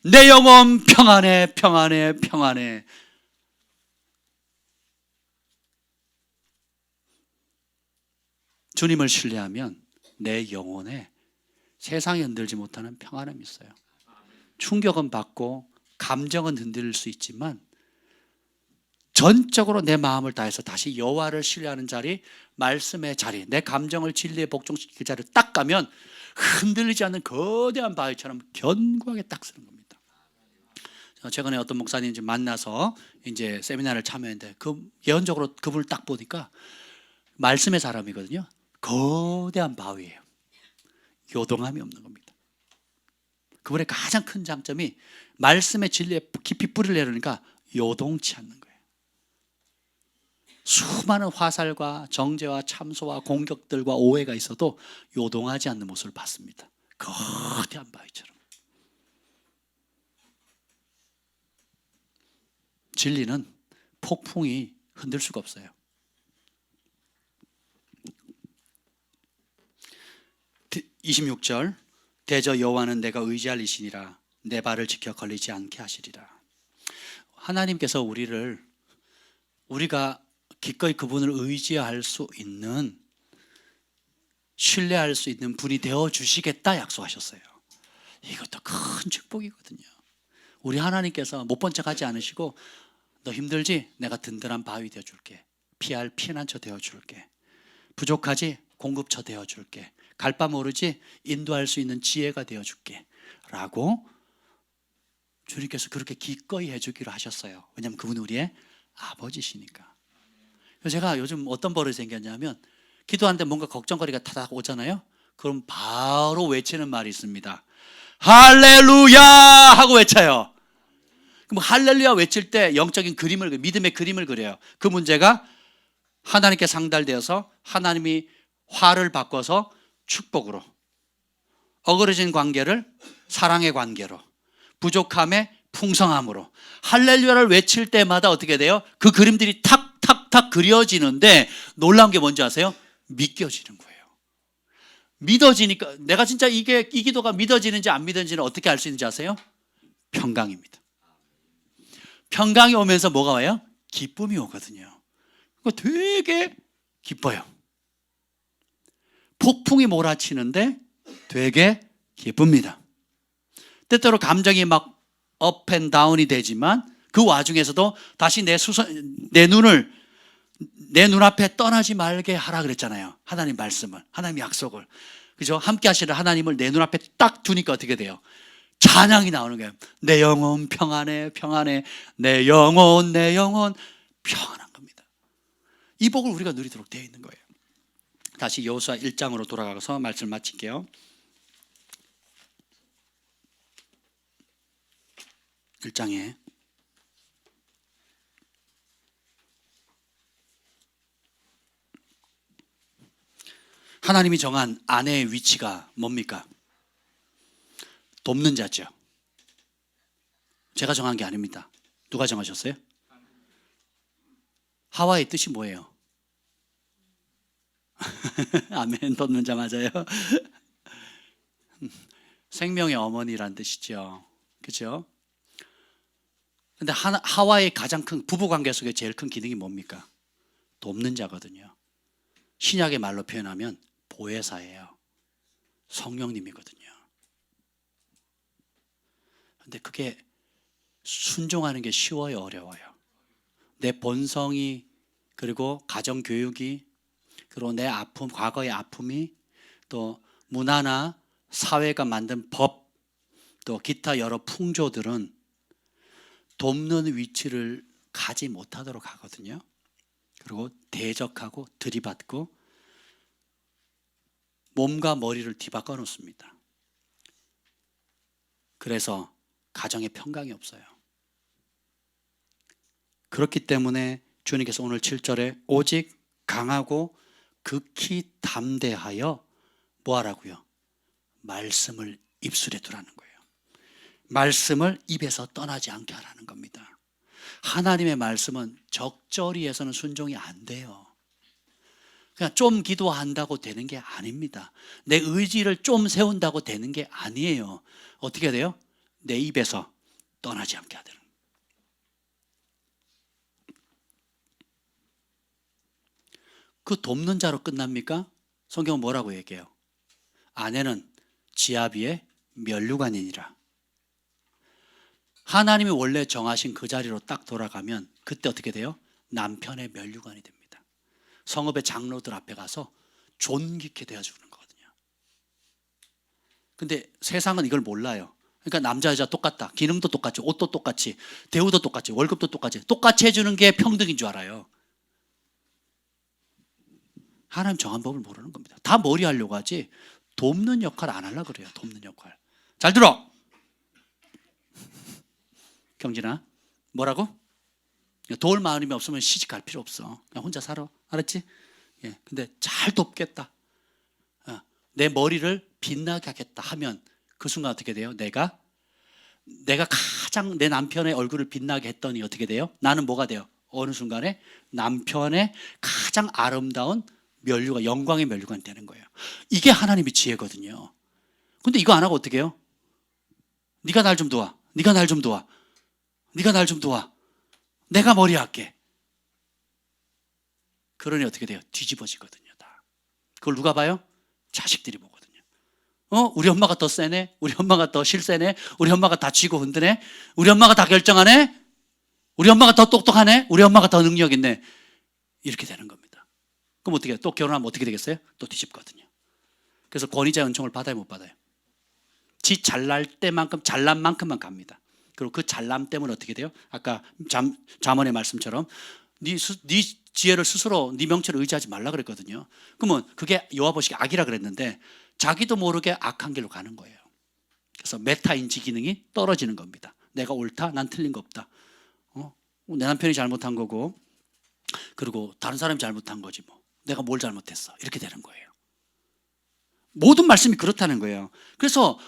내 영혼 평안해, 평안해, 평안해. 주님을 신뢰하면 내 영혼에 세상이 흔들지 못하는 평안함이 있어요. 충격은 받고 감정은 흔들릴 수 있지만 전적으로 내 마음을 다해서 다시 여호와를 신뢰하는 자리, 말씀의 자리, 내 감정을 진리에 복종시킬 자리를 딱 가면 흔들리지 않는 거대한 바위처럼 견고하게 딱 서는 겁니다. 최근에 어떤 목사님 만나서 이제 세미나를 참여했는데 예언적으로 그분을 딱 보니까 말씀의 사람이거든요. 거대한 바위예요. 요동함이 없는 겁니다. 그분의 가장 큰 장점이 말씀의 진리에 깊이 뿌리를 내려니까 요동치 않는 거예요. 수많은 화살과 정죄와 참소와 공격들과 오해가 있어도 요동하지 않는 모습을 봤습니다. 거대한 바위처럼. 진리는 폭풍이 흔들 수가 없어요. 26절, 대저 여호와는 내가 의지할 이시니라, 내 발을 지켜 걸리지 않게 하시리라. 하나님께서 우리가 기꺼이 그분을 의지할 수 있는, 신뢰할 수 있는 분이 되어주시겠다 약속하셨어요. 이것도 큰 축복이거든요. 우리 하나님께서 못 본 척하지 않으시고, 너 힘들지? 내가 든든한 바위 되어줄게. 피할 피난처 되어줄게. 부족하지? 공급처 되어줄게. 갈 바 모르지? 인도할 수 있는 지혜가 되어줄게 라고 주님께서 그렇게 기꺼이 해주기로 하셨어요. 왜냐하면 그분은 우리의 아버지시니까. 그래서 제가 요즘 어떤 버릇이 생겼냐면, 기도하는데 뭔가 걱정거리가 타닥 오잖아요. 그럼 바로 외치는 말이 있습니다. 할렐루야 하고 외쳐요. 그럼 할렐루야 외칠 때 영적인 그림을, 믿음의 그림을 그려요. 그 문제가 하나님께 상달되어서 하나님이 화를 바꿔서 축복으로, 어그러진 관계를 사랑의 관계로, 부족함의 풍성함으로, 할렐루야를 외칠 때마다 어떻게 돼요? 그 그림들이 탁탁탁 그려지는데 놀라운 게 뭔지 아세요? 믿겨지는 거예요. 믿어지니까, 내가 진짜 이 기도가 믿어지는지 안 믿어지는지는 어떻게 알 수 있는지 아세요? 평강입니다. 평강이 오면서 뭐가 와요? 기쁨이 오거든요. 되게 기뻐요. 폭풍이 몰아치는데 되게 기쁩니다. 때때로 감정이 막 업 앤 다운이 되지만 그 와중에서도 다시 내 눈앞에 떠나지 말게 하라 그랬잖아요. 하나님 말씀을, 하나님 약속을. 그죠? 함께 하시는 하나님을 내 눈앞에 딱 두니까 어떻게 돼요? 찬양이 나오는 거예요. 내 영혼 평안해, 평안해. 내 영혼 평안한 겁니다. 이 복을 우리가 누리도록 되어 있는 거예요. 다시 여호수아 1장으로 돌아가서 말씀을 마칠게요. 1장에 하나님이 정한 아내의 위치가 뭡니까? 돕는 자죠. 제가 정한 게 아닙니다. 누가 정하셨어요? 하와의 뜻이 뭐예요? 아멘, 돕는 자 맞아요. 생명의 어머니란 뜻이죠. 그렇죠? 근데 하와의 가장 큰 부부관계 속에 제일 큰 기능이 뭡니까? 돕는 자거든요. 신약의 말로 표현하면 보혜사예요. 성령님이거든요. 근데 그게 순종하는 게 쉬워요, 어려워요? 내 본성이, 그리고 가정 교육이, 그리고 내 아픔, 과거의 아픔이, 또 문화나 사회가 만든 법, 또 기타 여러 풍조들은 돕는 위치를 가지 못하도록 하거든요. 그리고 대적하고 들이받고 몸과 머리를 뒤바꿔 놓습니다. 그래서 가정에 평강이 없어요. 그렇기 때문에 주님께서 오늘 7절에 오직 강하고 극히 담대하여 뭐하라고요? 말씀을 입술에 두라는 거예요. 말씀을 입에서 떠나지 않게 하라는 겁니다. 하나님의 말씀은 적절히 해서는 순종이 안 돼요. 그냥 좀 기도한다고 되는 게 아닙니다. 내 의지를 좀 세운다고 되는 게 아니에요. 어떻게 해야 돼요? 내 입에서 떠나지 않게 해야 되는 거예요. 그 돕는 자로 끝납니까? 성경은 뭐라고 얘기해요? 아내는 지아비의 면류관이니라. 하나님이 원래 정하신 그 자리로 딱 돌아가면 그때 어떻게 돼요? 남편의 면류관이 됩니다. 성읍의 장로들 앞에 가서 존귀케 대해주는 거거든요. 근데 세상은 이걸 몰라요. 그러니까 남자 여자 똑같다, 기능도 똑같이, 옷도 똑같이, 대우도 똑같이, 월급도 똑같이 해주는 게 평등인 줄 알아요. 하나님 정한 법을 모르는 겁니다. 다 머리 하려고 하지 돕는 역할 안 하려고 그래요. 돕는 역할. 잘 들어. 경진아, 뭐라고? 도울 마음이 없으면 시집 갈 필요 없어. 그냥 혼자 살아. 알았지? 예. 근데 잘 돕겠다. 내 머리를 빛나게 하겠다 하면 그 순간 어떻게 돼요? 내가 가장 내 남편의 얼굴을 빛나게 했더니 어떻게 돼요? 나는 뭐가 돼요? 어느 순간에 남편의 가장 아름다운 면류관, 영광의 면류관이 되는 거예요. 이게 하나님의 지혜거든요. 근데 이거 안 하고 어떻게 해요? 네가 날 좀 도와. 네가 날 좀 도와. 네가 날 좀 도와. 내가 머리 할게. 그러니 어떻게 돼요? 뒤집어지거든요. 다. 그걸 누가 봐요? 자식들이 보거든요. 우리 엄마가 더 세네. 우리 엄마가 더 실세네. 우리 엄마가 다 쥐고 흔드네. 우리 엄마가 다 결정하네. 우리 엄마가 더 똑똑하네. 우리 엄마가 더 능력 있네. 이렇게 되는 겁니다. 그럼 어떻게 해요? 또 결혼하면 어떻게 되겠어요? 또 뒤집거든요. 그래서 권위자의 은총을 받아요, 못 받아요? 지 잘날 때만큼 잘난 만큼만 갑니다. 그리고 그 잘남 때문에 어떻게 돼요? 아까 잠언의 말씀처럼 네 지혜를 스스로 네 명체를 의지하지 말라 그랬거든요. 그러면 그게 여호와 보시기에 악이라 그랬는데 자기도 모르게 악한 길로 가는 거예요. 그래서 메타인지 기능이 떨어지는 겁니다. 내가 옳다, 난 틀린 거 없다. 내 남편이 잘못한 거고, 그리고 다른 사람이 잘못한 거지 뭐. 내가 뭘 잘못했어? 이렇게 되는 거예요. 모든 말씀이 그렇다는 거예요. 그래서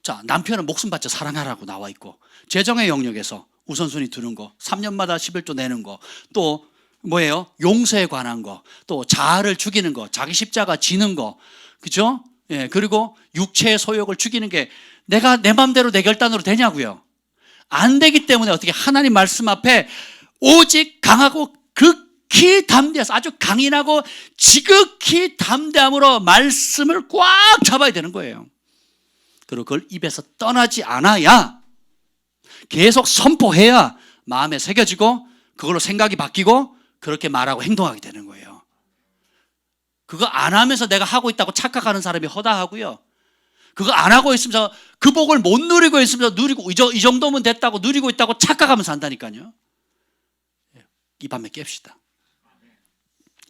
자, 남편은 목숨 바쳐 사랑하라고 나와 있고, 재정의 영역에서 우선순위 두는 거, 3년마다 11조 내는 거, 또 뭐예요? 용서에 관한 거, 또 자아를 죽이는 거, 자기 십자가 지는 거, 그죠? 예, 그리고 육체의 소욕을 죽이는 게 내가 내 마음대로 내 결단으로 되냐고요? 안 되기 때문에 어떻게 하나님 말씀 앞에 오직 강하고 극히 담대해서 아주 강인하고 지극히 담대함으로 말씀을 꽉 잡아야 되는 거예요. 그리고 그걸 입에서 떠나지 않아야, 계속 선포해야 마음에 새겨지고 그걸로 생각이 바뀌고 그렇게 말하고 행동하게 되는 거예요. 그거 안 하면서 내가 하고 있다고 착각하는 사람이 허다하고요. 그거 안 하고 있으면서 그 복을 못 누리고 있으면서 누리고 이 정도면 됐다고 누리고 있다고 착각하면서 한다니까요. 이 밤에 깹시다.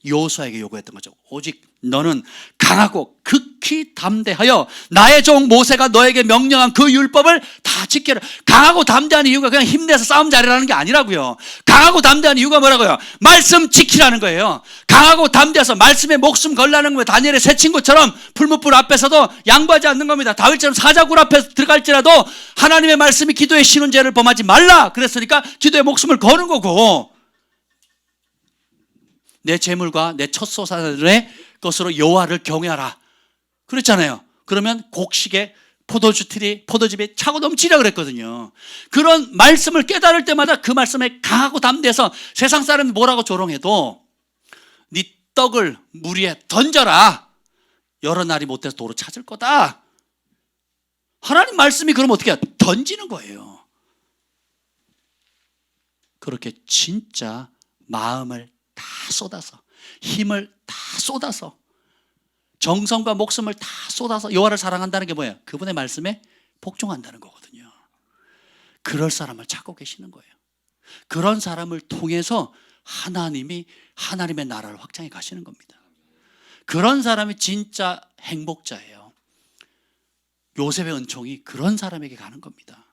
여호수아에게 요구했던 거죠. 오직 너는 강하고 극히 담대하여 나의 종 모세가 너에게 명령한 그 율법을 다 지켜라. 강하고 담대한 이유가 그냥 힘내서 싸움 잘하라는 게 아니라고요. 강하고 담대한 이유가 뭐라고요? 말씀 지키라는 거예요. 강하고 담대해서 말씀에 목숨 걸라는 거예요. 다니엘의 새 친구처럼 풀무불 앞에서도 양보하지 않는 겁니다. 다윗처럼 사자굴 앞에 들어갈지라도 하나님의 말씀이 기도에 쉬는 죄를 범하지 말라 그랬으니까 기도에 목숨을 거는 거고, 내 재물과 내 첫 것으로 여호와를 경외하라 그랬잖아요. 그러면 곡식에 포도즙이 차고 넘치라 그랬거든요. 그런 말씀을 깨달을 때마다 그 말씀에 강하고 담대해서 세상 사람이 뭐라고 조롱해도 네 떡을 물 위에 던져라. 여러 날이 못해서 도로 찾을 거다. 하나님 말씀이 그러면 어떻게 해요? 던지는 거예요. 그렇게 진짜 마음을 다 쏟아서, 힘을 다 쏟아서, 정성과 목숨을 다 쏟아서 여호와를 사랑한다는 게 뭐예요? 그분의 말씀에 복종한다는 거거든요. 그럴 사람을 찾고 계시는 거예요. 그런 사람을 통해서 하나님이 하나님의 나라를 확장해 가시는 겁니다. 그런 사람이 진짜 행복자예요. 요셉의 은총이 그런 사람에게 가는 겁니다.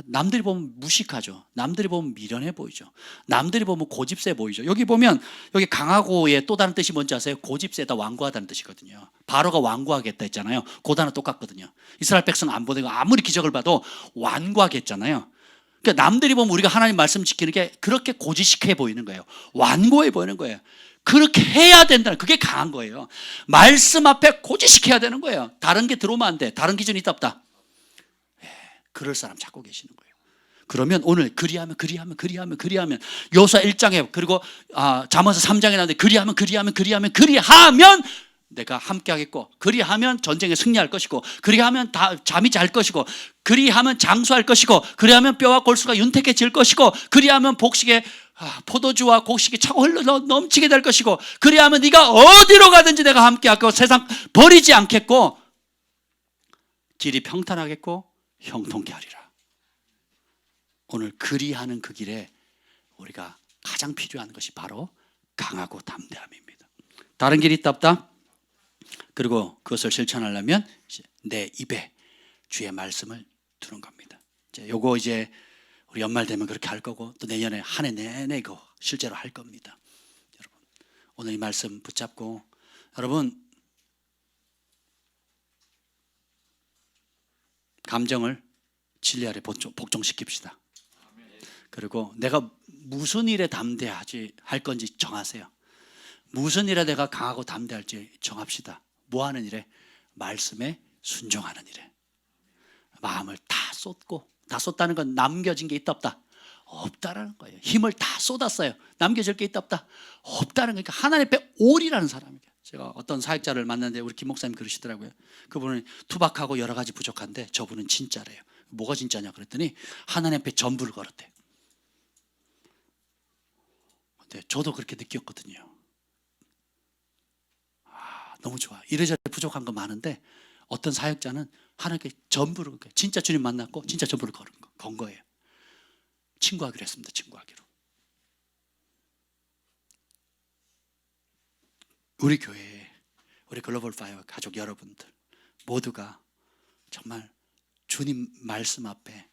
남들이 보면 무식하죠. 남들이 보면 미련해 보이죠. 남들이 보면 고집세 보이죠. 여기 보면 여기 강하고의 또 다른 뜻이 뭔지 아세요? 고집세다, 완고하다는 뜻이거든요. 바로가 완고하겠다 했잖아요. 그 단어 똑같거든요. 이스라엘 백성 안 보내고 아무리 기적을 봐도 완고하겠잖아요. 그러니까 남들이 보면 우리가 하나님 말씀 지키는 게 그렇게 고지식해 보이는 거예요. 완고해 보이는 거예요. 그렇게 해야 된다는, 그게 강한 거예요. 말씀 앞에 고지식해야 되는 거예요. 다른 게 들어오면 안 돼. 다른 기준이 있다 없다? 그럴 사람 찾고 계시는 거예요. 그러면 오늘 그리하면 여호수아 1장에 그리고 잠언서 3장에 나오는데 그리하면 내가 함께 하겠고, 그리하면 전쟁에 승리할 것이고, 그리하면 잠이 잘 것이고, 그리하면 장수할 것이고, 그리하면 뼈와 골수가 윤택해질 것이고, 그리하면 복식에 포도주와 곡식이 차고 흘러 넘치게 될 것이고, 그리하면 네가 어디로 가든지 내가 함께 하고 세상 버리지 않겠고 길이 평탄하겠고 형통케 하리라. 오늘 그리하는 그 길에 우리가 가장 필요한 것이 바로 강하고 담대함입니다. 다른 길이 있다 없다? 그리고 그것을 실천하려면 내 입에 주의 말씀을 두는 겁니다. 요거 이제 우리 연말 되면 그렇게 할 거고, 또 내년에 한 해 내내 이거 실제로 할 겁니다. 여러분, 오늘 이 말씀 붙잡고 여러분 감정을 진리 아래 복종시킵시다. 그리고 내가 무슨 일에 담대하지 할 건지 정하세요. 무슨 일에 내가 강하고 담대할지 정합시다. 뭐 하는 일에? 말씀에 순종하는 일에 마음을 다 쏟고, 다 쏟다는 건 남겨진 게 있다 없다? 없다라는 거예요. 힘을 다 쏟았어요. 남겨질 게 있다 없다? 없다는 거니까 하나님 앞에 오리라는 사람이에요. 제가 어떤 사역자를 만났는데 우리 김 목사님 그러시더라고요. 그분은 투박하고 여러 가지 부족한데 저분은 진짜래요. 뭐가 진짜냐 그랬더니 하나님 앞에 전부를 걸었대요. 근데 저도 그렇게 느꼈거든요. 너무 좋아. 이래저래 부족한 거 많은데 어떤 사역자는 하나님께 전부를, 진짜 주님 만났고 진짜 전부를 건 거예요. 친구하기로 했습니다. 친구하기로. 우리 교회에, 우리 글로벌 파이어 가족 여러분들 모두가 정말 주님 말씀 앞에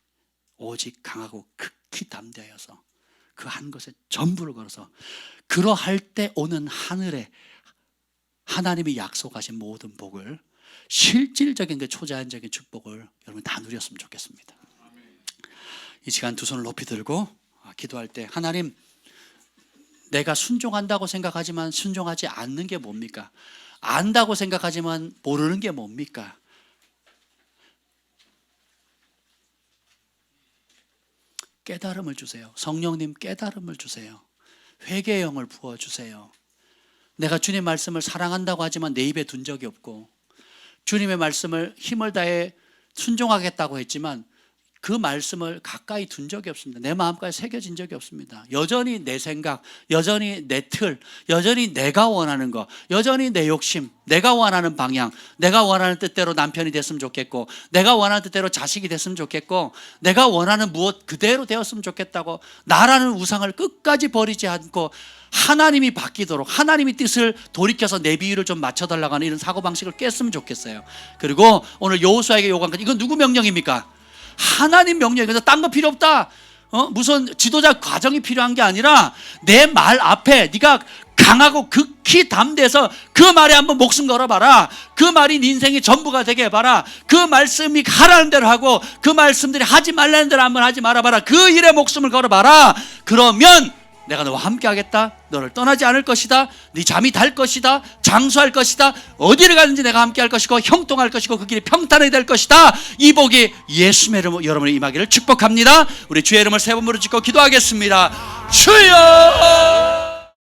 오직 강하고 극히 담대하여서 그 한 것에 전부를 걸어서 그러할 때 오는 하늘에 하나님이 약속하신 모든 복을, 실질적인 그 초자연적인 축복을 여러분 다 누렸으면 좋겠습니다. 이 시간 두 손을 높이 들고 기도할 때, 하나님, 내가 순종한다고 생각하지만 순종하지 않는 게 뭡니까? 안다고 생각하지만 모르는 게 뭡니까? 깨달음을 주세요. 성령님 깨달음을 주세요. 회개의 영을 부어주세요. 내가 주님 말씀을 사랑한다고 하지만 내 입에 둔 적이 없고, 주님의 말씀을 힘을 다해 순종하겠다고 했지만 그 말씀을 가까이 둔 적이 없습니다. 내 마음까지 새겨진 적이 없습니다. 여전히 내 생각, 여전히 내 틀, 여전히 내가 원하는 거, 여전히 내 욕심, 내가 원하는 방향, 내가 원하는 뜻대로 남편이 됐으면 좋겠고, 내가 원하는 뜻대로 자식이 됐으면 좋겠고, 내가 원하는 무엇 그대로 되었으면 좋겠다고 나라는 우상을 끝까지 버리지 않고 하나님이 바뀌도록, 하나님이 뜻을 돌이켜서 내 비위를 좀 맞춰달라고 하는 이런 사고방식을 깼으면 좋겠어요. 그리고 오늘 여호수아에게 요구한 것, 이건 누구 명령입니까? 하나님 명령이에요. 그래서 딴 거 필요 없다. 무슨 지도자 과정이 필요한 게 아니라 내 말 앞에 네가 강하고 극히 담대해서 그 말에 한번 목숨 걸어봐라. 그 말이 네 인생의 전부가 되게 해봐라. 그 말씀이 하라는 대로 하고 그 말씀들이 하지 말라는 대로 한번 하지 말아봐라. 그 일에 목숨을 걸어봐라. 그러면 내가 너와 함께 하겠다. 너를 떠나지 않을 것이다. 네 잠이 달 것이다. 장수할 것이다. 어디를 가든지 내가 함께 할 것이고 형통할 것이고 그 길이 평탄하게 될 것이다. 이 복이 예수님의 이름으로 여러분의 임하기를 축복합니다. 우리 주의 이름을 세 번 부르짖고 기도하겠습니다. 주여!